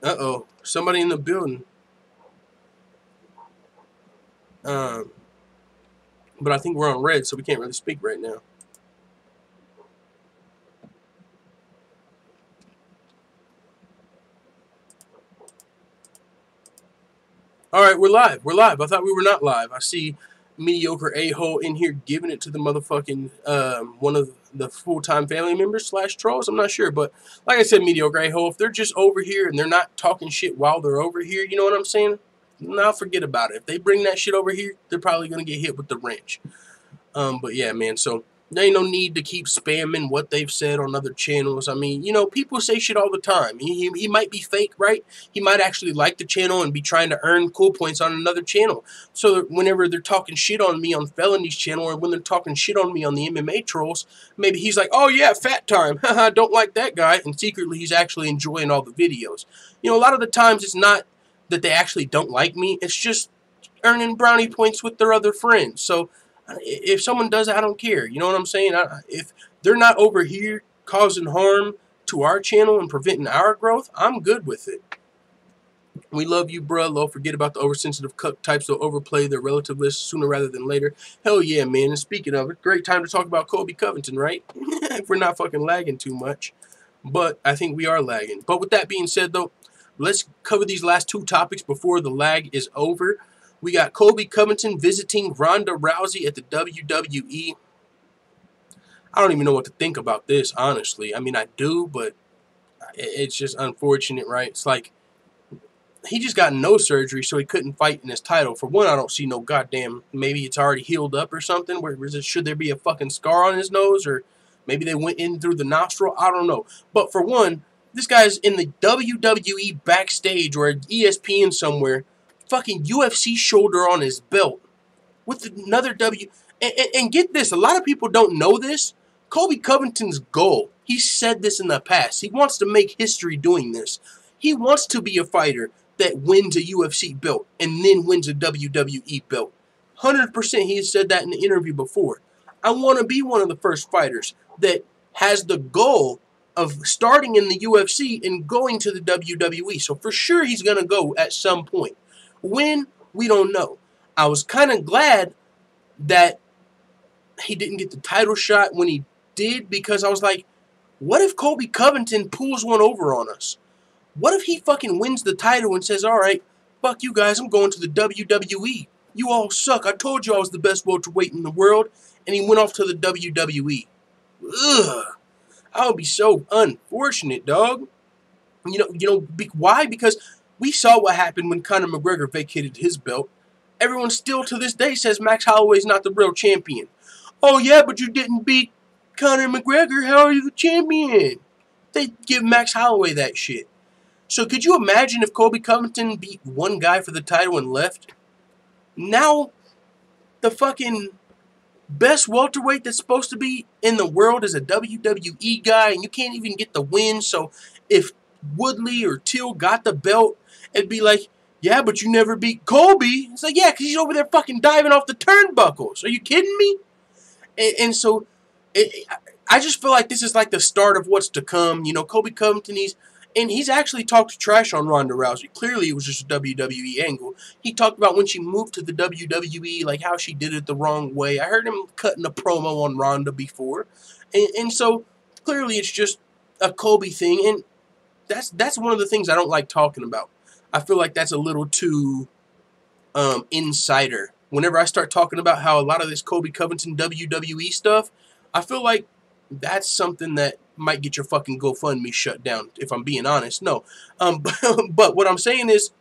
Uh-oh, somebody in the building. But I think we're on red, so we can't really speak right now. All right, we're live. We're live. I thought we were not live. I see mediocre a-hole in here giving it to the motherfucking one of the full-time family members / trolls. I'm not sure, but like I said, mediocre a-hole, if they're just over here and they're not talking shit while they're over here, you know what I'm saying? Now forget about it. If they bring that shit over here, they're probably gonna get hit with the wrench. But yeah, man, so there ain't no need to keep spamming what they've said on other channels. I mean, you know, people say shit all the time. He might be fake, right? He might actually like the channel and be trying to earn cool points on another channel. So whenever they're talking shit on me on Felony's channel, or when they're talking shit on me on the MMA trolls, maybe he's like, oh yeah, fat time. Haha, don't like that guy. And secretly he's actually enjoying all the videos. You know, a lot of the times it's not that they actually don't like me. It's just earning brownie points with their other friends. So if someone does it, I don't care. You know what I'm saying? If they're not over here causing harm to our channel and preventing our growth, I'm good with it. We love you, bruh. Don't forget about the oversensitive cuck types that overplay their relative list sooner rather than later. Hell yeah, man. And speaking of it, great time to talk about Colby Covington, right? If we're not fucking lagging too much. But I think we are lagging. But with that being said, though, let's cover these last two topics before the lag is over. We got Colby Covington visiting Ronda Rousey at the WWE. I don't even know what to think about this, honestly. I mean, I do, but it's just unfortunate, right? It's like he just got no surgery, so he couldn't fight in his title. For one, I don't see no goddamn, maybe it's already healed up or something. Should there be a fucking scar on his nose? Or maybe they went in through the nostril? I don't know. But for one, this guy's in the WWE backstage or ESPN somewhere, fucking UFC shoulder on his belt with another and get this, a lot of people don't know this. Colby Covington's goal, he said this in the past, he wants to make history doing this. He wants to be a fighter that wins a UFC belt and then wins a WWE belt. 100% he has said that in the interview before. I want to be one of the first fighters that has the goal of starting in the UFC and going to the WWE. So for sure he's going to go at some point. When? We don't know. I was kind of glad that he didn't get the title shot when he did, because I was like, what if Colby Covington pulls one over on us? What if he fucking wins the title and says, alright, fuck you guys, I'm going to the WWE. You all suck. I told you I was the best welterweight in the world. And he went off to the WWE. Ugh. I would be so unfortunate, dog. You know, why? Because we saw what happened when Conor McGregor vacated his belt. Everyone still to this day says Max Holloway's not the real champion. Oh yeah, but you didn't beat Conor McGregor. How are you the champion? They give Max Holloway that shit. So could you imagine if Colby Covington beat one guy for the title and left? Now the fucking best welterweight that's supposed to be in the world is a WWE guy, and you can't even get the win. So if Woodley or Till got the belt, it'd be like, yeah, but you never beat Colby. It's like, yeah, because he's over there fucking diving off the turnbuckles. Are you kidding me? And so I just feel like this is like the start of what's to come. You know, Colby Covington, he's actually talked trash on Ronda Rousey. Clearly, it was just a WWE angle. He talked about when she moved to the WWE, like how she did it the wrong way. I heard him cutting a promo on Ronda before. And so, clearly, it's just a Colby thing. And that's one of the things I don't like talking about. I feel like that's a little too insider. Whenever I start talking about how a lot of this Colby Covington WWE stuff, I feel like that's something that might get your fucking GoFundMe shut down, if I'm being honest. No. But what I'm saying is,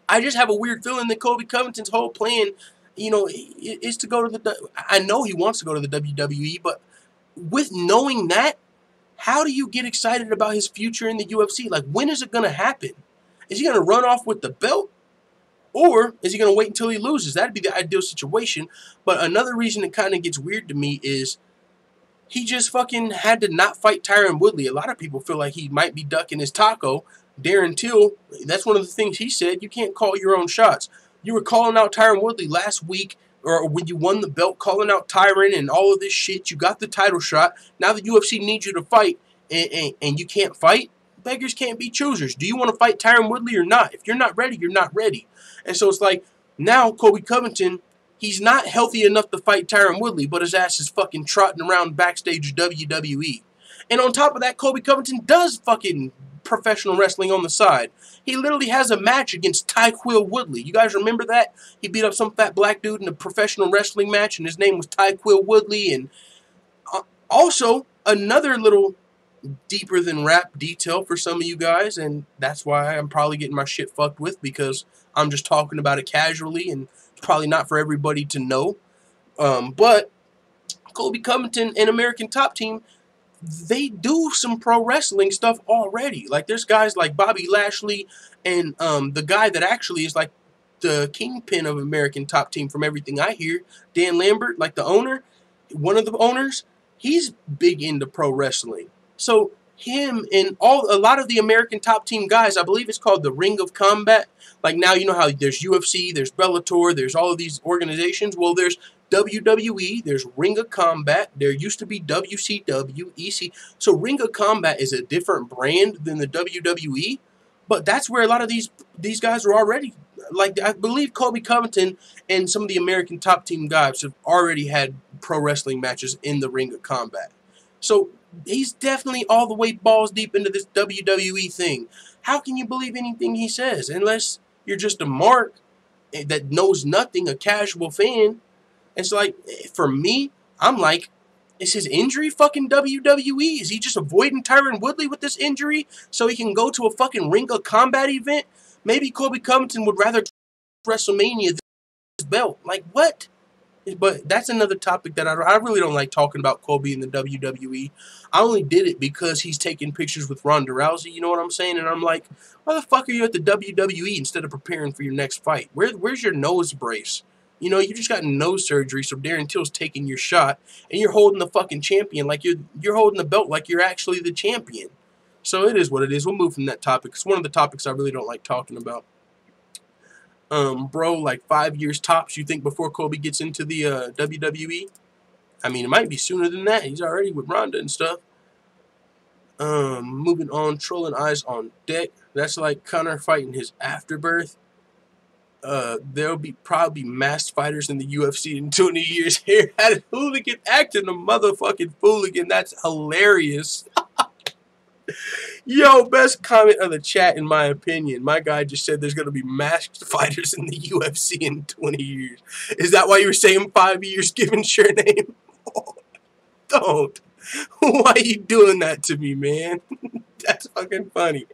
I just have a weird feeling that Colby Covington's whole plan, you know, is to go to the... I know he wants to go to the WWE, but with knowing that, how do you get excited about his future in the UFC? Like, when is it going to happen? Is he going to run off with the belt? Or is he going to wait until he loses? That'd be the ideal situation. But another reason it kind of gets weird to me is he just fucking had to not fight Tyron Woodley. A lot of people feel like he might be ducking his taco. Darren Till, that's one of the things he said. You can't call your own shots. You were calling out Tyron Woodley last week, or when you won the belt, calling out Tyron and all of this shit. You got the title shot. Now the UFC needs you to fight, and you can't fight. Beggars can't be choosers. Do you want to fight Tyron Woodley or not? If you're not ready, you're not ready. And so it's like, now Colby Covington, he's not healthy enough to fight Tyron Woodley, but his ass is fucking trotting around backstage WWE. And on top of that, Colby Covington does fucking professional wrestling on the side. He literally has a match against Tyquil Woodley. You guys remember that? He beat up some fat black dude in a professional wrestling match, and his name was Tyquil Woodley. And Also, another little deeper than rap detail for some of you guys, and that's why I'm probably getting my shit fucked with, because I'm just talking about it casually and it's probably not for everybody to know. But Colby Covington and American Top Team, they do some pro wrestling stuff already. Like, there's guys like Bobby Lashley and the guy that actually is like the kingpin of American Top Team from everything I hear, Dan Lambert, like the owner, one of the owners, he's big into pro wrestling. So him and a lot of the American Top Team guys, I believe it's called the Ring of Combat. Like, now you know how there's UFC, there's Bellator, there's all of these organizations. Well, there's WWE, there's Ring of Combat, there used to be WCW, EC. So Ring of Combat is a different brand than the WWE, but that's where a lot of these guys are already. Like, I believe Colby Covington and some of the American Top Team guys have already had pro wrestling matches in the Ring of Combat. So he's definitely all the way balls deep into this WWE thing. How can you believe anything he says unless you're just a mark that knows nothing, a casual fan? It's like, for me, I'm like, is his injury fucking WWE? Is he just avoiding Tyron Woodley with this injury so he can go to a fucking Ring of Combat event? Maybe Colby Covington would rather WrestleMania than his belt. Like, what? But that's another topic that I really don't like talking about Colby in the WWE. I only did it because he's taking pictures with Ronda Rousey, you know what I'm saying? And I'm like, why the fuck are you at the WWE instead of preparing for your next fight? Where's your nose brace? You know, you just got nose surgery, so Darren Till's taking your shot, and you're holding the fucking champion like you're holding the belt like you're actually the champion. So it is what it is. We'll move from that topic. It's one of the topics I really don't like talking about. Bro, like 5 years tops, you think, before Colby gets into the WWE? I mean, it might be sooner than that. He's already with Ronda and stuff. Moving on, trolling eyes on deck. That's like Conor fighting his afterbirth. There'll probably masked fighters in the UFC in 20 years. Here at a hooligan acting a motherfucking fooligan. That's hilarious. Yo, best comment of the chat, in my opinion. My guy just said there's going to be masked fighters in the UFC in 20 years. Is that why you were saying 5 years, giving your name? Oh, don't. Why are you doing that to me, man? That's fucking funny.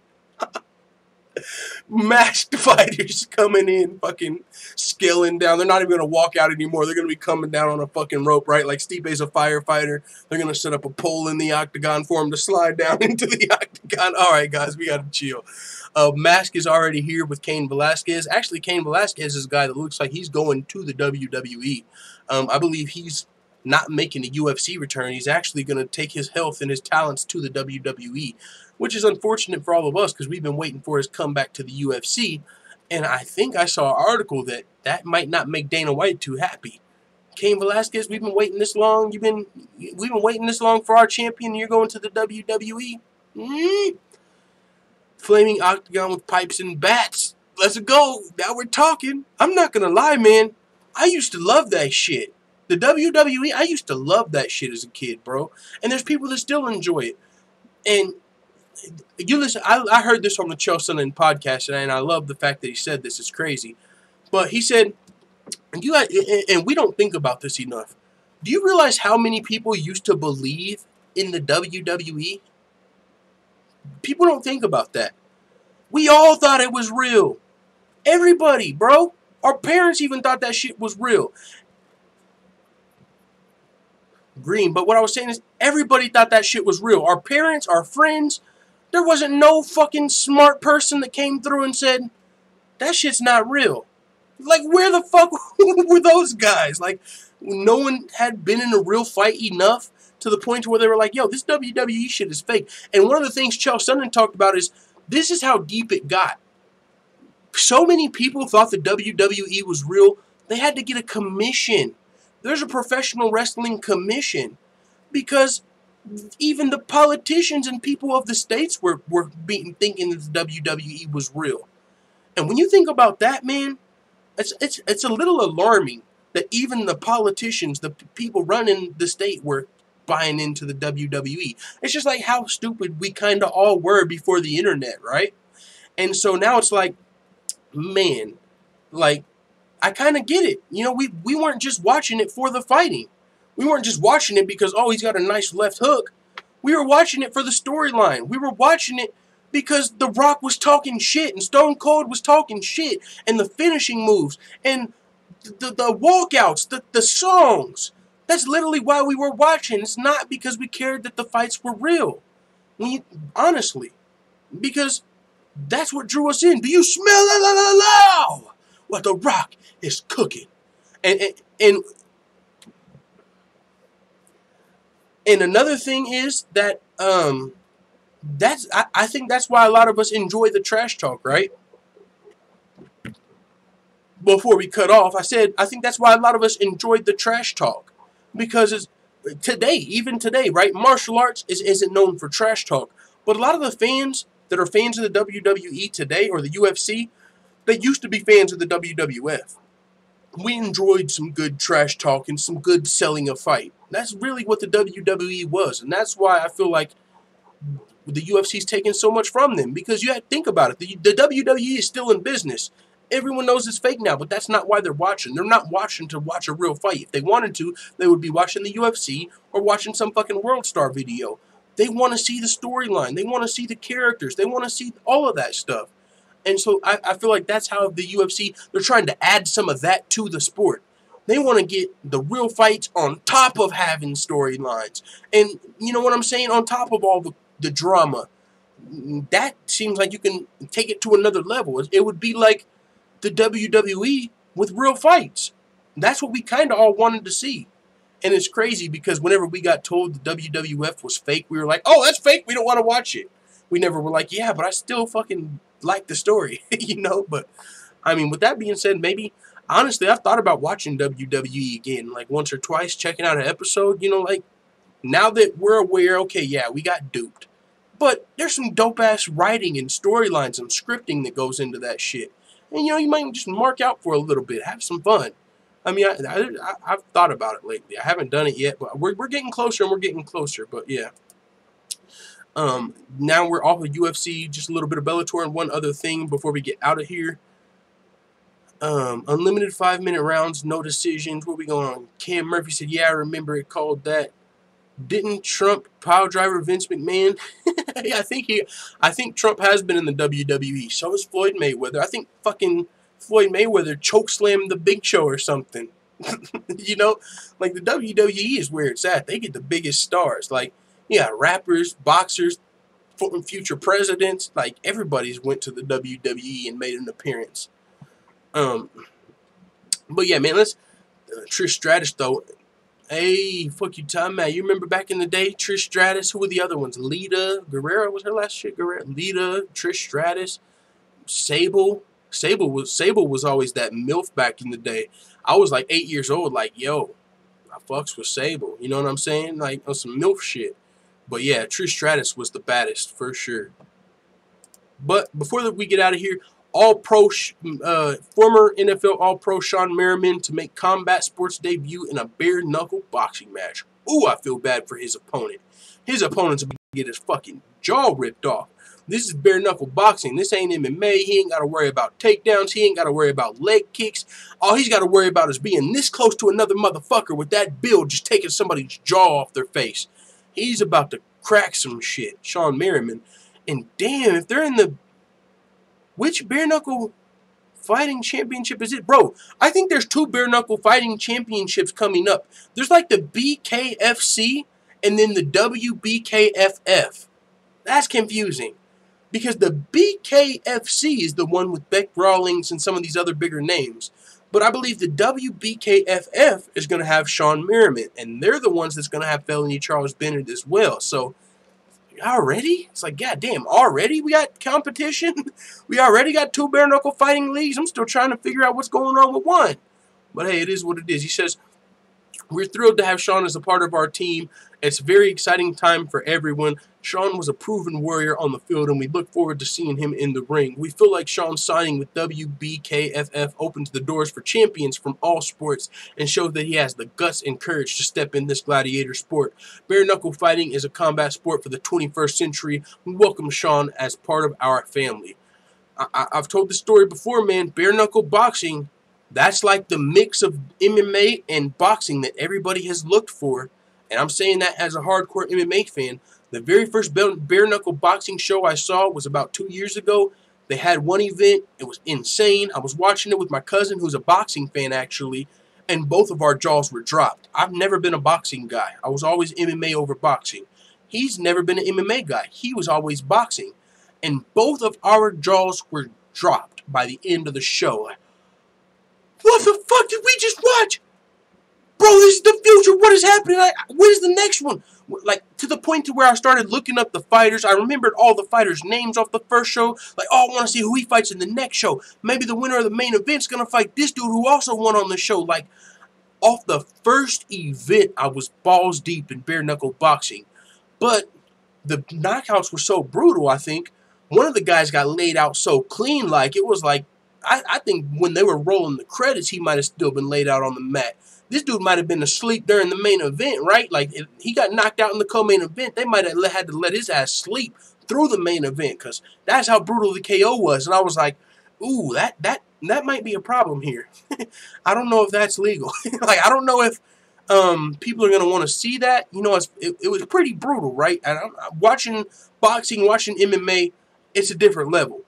Masked fighters coming in, fucking scaling down. They're not even going to walk out anymore. They're going to be coming down on a fucking rope, right? Like Stipe's a firefighter. They're going to set up a pole in the octagon for him to slide down into the octagon. All right, guys, we got to chill. Mask is already here with Cain Velasquez. Actually, Cain Velasquez is a guy that looks like he's going to the WWE. I believe he's not making a UFC return. He's actually going to take his health and his talents to the WWE, which is unfortunate for all of us because we've been waiting for his comeback to the UFC. And I think I saw an article that might not make Dana White too happy. Cain Velasquez, we've been waiting this long. We've been waiting this long for our champion. And you're going to the WWE. Flaming octagon with pipes and bats. Let's go. Now we're talking. I'm not gonna lie, man. I used to love that shit. The WWE, I used to love that shit as a kid, bro. And there's people that still enjoy it. And you listen, I heard this from the Chael Sonnen podcast, and I love the fact that he said this. It's crazy. But he said, and we don't think about this enough. Do you realize how many people used to believe in the WWE? People don't think about that. We all thought it was real. Everybody, bro. Our parents even thought that shit was real. Green, but what I was saying is everybody thought that shit was real. Our parents, our friends, there wasn't no fucking smart person that came through and said, that shit's not real. Like, where the fuck were those guys? Like, no one had been in a real fight enough to the point where they were like, yo, this WWE shit is fake. And one of the things Chael Sonnen talked about is, this is how deep it got. So many people thought the WWE was real, they had to get a commission. There's a professional wrestling commission because even the politicians and people of the states were thinking that the WWE was real. And when you think about that, man, it's a little alarming that even the politicians, the people running the state, were buying into the WWE. It's just like how stupid we kind of all were before the internet, right? And so now it's like, man, like, I kind of get it. You know, we weren't just watching it for the fighting. We weren't just watching it because, oh, he's got a nice left hook. We were watching it for the storyline. We were watching it because The Rock was talking shit and Stone Cold was talking shit and the finishing moves and the walkouts, the songs. That's literally why we were watching. It's not because we cared that the fights were real. Honestly, because that's what drew us in. Do you smell what The Rock is cooking? And another thing is that I think that's why a lot of us enjoy the trash talk, right? Before we cut off, I said I think that's why a lot of us enjoyed the trash talk, because it's even today, right? Martial arts isn't known for trash talk, but a lot of the fans that are fans of the WWE today or the UFC, they used to be fans of the WWF. We enjoyed some good trash talk and some good selling a fight. That's really what the WWE was, and that's why I feel like the UFC's taking so much from them, because you have to think about it. The WWE is still in business. Everyone knows it's fake now, but that's not why they're watching. They're not watching to watch a real fight. If they wanted to, they would be watching the UFC or watching some fucking World Star video. They want to see the storyline. They want to see the characters. They want to see all of that stuff. And so I feel like that's how the UFC, they're trying to add some of that to the sport. They want to get the real fights on top of having storylines. And you know what I'm saying? On top of all the drama. That seems like you can take it to another level. It would be like the WWE with real fights. That's what we kind of all wanted to see. And it's crazy because whenever we got told the WWF was fake, we were like, oh, that's fake. We don't want to watch it. We never were like, yeah, but I still fucking like the story, you know? But, I mean, with that being said, maybe, honestly, I've thought about watching WWE again, like once or twice, checking out an episode, you know, like, now that we're aware, okay, yeah, we got duped. But there's some dope-ass writing and storylines and scripting that goes into that shit. And, you know, you might just mark out for a little bit, have some fun. I mean, I've thought about it lately. I haven't done it yet, but we're getting closer and we're getting closer. But, yeah. Now we're off of UFC, just a little bit of Bellator and one other thing before we get out of here. Unlimited 5-minute rounds, no decisions. What we going on? Cam Murphy said, yeah, I remember it called that. Didn't Trump pile driver Vince McMahon? Yeah, I think Trump has been in the WWE. So is Floyd Mayweather. I think fucking Floyd Mayweather chokeslammed the Big Show or something. You know, like the WWE is where it's at. They get the biggest stars. Like, yeah, rappers, boxers, future presidents. Like, everybody's went to the WWE and made an appearance. But yeah, man, let's Trish Stratus though. Hey, fuck you, Tom, man. You remember back in the day, Trish Stratus? Who were the other ones? Lita Guerrero was her last shit. Lita, Trish Stratus, Sable. Sable was always that MILF back in the day. I was like 8 years old, like, yo, I fucks with Sable. You know what I'm saying? Like, on some MILF shit. But yeah, Trish Stratus was the baddest for sure. But before we get out of here, All-Pro, former NFL All-Pro Sean Merriman to make combat sports debut in a bare-knuckle boxing match. Ooh, I feel bad for his opponent. His opponent's about to get his fucking jaw ripped off. This is bare-knuckle boxing. This ain't MMA. He ain't got to worry about takedowns. He ain't got to worry about leg kicks. All he's got to worry about is being this close to another motherfucker with that build just taking somebody's jaw off their face. He's about to crack some shit, Sean Merriman. And damn, if they're in the... Which bare-knuckle fighting championship is it? Bro, I think there's 2 bare-knuckle fighting championships coming up. There's like the BKFC and then the WBKFF. That's confusing. Because the BKFC is the one with Beck Rawlings and some of these other bigger names. But I believe the WBKFF is going to have Sean Merriman. And they're the ones that's going to have Felony Charles Bennett as well. So... already? It's like, goddamn, already we got competition? We already got 2 bare-knuckle fighting leagues? I'm still trying to figure out what's going on with one. But hey, it is what it is. He says, we're thrilled to have Sean as a part of our team. It's a very exciting time for everyone. Sean was a proven warrior on the field, and we look forward to seeing him in the ring. We feel like Sean signing with WBKFF opens the doors for champions from all sports and shows that he has the guts and courage to step in this gladiator sport. Bare-knuckle fighting is a combat sport for the 21st century. We welcome Sean as part of our family. I've told this story before, man. Bare-knuckle boxing That's like the mix of MMA and boxing that everybody has looked for. And I'm saying that as a hardcore MMA fan. The very first bare-knuckle boxing show I saw was about 2 years ago. They had one event. It was insane. I was watching it with my cousin, who's a boxing fan, actually, and both of our jaws were dropped. I've never been a boxing guy. I was always MMA over boxing. He's never been an MMA guy. He was always boxing. And both of our jaws were dropped by the end of the show. What the fuck did we just watch? Bro, this is the future. What is happening? Where's the next one? Like, to the point to where I started looking up the fighters. I remembered all the fighters' names off the first show. Like, oh, I want to see who he fights in the next show. Maybe the winner of the main event's going to fight this dude who also won on the show. Like, off the first event, I was balls deep in bare-knuckle boxing. But the knockouts were so brutal, I think. One of the guys got laid out so clean, like, it was like, I think when they were rolling the credits, he might have still been laid out on the mat. This dude might have been asleep during the main event, right? Like, if he got knocked out in the co-main event, they might have had to let his ass sleep through the main event, because that's how brutal the KO was. And I was like, ooh, that might be a problem here. I don't know if that's legal. Like, I don't know if people are going to want to see that. You know, it was pretty brutal, right? And I'm watching boxing, watching MMA, it's a different level.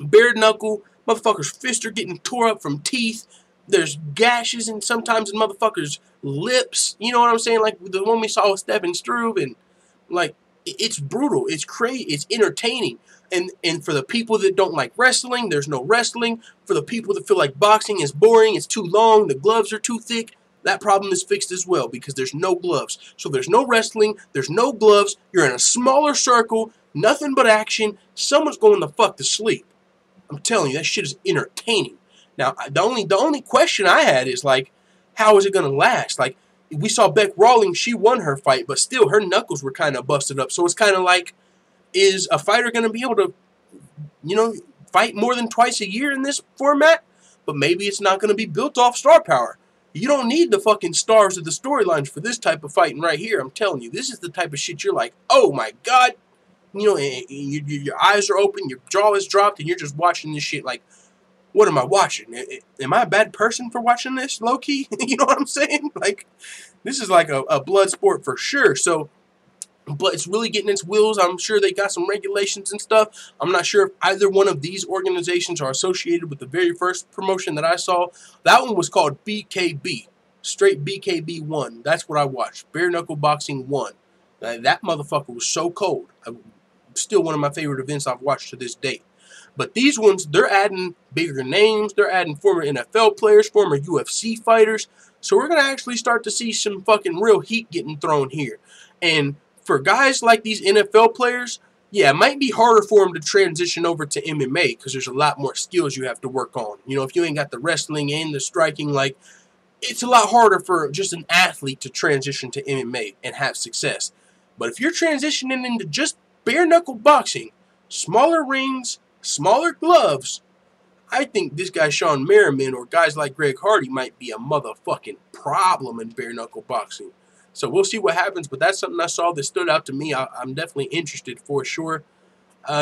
Bare knuckle, motherfuckers' fists are getting tore up from teeth. There's gashes and sometimes in motherfuckers' lips. You know what I'm saying? Like the one we saw with Stephen Struve, and like it's brutal. It's crazy. It's entertaining. And for the people that don't like wrestling, there's no wrestling. For the people that feel like boxing is boring, it's too long, the gloves are too thick, that problem is fixed as well because there's no gloves. So there's no wrestling, there's no gloves, you're in a smaller circle, nothing but action, someone's going the fuck to sleep. I'm telling you, that shit is entertaining. Now, the only question I had is, like, how is it going to last? Like, we saw Beck Rawlings, she won her fight, but still her knuckles were kind of busted up. So it's kind of like, is a fighter going to be able to, you know, fight more than twice a year in this format? But maybe it's not going to be built off star power. You don't need the fucking stars of the storylines for this type of fighting right here. I'm telling you, this is the type of shit you're like, oh my God. You know, your eyes are open, your jaw is dropped, and you're just watching this shit like, what am I watching? Am I a bad person for watching this, low-key? You know what I'm saying? Like, this is like a blood sport for sure. So, but it's really getting its wheels. I'm sure they got some regulations and stuff. I'm not sure if either one of these organizations are associated with the very first promotion that I saw. That one was called BKB. Straight BKB 1. That's what I watched. Bare Knuckle Boxing 1. That motherfucker was so cold. Still one of my favorite events I've watched to this date. But these ones, they're adding bigger names. They're adding former NFL players, former UFC fighters. So we're going to actually start to see some fucking real heat getting thrown here. And for guys like these NFL players, yeah, it might be harder for them to transition over to MMA because there's a lot more skills you have to work on. You know, if you ain't got the wrestling and the striking, like, it's a lot harder for just an athlete to transition to MMA and have success. But if you're transitioning into just bare-knuckle boxing, smaller rings, smaller gloves, I think this guy Sean Merriman or guys like Greg Hardy might be a motherfucking problem in bare-knuckle boxing. So we'll see what happens, but that's something I saw that stood out to me. I'm definitely interested for sure.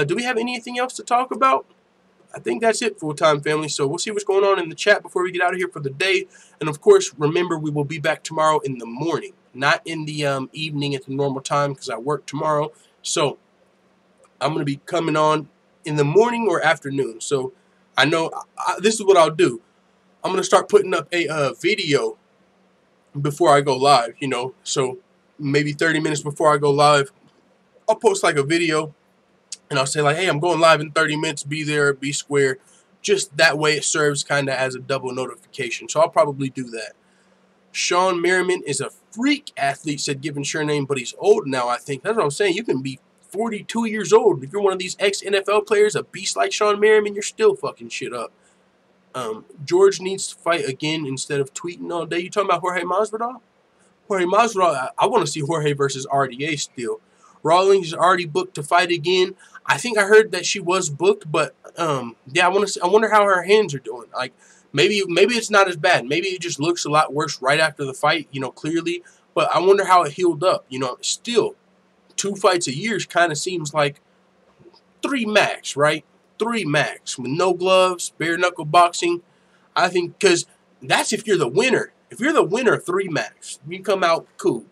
Do we have anything else to talk about? I think that's it, full-time family. So we'll see what's going on in the chat before we get out of here for the day. And, of course, remember, we will be back tomorrow in the morning, not in the evening at the normal time because I work tomorrow. So I'm going to be coming on in the morning or afternoon. So I know this is what I'll do. I'm going to start putting up a video before I go live, you know. So maybe 30 minutes before I go live, I'll post like a video and I'll say like, hey, I'm going live in 30 minutes. Be there, be square. Just that way it serves kind of as a double notification. So I'll probably do that. Sean Merriman is a freak athlete, said Given Surname, but he's old now, I think. That's what I'm saying. You can be 42 years old. If you're one of these ex-NFL players, a beast like Sean Merriman, you're still fucking shit up. George needs to fight again instead of tweeting all day. You talking about Jorge Masvidal? Jorge Masvidal, I want to see Jorge versus RDA still. Rawlings is already booked to fight again. I think I heard that she was booked, but yeah, I wonder how her hands are doing. Like maybe it's not as bad. Maybe it just looks a lot worse right after the fight, you know, clearly. But I wonder how it healed up. You know, still 2 fights a year kind of seems like 3 max, right? 3 max with no gloves, bare knuckle boxing. I think because that's if you're the winner. If you're the winner, 3 max, you come out cool.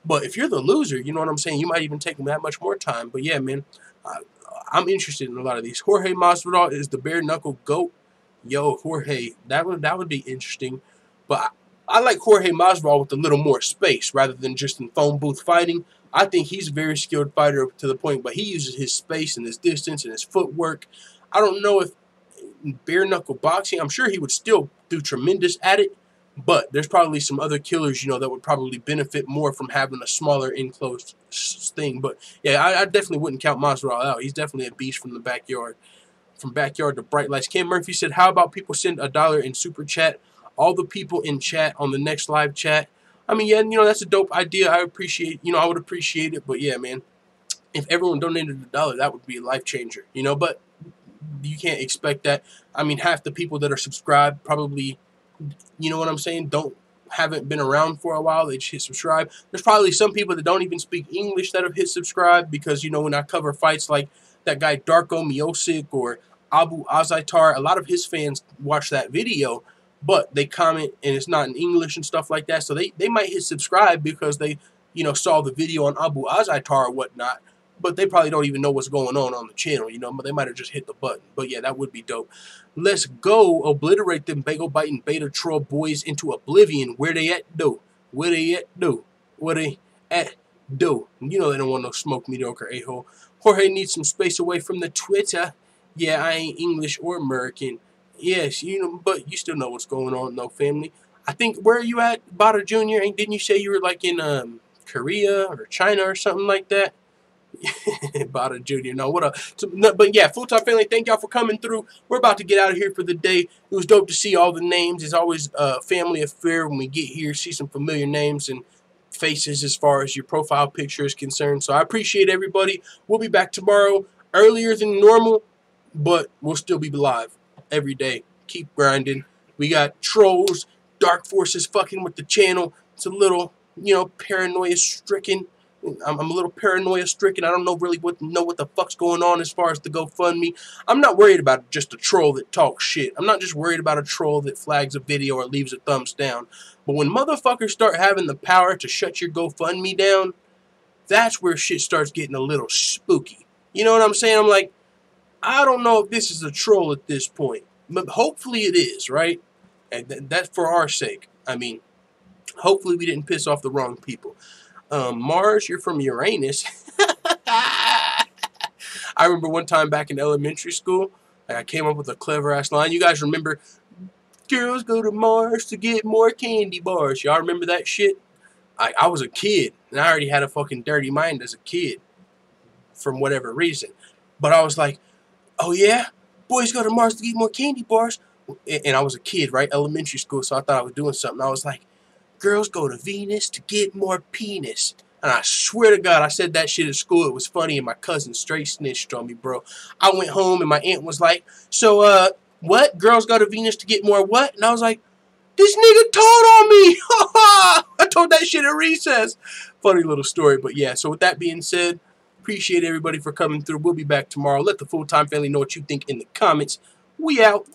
But if you're the loser, you know what I'm saying? You might even take that much more time. But yeah, man, I'm interested in a lot of these. Jorge Masvidal is the bare knuckle GOAT. Yo, Jorge, that would be interesting. But I like Jorge Masvidal with a little more space rather than just in phone booth fighting. I think he's a very skilled fighter to the point, but he uses his space and his distance and his footwork. I don't know if bare knuckle boxing, I'm sure he would still do tremendous at it, but there's probably some other killers, you know, that would probably benefit more from having a smaller enclosed thing. But yeah, I definitely wouldn't count Masvidal out. He's definitely a beast from the backyard. From backyard to bright lights. Ken Murphy said, how about people send $1 in super chat? All the people in chat on the next live chat. I mean, yeah, you know, that's a dope idea. I appreciate, you know, I would appreciate it. But yeah, man, if everyone donated $1, that would be a life changer, you know. But you can't expect that. I mean, half the people that are subscribed probably, you know what I'm saying, haven't been around for a while. They just hit subscribe. There's probably some people that don't even speak English that have hit subscribe because, you know, when I cover fights like that guy Darko Miocic or Abu Azaitar, a lot of his fans watch that video, but they comment and it's not in English and stuff like that. So they might hit subscribe because they, you know, saw the video on Abu Azaitar or whatnot, but they probably don't even know what's going on the channel, you know, but they might have just hit the button. But yeah, that would be dope. Let's go obliterate them bagel biting beta troll boys into oblivion. Where they at, though? Where they at, though? Where they at, though? You know they don't want no smoke mediocre a-hole. Jorge needs some space away from the Twitter. Yeah, I ain't English or American. Yes, you know, but you still know what's going on, though, family. I think, where are you at, Bada Jr.? And didn't you say you were like in Korea or China or something like that? Bada Jr. No, what up? So, no, but yeah, full-time family, thank y'all for coming through. We're about to get out of here for the day. It was dope to see all the names. It's always a family affair when we get here, see some familiar names and faces as far as your profile picture is concerned. So I appreciate everybody. We'll be back tomorrow earlier than normal, but we'll still be live every day. Keep grinding. We got trolls, dark forces fucking with the channel. It's a little, you know, paranoia-stricken. I'm a little paranoia-stricken. I don't know really what the fuck's going on as far as the GoFundMe. I'm not worried about just a troll that talks shit. I'm not just worried about a troll that flags a video or leaves a thumbs down. But when motherfuckers start having the power to shut your GoFundMe down, that's where shit starts getting a little spooky. You know what I'm saying? I'm like, I don't know if this is a troll at this point, but hopefully it is, right? And that's for our sake. I mean, hopefully we didn't piss off the wrong people. Mars, you're from Uranus. I remember one time back in elementary school, I came up with a clever-ass line. You guys remember, girls go to Mars to get more candy bars. Y'all remember that shit? I was a kid, and I already had a fucking dirty mind as a kid, from whatever reason. But I was like, oh yeah? Boys go to Mars to get more candy bars. And I was a kid, right? Elementary school, so I thought I was doing something. I was like, girls go to Venus to get more penis. And I swear to God, I said that shit at school. It was funny, and my cousin straight snitched on me, bro. I went home, and my aunt was like, so, what? Girls go to Venus to get more what? And I was like, this nigga told on me. I told that shit at recess. Funny little story, but yeah. So with that being said, appreciate everybody for coming through. We'll be back tomorrow. Let the full-time family know what you think in the comments. We out.